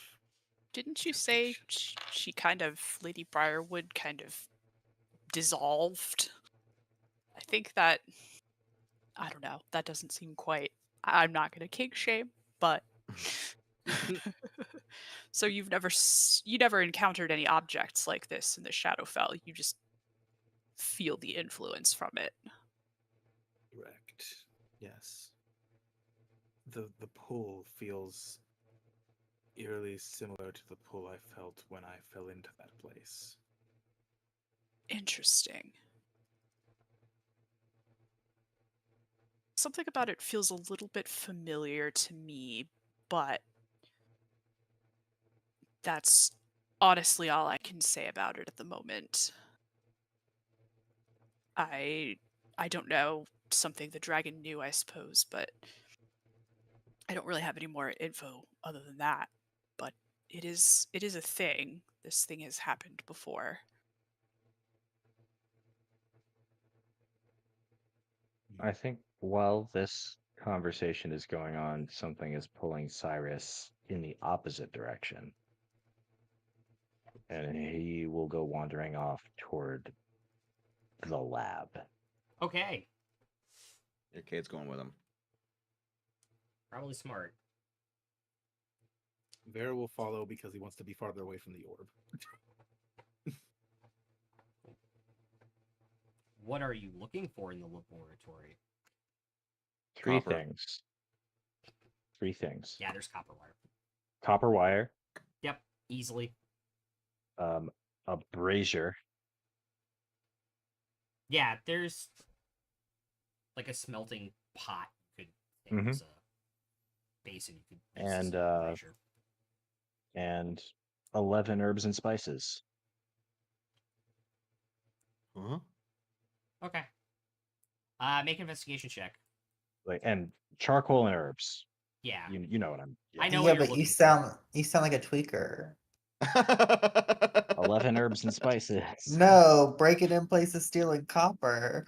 Didn't you say she kind of, Lady Briarwood kind of dissolved? I think that I don't know. That doesn't seem quite. I'm not gonna kink shame, but. So you've never you never encountered any objects like this in the Shadowfell. You just feel the influence from it. Correct. Yes. The pull feels eerily similar to the pull I felt when I fell into that place. Interesting. Something about it feels a little bit familiar to me, but that's honestly all I can say about it at the moment. I don't know, something the dragon knew, I suppose, but I don't really have any more info other than that. But it is a thing. This thing has happened before. I think while this conversation is going on, something is pulling Cyrus in the opposite direction. And he will go wandering off toward the lab. Okay. Your kid's going with him. Probably smart. Vera will follow because he wants to be farther away from the orb. What are you looking for in the laboratory? Three Copper. things. Three things. Yeah, there's copper wire. Copper wire, Yep, easily. a brazier, Yeah, there's like a smelting pot you could think Mhm. was a basin you could use as and a brazier. and 11 herbs and spices. Huh? Okay. Make an investigation check. And charcoal and herbs. Yeah. You know what I'm. I know Yeah, what you're but looking you for. sound like a tweaker. 11 herbs and spices. No, breaking in places, stealing copper.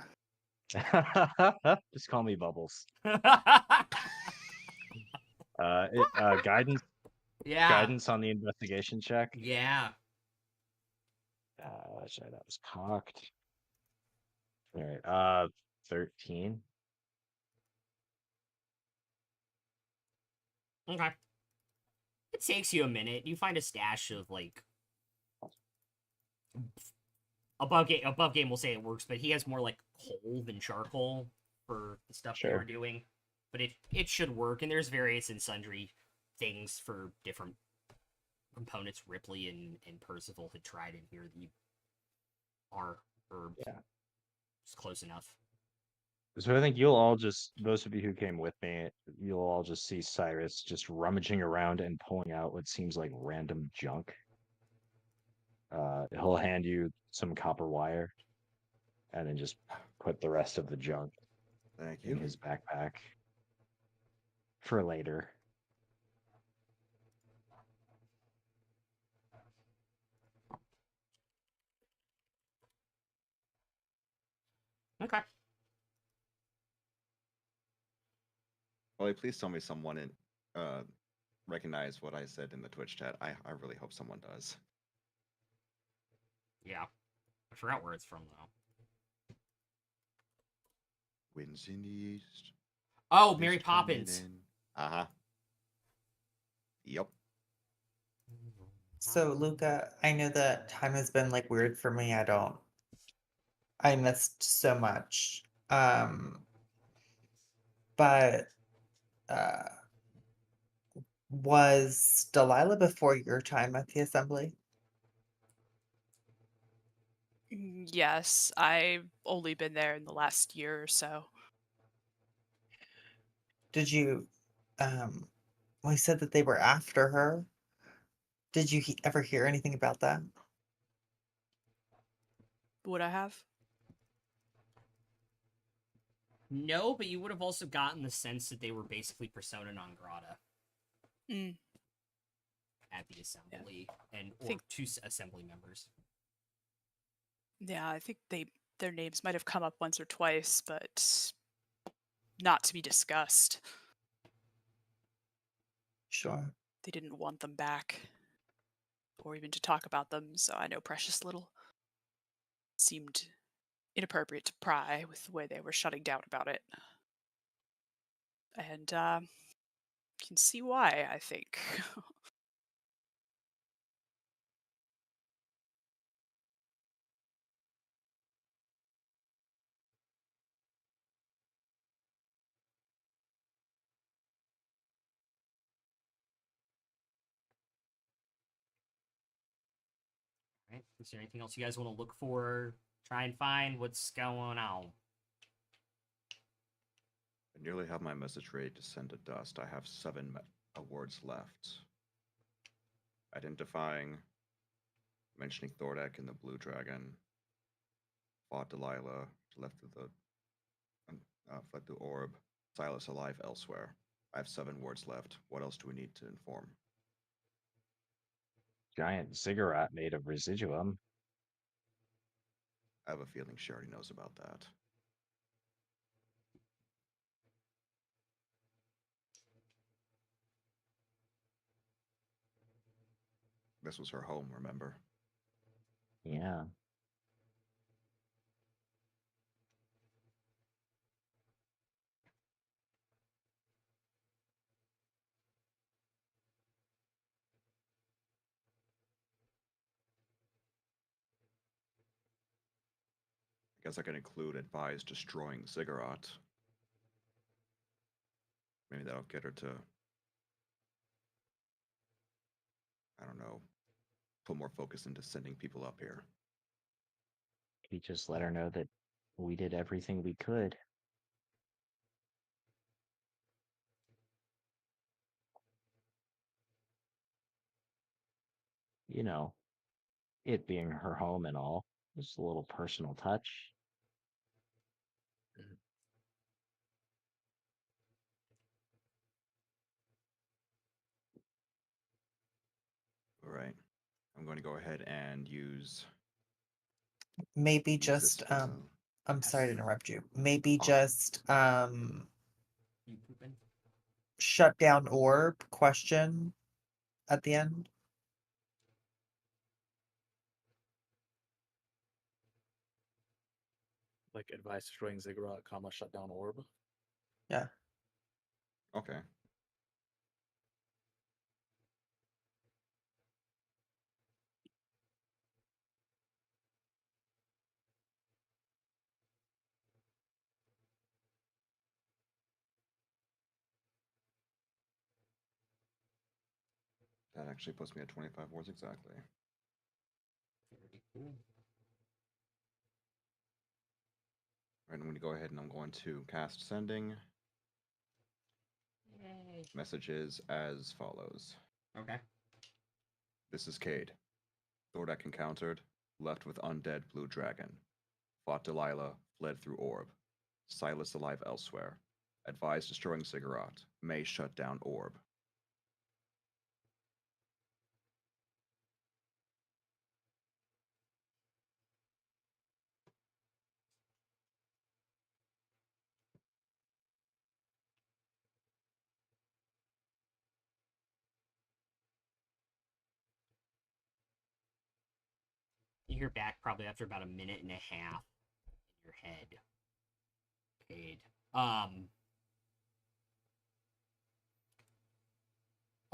Just call me Bubbles. Guidance Yeah. guidance on the investigation check. Yeah. Sorry, that was cocked. All right. 13. Okay. It takes you a minute. You find a stash of like above game will say it works, but he has more like coal than charcoal for the stuff they Sure. were doing. But it should work, and there's various and sundry things for different components Ripley and Percival had tried in here that are herbs. Yeah. It's close enough. So I think you'll all just, those of you who came with me, you'll all just see Cyrus just rummaging around and pulling out what seems like random junk. He'll hand you some copper wire and then just put the rest of the junk Thank in you. his backpack for later. Okay. Ollie, please tell me someone in recognize what I said in the Twitch chat. I really hope someone does. Yeah. I forgot where it's from though. Winds in the east. Oh, Mary mist coming Poppins. in. Uh-huh. Yep. So, Luca, I know that time has been like weird for me. I missed so much. But was Delilah before your time at the assembly? Yes, I've only been there in the last year or so. Did you, well, you said that they were after her. Did you ever hear anything about that? Would I have? No, but you would have also gotten the sense that they were basically persona non grata Mm. at the assembly or Think- two assembly members. Yeah, I think their names might have come up once or twice, but not to be discussed. Sure. They didn't want them back, or even to talk about them, so I know precious little. Seemed inappropriate to pry with the way they were shutting down about it. And can see why, I think. Right? Is there anything else you guys want to look for? Try and find what's going on. I nearly have my message ready to send to Dust. I have 7 awards left. Identifying, mentioning Thordak and the Blue Dragon, fought Delilah, left the orb, Silas alive elsewhere. I have 7 words left. What else do we need to inform? Giant ziggurat made of residuum. I have a feeling she already knows about that. This was her home, remember? Yeah. I guess I can include advise destroying Ziggurat. Maybe that'll get her to, I don't know, put more focus into sending people up here. We just let her know that we did everything we could. You know, it being her home and all. Just a little personal touch. All right. I'm going to go ahead and use Maybe this, just I'm sorry to Yes. interrupt you. Maybe Oh. just You pooping? shut down orb question at the end. Like advice destroying ziggurat, shut down orb. Yeah. Okay. That actually puts me at 25 words exactly. Very cool. Right, I'm going to go ahead and I'm going to cast sending. Yay. Messages as follows. Okay. This is Cade. Thordak encountered, left with undead blue dragon. Fought Delilah, fled through orb. Silas alive elsewhere. Advised destroying Ziggurat. May shut down orb. You hear back probably after about a minute and a half in your head. Paid. I'll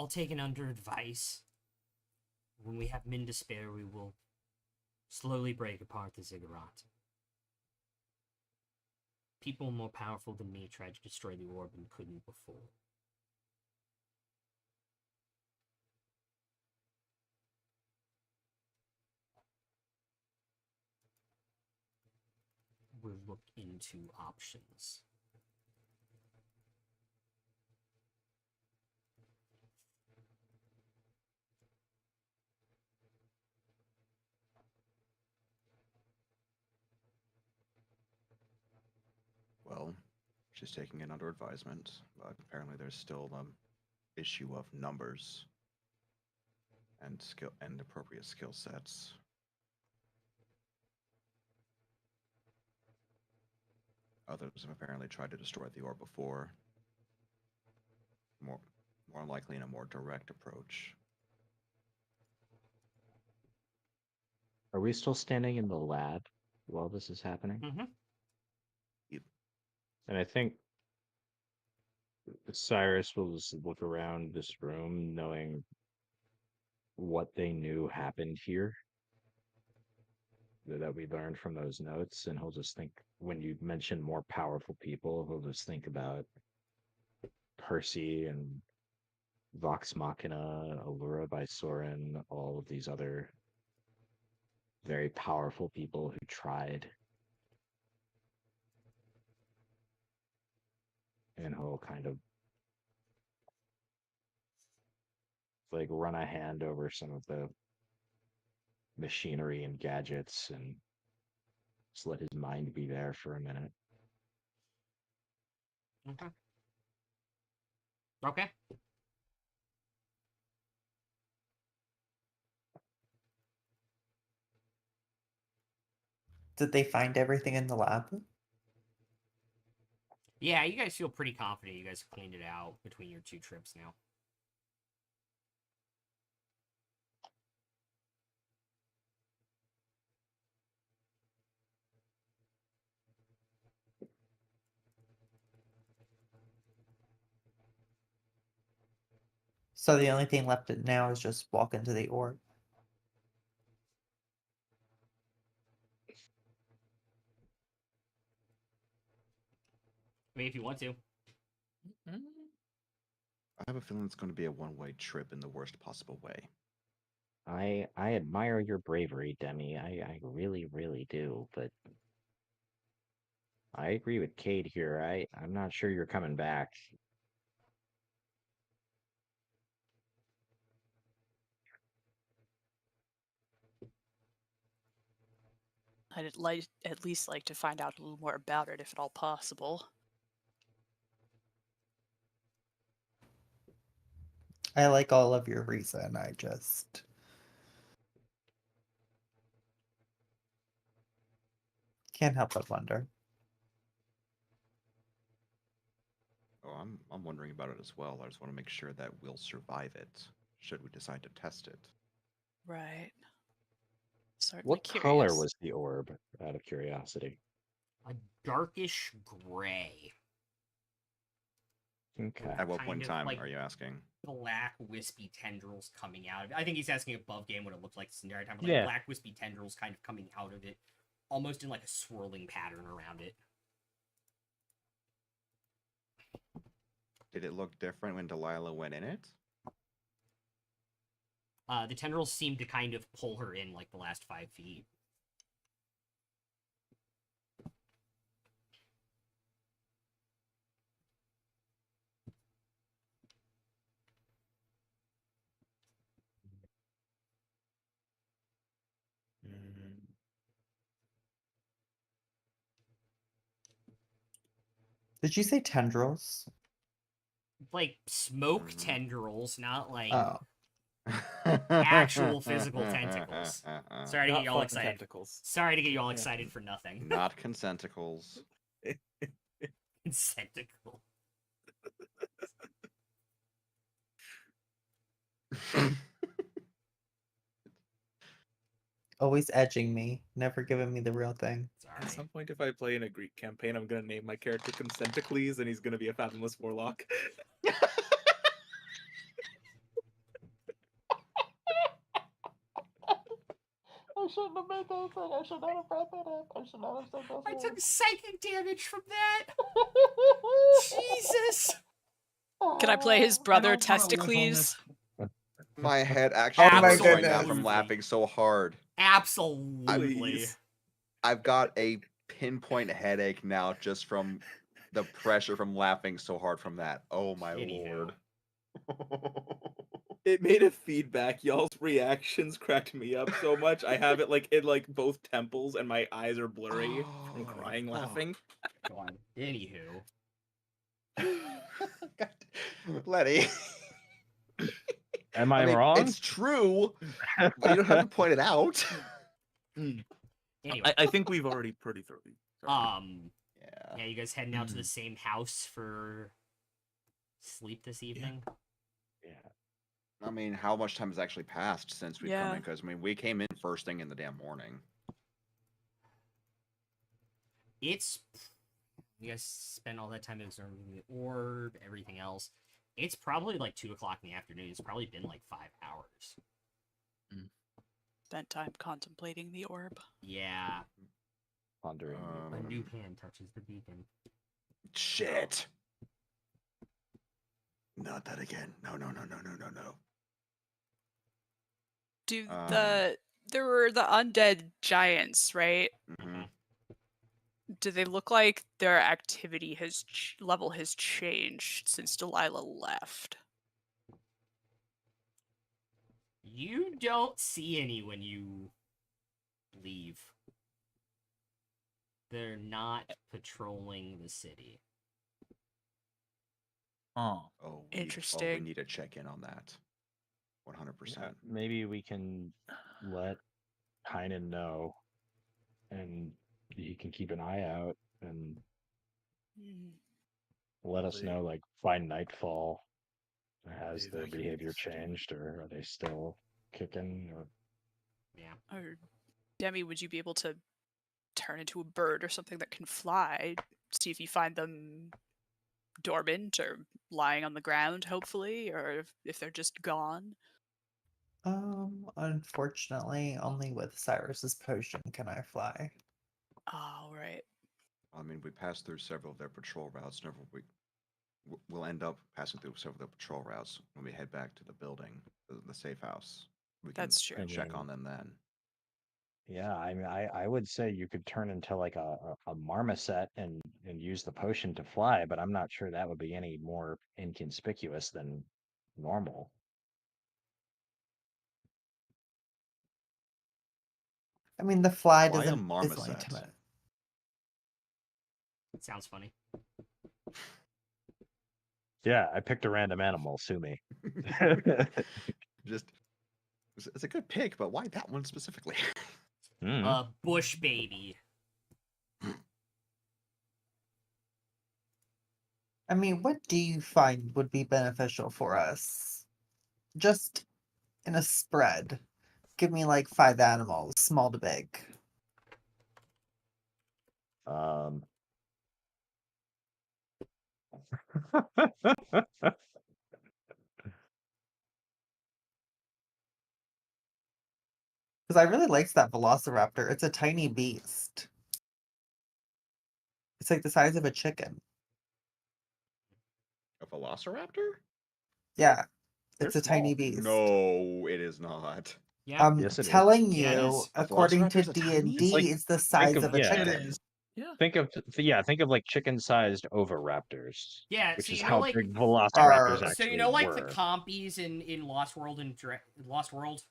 take it under advice. When we have men to spare, we will slowly break apart the ziggurat. People more powerful than me tried to destroy the orb and couldn't before. We'll look into options. Well, she's taking it under advisement, but apparently there's still issue of numbers and skill and appropriate skill sets. Others have apparently tried to destroy the orb before. More likely in a more direct approach. Are we still standing in the lab while this is happening? Mm-hmm. And I think Cyrus will just look around this room, knowing what they knew happened here that we learned from those notes, and he'll just think when you mention more powerful people, he'll just think about Percy and Vox Machina, Allura by Soren, all of these other very powerful people who tried. And he'll kind of like run a hand over some of the machinery and gadgets and just let his mind be there for a minute. Okay. Okay. Did they find everything in the lab? Yeah, you guys feel pretty confident you guys cleaned it out between your 2 trips now. So the only thing left now is just walk into the orb. I mean, if you want to. I have a feeling it's going to be a one-way trip in the worst possible way. I admire your bravery, Demi. I really, really do, but I agree with Cade here. I'm not sure you're coming back. I'd at least like to find out a little more about it, if at all possible. I like all of your reason. I just can't help but wonder. Oh, I'm wondering about it as well. I just want to make sure that we'll survive it, should we decide to test it. Right. Certainly What curious. color was the orb, out of curiosity? A darkish gray. Okay. At what Kind point in of time like are you asking? Black wispy tendrils coming out of it. I think he's asking above game what it looked like this entire time. But like Yeah. black wispy tendrils kind of coming out of it, almost in like a swirling pattern around it. Did it look different when Delilah went in it? The tendrils seem to kind of pull her in like the last 5 feet. Did you say tendrils? Like smoke tendrils, not like Oh. actual physical tentacles. Sorry to Not get y'all fun excited. tentacles. Sorry to get y'all excited for nothing. Not consenticles. Consenticle. Always edging me, never giving me the real thing. At some point, if I play in a Greek campaign, I'm gonna name my character Consenticles, and he's gonna be a fathomless warlock. I shouldn't have made that thing. I should not have brought that up. I should not have said those I words. took psychic damage from that. Jesus. Can I play his brother don't wanna live on Testicles? My head actually Oh my hurts right now goodness. from laughing so hard. Absolutely. Please. I've got a pinpoint headache now just from the pressure from laughing so hard from that. Oh my Anywho. lord. It made a feedback. Y'all's reactions cracked me up so much. I have it like in like both temples, and my eyes are blurry from crying, laughing. Go on. Anywho. God. Letty. Am I, mean, wrong? It's true, but you don't have to point it out. Anyway. I think we've already pretty thoroughly. Yeah, you guys heading out to the same house for sleep this evening? Yeah. I mean, how much time has actually passed since we've come Yeah. in? Because, I mean, we came in first thing in the damn morning. It's You guys spend all that time observing the orb, everything else. It's probably like 2 o'clock in the afternoon. It's probably been like 5 hours. Spent time contemplating the orb. Yeah. Pondering. A new hand touches the beacon. Shit. Not that again. No. Do Um, there were the undead giants, right? Mhm. Do they look like their activity level has changed since Delilah left? You don't see any when you leave. They're not patrolling the city. Oh. Oh, we Interesting. need to check in on that. 100%. Maybe we can let Kynan know, and he can keep an eye out and let us They- know, like, by nightfall, has They've their behavior used- changed, or are they still kicking? Or Yeah. Or Demi, would you be able to turn into a bird or something that can fly? See if you find them dormant or lying on the ground, hopefully, or if they're just gone. Unfortunately, only with Cyrus's potion can I fly. Oh, right. I mean, we passed through several of their patrol routes. We'll end up passing through several of their patrol routes when we head back to the building, the safe house. We can That's true. check I on them then. Yeah, I mean, I would say you could turn into like a marmoset and use the potion to fly, but I'm not sure that would be any more inconspicuous than normal. I mean, the fly Why a isn't marmoset? intimate. It sounds funny. Yeah, I picked a random animal. Sue me. Just it's a good pick, but why that one specifically? Hmm. A bush baby. I mean, what do you find would be beneficial for us? Just in a spread. Give me like 5 animals, small to big. Um. Because I really liked that velociraptor. It's a tiny beast. It's like the size of a chicken. A velociraptor? Yeah, They're it's a tiny small. beast. No, it is not. Yeah. I'm Yes, it is. telling Yeah, it you, is. A according to velociraptor's a tiny? D&D, It's like- it's the size of- of a yeah. chicken. It is. Yeah. Think of like chicken-sized oviraptors, Yeah, which so is you know, how like, big velociraptors Arr. actually so you know, like were. the compies in Lost World and Lost World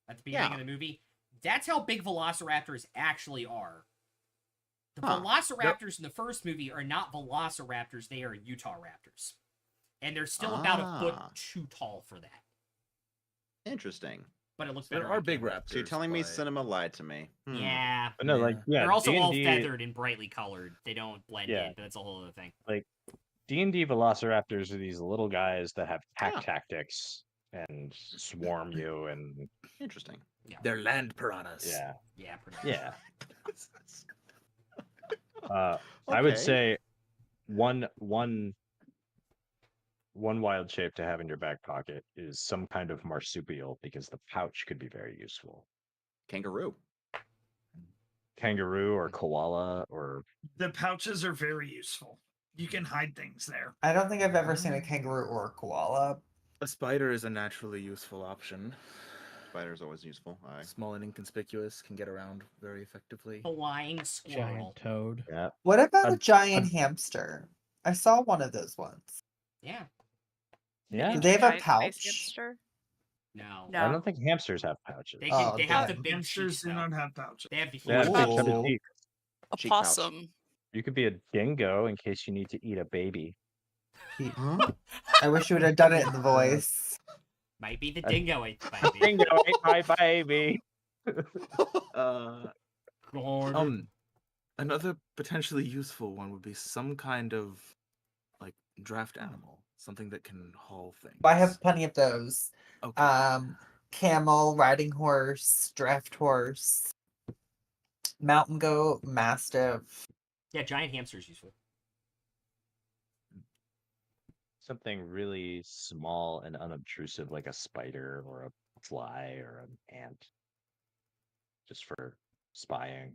at the beginning Yeah. of the movie. That's how big velociraptors actually are. The Huh. velociraptors in the first movie are not velociraptors; they are Utah raptors, and they're still about a foot Ah. too tall for that. Interesting. But it looks There better. are on big camera. raptors. So you're telling me but- cinema lied to me? Yeah, But no, like yeah, they're also all D&D feathered and brightly colored. They don't blend Yeah. in, but that's a whole other thing. D&D velociraptors are these little guys that have pack Yeah. tactics and swarm you, and Interesting. They're land piranhas. yeah, Yeah, pretty much. yeah. I would Okay. say one wild shape to have in your back pocket is some kind of marsupial, because the pouch could be very useful. Kangaroo. Kangaroo or koala or The pouches are very useful. You can hide things there. I don't think I've ever seen a kangaroo or a koala. A spider is a naturally useful option. Spider's always useful. Aye. Small and inconspicuous, can get around very effectively. Flying squirrel. Giant toad. yeah. What about a A- giant hamster? I saw one of those once. Yeah. Yeah. Do they have a Giant space pouch? hamster? No. No. I don't think hamsters have pouches. They, Oh, they have the damn. big Hamsters cheeks, do though. not have pouches. They have the Yeah, huge big cheeks. chubby Ooh. cheeks. A Cheek pouch. possum. You could be a dingo in case you need to eat a baby. Huh? I wish you would have done it in the voice. Might be the A- dingo ate the baby. Dingo ate my baby. Another potentially useful one would be some kind of like draft animal, something that can haul things. I have plenty of those. Okay. Camel, riding horse, draft horse, mountain goat, mastiff. Yeah, giant hamster's useful. something really small and unobtrusive, like a spider or a fly or an ant, just for spying.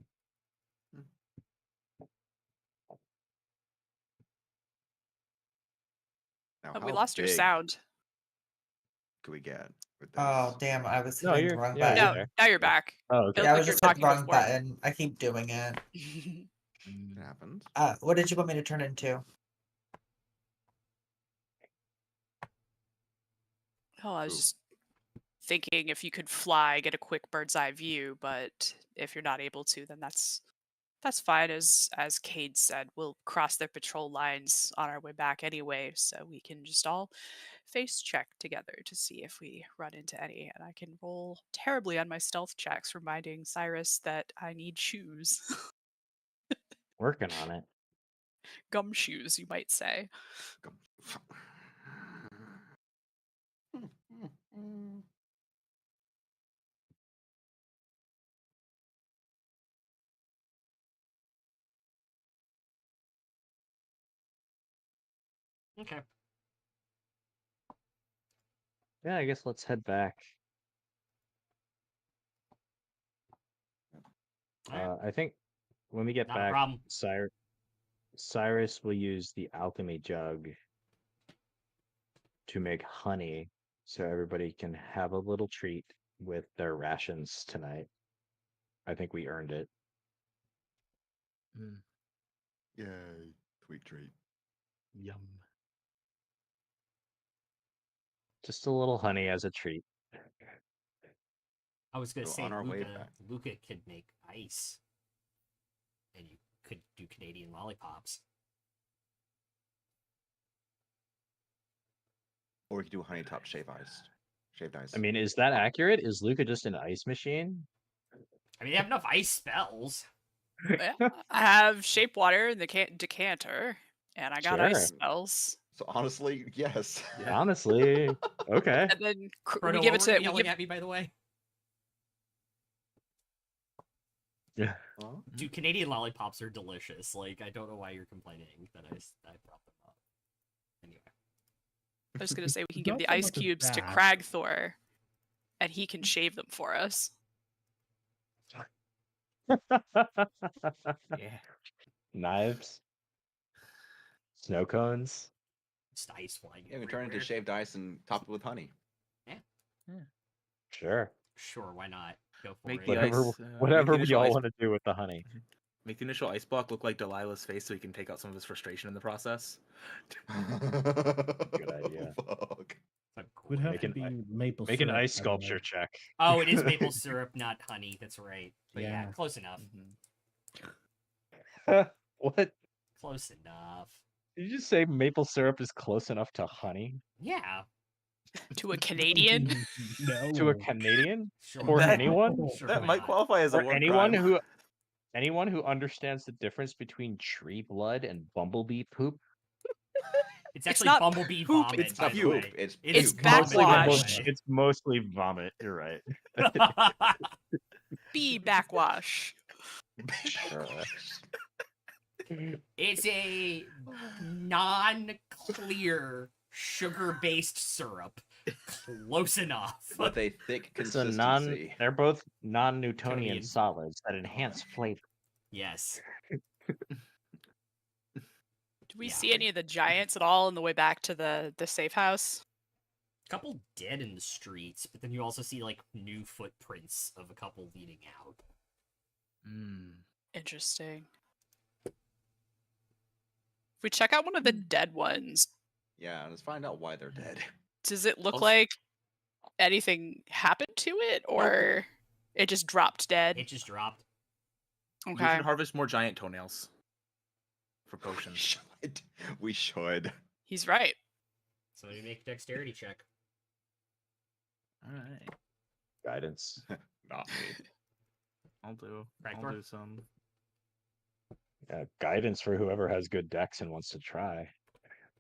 Now, Oh, we how lost your big sound. could we get with this? Oh damn! I was No, hitting the you're wrong yeah, you're button. No, there. now you're back. Oh, It okay. looked Yeah, I like was you were just hitting the talking wrong before. button. I keep doing it. It happens. What did you want me to turn into? Oh, I was Ooh. just thinking if you could fly, get a quick bird's eye view, but if you're not able to, then that's fine. As Cade said, we'll cross their patrol lines on our way back anyway, so we can just all face check together to see if we run into any. And I can roll terribly on my stealth checks, reminding Cyrus that I need shoes. Working on it. Gumshoes, you might say. Okay. Yeah, I guess let's head back. Alright. I think when we get Not a back, problem. Cyrus will use the alchemy jug to make honey, so everybody can have a little treat with their rations tonight. I think we earned it. Yay. Sweet treat. Yum. Just a little honey as a treat. I was gonna So say on our way Luca. back. Luca could make ice, and you could do Canadian lollipops. Or we could do honey top shaved ice. I mean, is that accurate? Is Luca just an ice machine? I mean, they have enough ice spells. Yeah, I have shape water in the decanter, and I got Sure. ice spells. So honestly, yes. Honestly, okay. And then Frodo, we give what it were you to yelling at me, by the way? Yeah. Huh? Dude, Canadian lollipops are delicious. Like, I don't know why you're complaining that I brought them up. Anyway. I was gonna say we can It's give not the so ice much of cubes to that. Cragthor, and he can shave them for us. Yeah. Knives, snow cones. Just ice flying Yeah, we turn it into everywhere. shaved ice and top it with honey. Sure. Sure, why not? Go for Make it. the Whatever, ice, whatever make the we initial all ice- want to do with the honey. Make the initial ice block look like Delilah's face so he can take out some of his frustration in the process. Good idea. Fuck. That's a Would great have to idea. be maple Make an syrup, ice by the way. sculpture check. Oh, it is maple syrup, not honey. That's right. But yeah, Yeah. close enough. What? Close enough. Did you just say maple syrup is close enough to honey? Yeah. To a Canadian? No. To a Canadian? Sure. Or why not? anyone? Sure, That why might not? qualify as a Or war anyone crime. anyone who understands the difference between tree blood and bumblebee poop? It's It's actually not bumblebee poop, vomit, it's by not the poop, way. it's It It's is puke. vomit, Mostly by the backwash. way. It's mostly vomit. You're right. Bee backwash. Sure. It's a non-clear sugar-based syrup. Close enough. With a thick It's a consistency. they're both non-Newtonian Newtonian. solids that enhance flavor. Yes. Do we Yeah. see any of the giants at all on the way back to the safe house? Couple dead in the streets, but then you also see like new footprints of a couple leading out. Interesting. If we check out one of the dead ones, Yeah, let's find out why they're dead. does it look Also- like anything happened to it, or it just dropped dead? It just dropped. We Okay. should harvest more giant toenails for We potions. should. We should. He's right. So you make a dexterity check. All right, Guidance. Not me. I'll do Ragnar? some. Guidance for whoever has good decks and wants to try.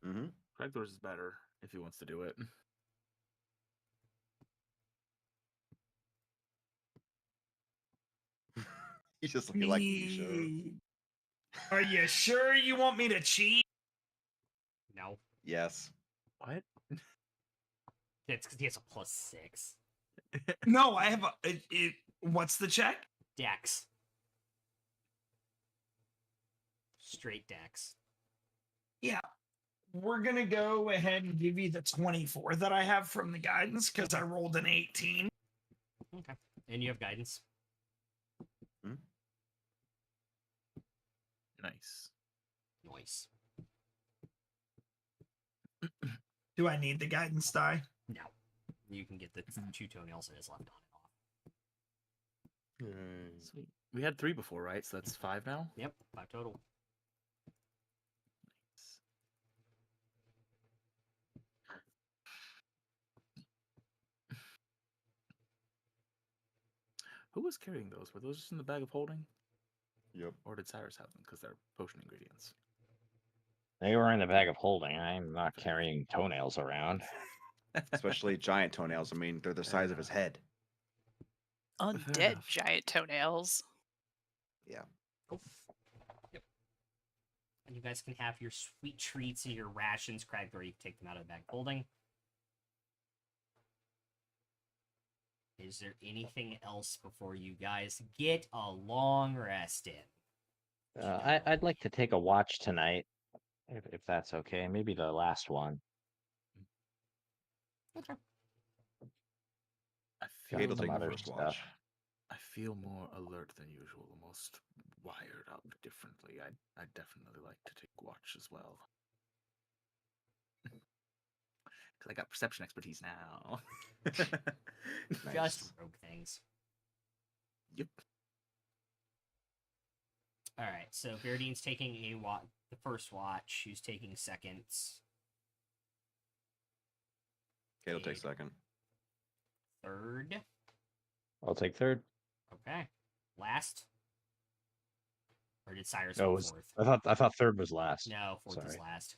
Mm-hmm. Cragthor's is better if he wants to do it. He's just looking like you should. Are you sure you want me to cheat? No. Yes. What? That's because he has a +6. No, I have what's the check? Dex. Straight dex. Yeah. We're going to go ahead and give you the 24 that I have from the guidance because I rolled an 18. Okay. And you have guidance. Nice. Nice. Do I need the guidance die? No. You can get the 2 toenails it is left on and off. Sweet. We had 3 before, right? So that's 5 now? Yep, 5 total. Who was carrying those? Were those just in the bag of holding? Yep. Or did Cyrus have them because they're potion ingredients? They were in the bag of holding. I'm not carrying toenails around. Especially giant toenails. I mean, they're the size of his head. Undead enough. giant toenails. Yeah. Cool. Yep. And you guys can have your sweet treats and your rations, Cragthor. You can take them out of the bag of holding. Is there anything else before you guys get a long rest in? I'd like to take a watch tonight, if that's okay. Maybe the last one. Okay. I Got Kate will some take the other first stuff. watch. I feel more alert than usual, almost wired up differently. I'd definitely like to take watch as well. Because I got perception expertise now. Just rogue things. Yep. All right, so Verdine's taking the first watch. Who's taking seconds? Kate will take Cade. second. Third. I'll take third. Okay. Last. Or did Cyrus No, go it was, fourth? I thought third was last. No, fourth is Sorry. last.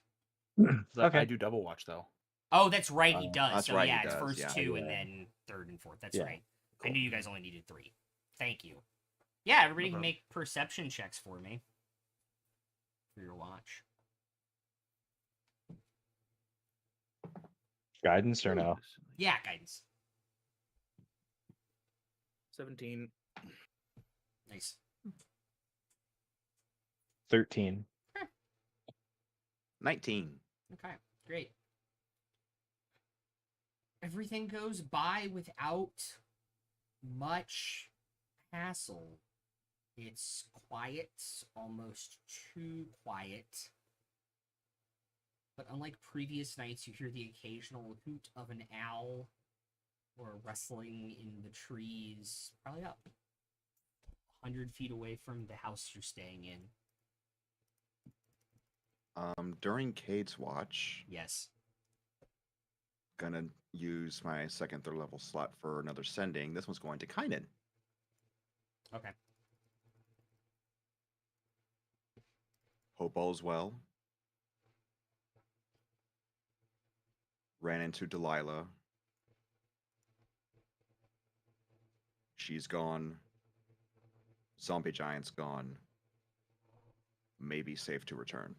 Okay. I do double watch though. Oh, that's right, he Oh, does. that's So right, he yeah, it's does, first yeah. 2 and Yeah. then third and fourth. That's Yeah. right. I knew you guys only needed 3. Thank you. Yeah, everybody can problem. make perception checks for me. For your watch. Guidance or no? Yeah, guidance. 17. Nice. 13. 19. Okay, great. Everything goes by without much hassle. It's quiet, almost too quiet. But unlike previous nights, you hear the occasional hoot of an owl or rustling in the trees, probably up 100 feet away from the house you're staying in. During Cade's watch, Yes. gonna use my second, third level slot for another sending. This one's going to Kynan. Okay. Hope all's well. Ran into Delilah. She's gone. Zombie giant's gone. Maybe safe to return.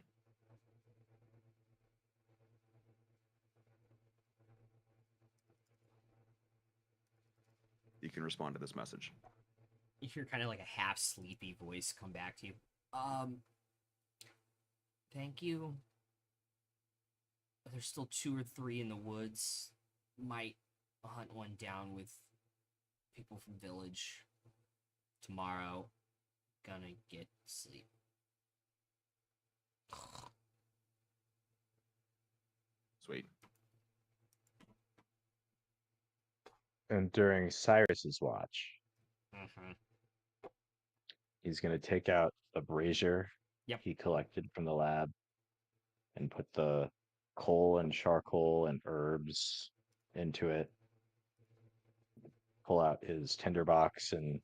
You can respond to this message. You hear kind of like a half sleepy voice come back to you. Thank you. There's still 2 or 3 in the woods. Might hunt one down with people from village tomorrow. Gonna get sleep. Sweet. And during Cyrus's watch, Mm-hmm. he's going to take out a brazier Yep. he collected from the lab and put the coal and charcoal and herbs into it. Pull out his tinderbox and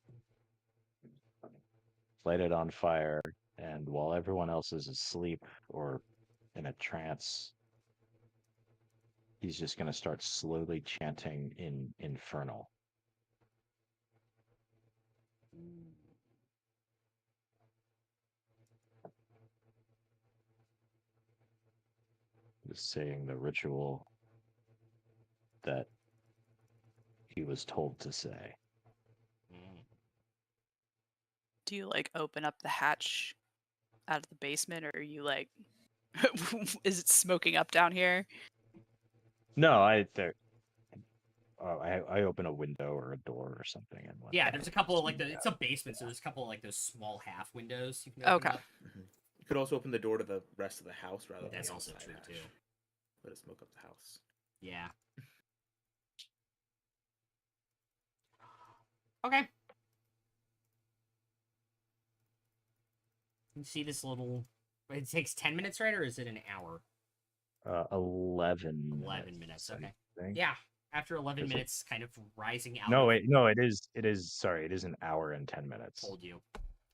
light it on fire. And while everyone else is asleep or in a trance, he's just going to start slowly chanting in Infernal. saying the ritual that he was told to say. Mm. Do you like open up the hatch out of the basement, or are you like, is it smoking up down here? No, I open a window or a door or something and let Yeah, the there's a couple of like steam it's a basement, so there's a couple of like those small half windows you can open Okay. up. You could also open the door to the rest of the house rather than That's the also outside true hatch. too. Let it smoke up the house. Yeah. Okay. You see this little. It takes 10 minutes, right, or is it an hour? 11 11 minutes. I Okay. think. Yeah. After 11 Is it- minutes, kind of rising out. No, of- wait, no, it is. Sorry, it is an hour and 10 minutes. Told you.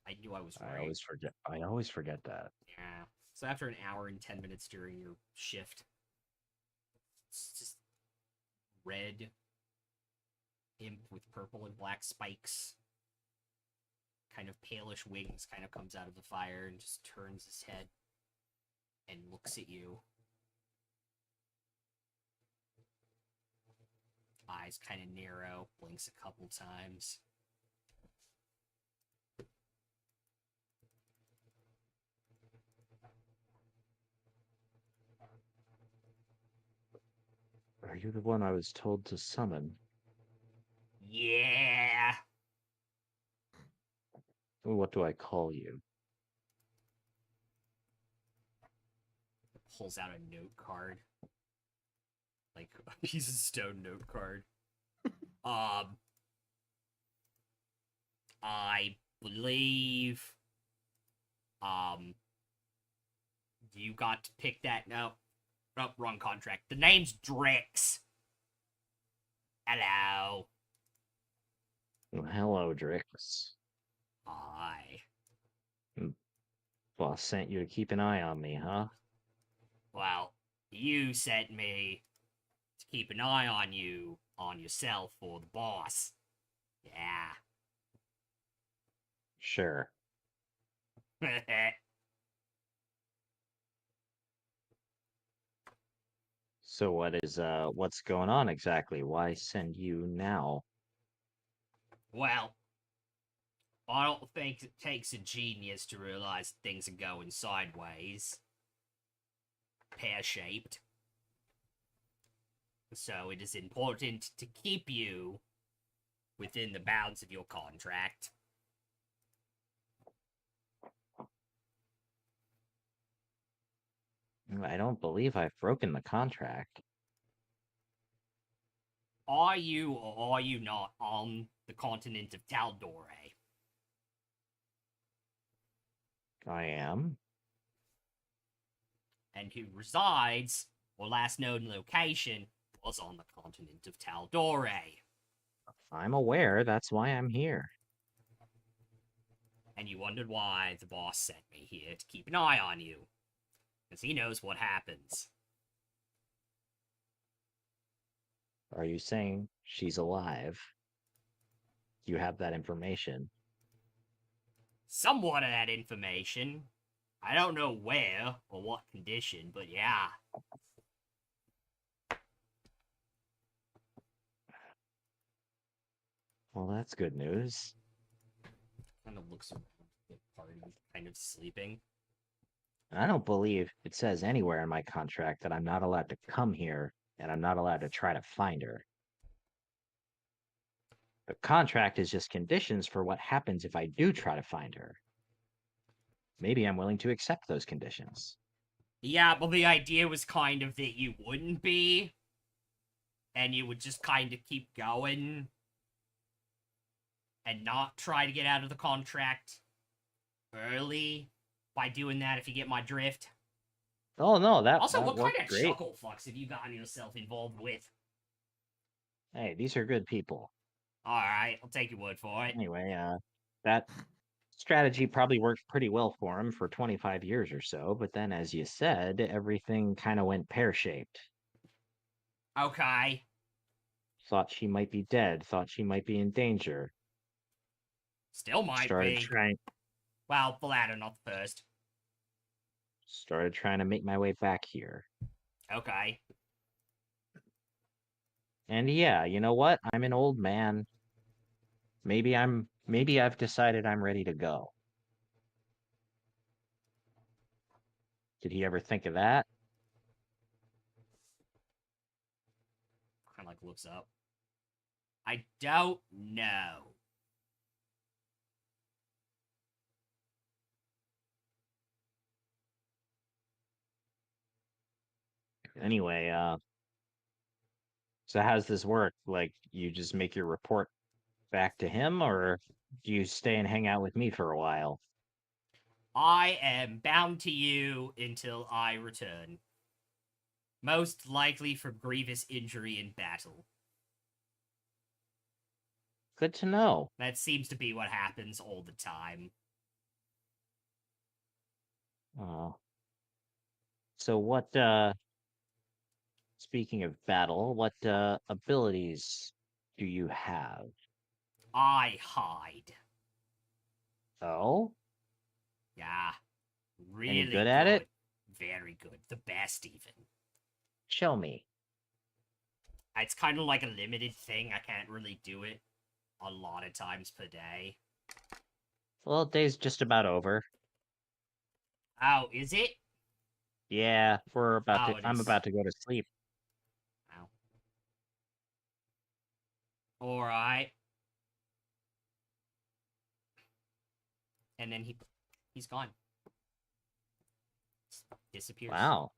I knew I was I right. always forget. I always forget that. Yeah. So after an hour and 10 minutes during your shift, it's just red imp with purple and black spikes, kind of palish wings, kind of comes out of the fire and just turns his head and looks at you. Eyes kind of narrow, blinks a couple times. Are you the one I was told to summon? Yeah. What do I call you? Pulls out a note card. Like a piece of stone note card. I believe you got to pick that. No, wrong contract. The name's Drix. Hello. Well, hello, Drix. Hi. Boss sent you to keep an eye on me, huh? Well, you sent me to keep an eye on you, on yourself, for the boss. Yeah. Sure. So what's going on exactly? Why send you now? Well, I don't think it takes a genius to realize things are going sideways. Pear-shaped. So it is important to keep you within the bounds of your contract. I don't believe I've broken the contract. Are you or are you not on the continent of Taldore? I am. And who resides, or last known location, was on the continent of Taldore. I'm aware, that's why I'm here. And you wondered why the boss sent me here to keep an eye on you. Because he knows what happens. Are you saying she's alive? You have that information. Somewhat of that information. I don't know where or what condition, but yeah. Well, that's good news. Kind of looks around the party, kind of sleeping. I don't believe it says anywhere in my contract that I'm not allowed to come here and I'm not allowed to try to find her. The contract is just conditions for what happens if I do try to find her. Maybe I'm willing to accept those conditions. Yeah, but the idea was kind of that you wouldn't be. And you would just kind of keep going. And not try to get out of the contract early by doing that, if you get my drift. Oh no, that Also, that what kind worked of great. chuckle fucks have you gotten yourself involved with? Hey, these are good people. Alright, I'll take your word for it. Anyway, that strategy probably worked pretty well for him for 25 years or so, but then as you said, everything kind of went pear-shaped. Okay. Thought she might be dead, thought she might be in danger. Still might Started be. trying Well, the latter, not the first. started trying to make my way back here. Okay. And yeah, you know what? I'm an old man. Maybe I've decided I'm ready to go. Did he ever think of that? Kind of like looks up. I don't know. Anyway, so how's this work? Like, you just make your report back to him, or do you stay and hang out with me for a while? I am bound to you until I return. Most likely for grievous injury in battle. Good to know. That seems to be what happens all the time. So what, speaking of battle, what abilities do you have? I hide. Oh? Yeah. Really good at it? Very good. The best, even. Show me. It's kind of like a limited thing. I can't really do it a lot of times per day. Well, day's just about over. Oh, is it? Yeah, Oh, it I'm is. about to go to sleep. Wow. Alright. And then he's gone. Disappears. Wow.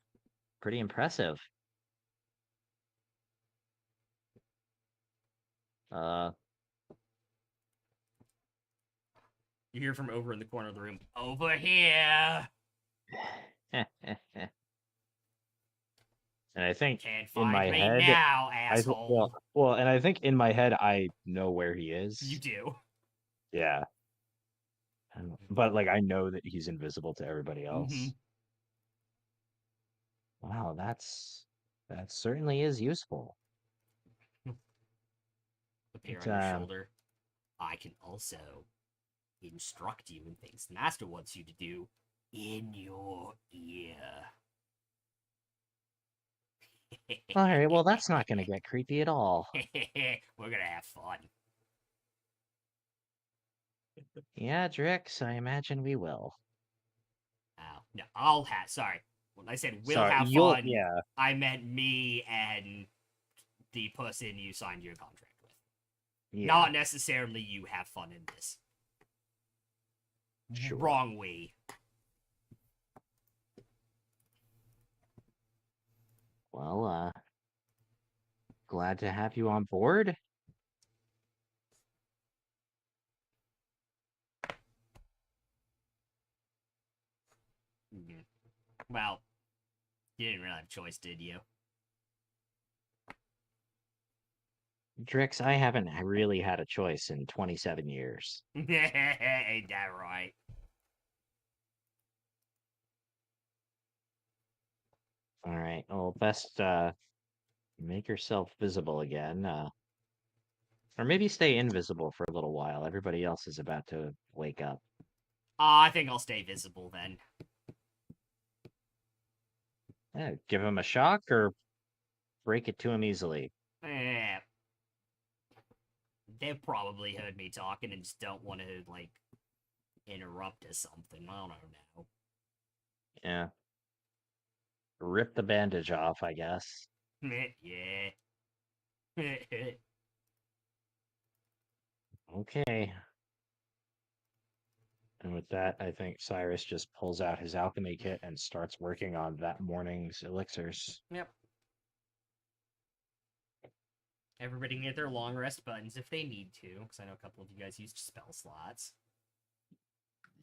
Pretty impressive. You hear from over in the corner of the room. Over here! And I think Can't in find my me head, now, asshole. well, and I think in my head I know where he is. You do. Yeah. But like I know that he's invisible to everybody else. Mhm. Wow, that certainly is useful. Appear But, on your shoulder. I can also instruct you in things the master wants you to do in your ear. All right, well that's not going to get creepy at all. We're gonna have fun. Yeah, Drix, I imagine we will. Oh, no, I'll have. Sorry, when I said we'll Sorry, have you'll- fun, yeah. I meant me and the person you signed your contract with. Yeah. Not necessarily you have fun in this. Sure. Wrong way. Well, glad to have you on board. Mhm. Well, you didn't really have a choice, did you? Drix, I haven't really had a choice in 27 years. Ain't that right? All right. Well, best make yourself visible again. Or maybe stay invisible for a little while. Everybody else is about to wake up. I think I'll stay visible then. Yeah, give him a shock or break it to him easily. Eh. They've probably heard me talking and just don't want to, like, interrupt or something. I don't know. Yeah. Rip the bandage off, I guess. Yeah. Okay. And with that, I think Cyrus just pulls out his alchemy kit and starts working on that morning's elixirs. Yep. Everybody can get their long rest buttons if they need to, because I know a couple of you guys used spell slots.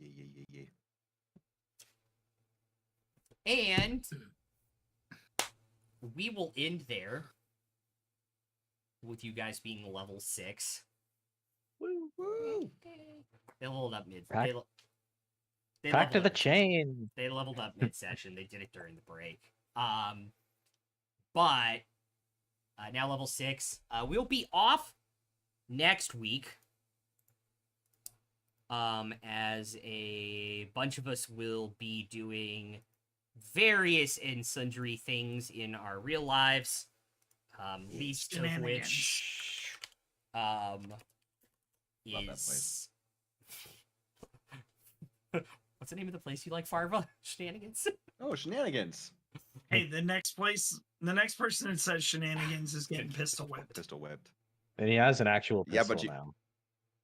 Yeah. And we will end there with you guys being level 6. Woo woo. They leveled up mid. Back- They Back to leveled the up mid-session. chain. They leveled up mid-session. They did it during the break. But now level 6. We'll be off next week. As a bunch of us will be doing various and sundry things in our real lives. Least of which Love that is what's the name of the place you like, Farva? Shenanigans? Oh, shenanigans. Hey, the next person that says shenanigans is getting pistol whipped. Pistol whipped. And he has an actual Yeah, pistol but you- now.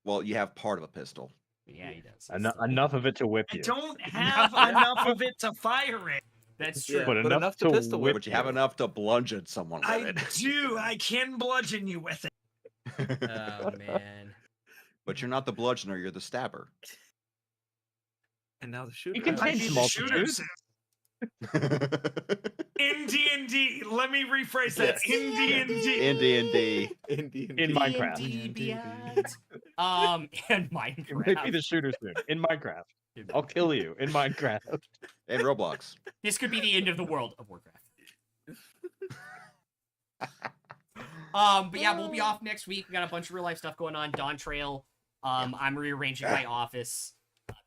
Well, you have part of a pistol. Yeah, he does. Enough of it to whip I you. don't have enough of it to fire it. That's Yeah, true. But but enough enough to to pistol whip whip. But you have enough to bludgeon someone with I it. do. I can bludgeon you with it. Oh man. But you're not the bludgeoner, you're the stabber. And now the shooter. You can I change need the the shooter multitude. suit. In D&D, let me rephrase that. Yes. In D&D. In D&D. In Minecraft. D&D D&D. Beyond. And Maybe Minecraft. the shooter soon. In Minecraft. I'll kill you in Minecraft. And Roblox. This could be the end of the world of Warcraft. But yeah, we'll be off next week. We got a bunch of real life stuff going on. Dawn Trail. I'm rearranging my office.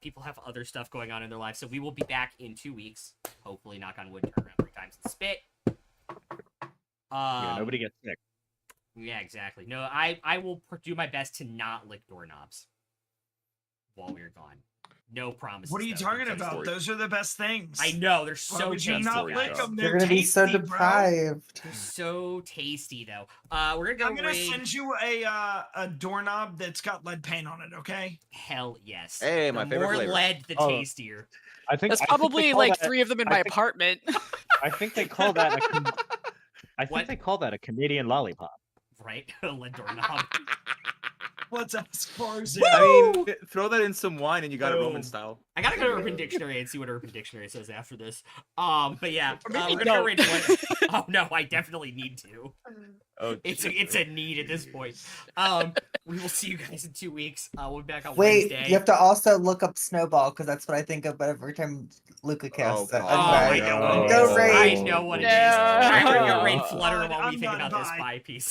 People have other stuff going on in their lives, so we will be back in 2 weeks. Hopefully, knock on wood, turn around 3 times and spit. Yeah, nobody gets sick. Yeah, exactly. No, I will do my best to not lick doorknobs while we're gone. No promises. What are you though, talking because- about? Those are the best things. I know they're Why so would you tasty. not for lick you. them? You're They're gonna be so tasty, bro. deprived. They're so tasty though. We're gonna I'm go gonna raid. send you a doorknob that's got lead paint on it. Okay. Hell yes. Hey, the my favorite more flavor. lead, the Oh. tastier. I think That's I think they probably call like that- 3 of them in I my think- apartment. I think they call that I What? think they call that a Canadian lollipop. Right? A lead doorknob. What's up, Sparzen? I mean, throw that in some wine and you got it Roman Boom. style. I gotta go to Urban Dictionary and see what Urban Dictionary says after this. But yeah, Or maybe we're gonna no. raid one. Oh no, I definitely need to. Oh, It's a need at this point. We will see you guys in 2 weeks. We'll be back on Wait, Wednesday. you have to also look up Snowball because that's what I think of every time Luca casts it. God. I Anyway, know what it Go is. raid. I know what it is. Yeah. I'm gonna Oh, raid Flutter while we I'm think not about this buying. spy piece.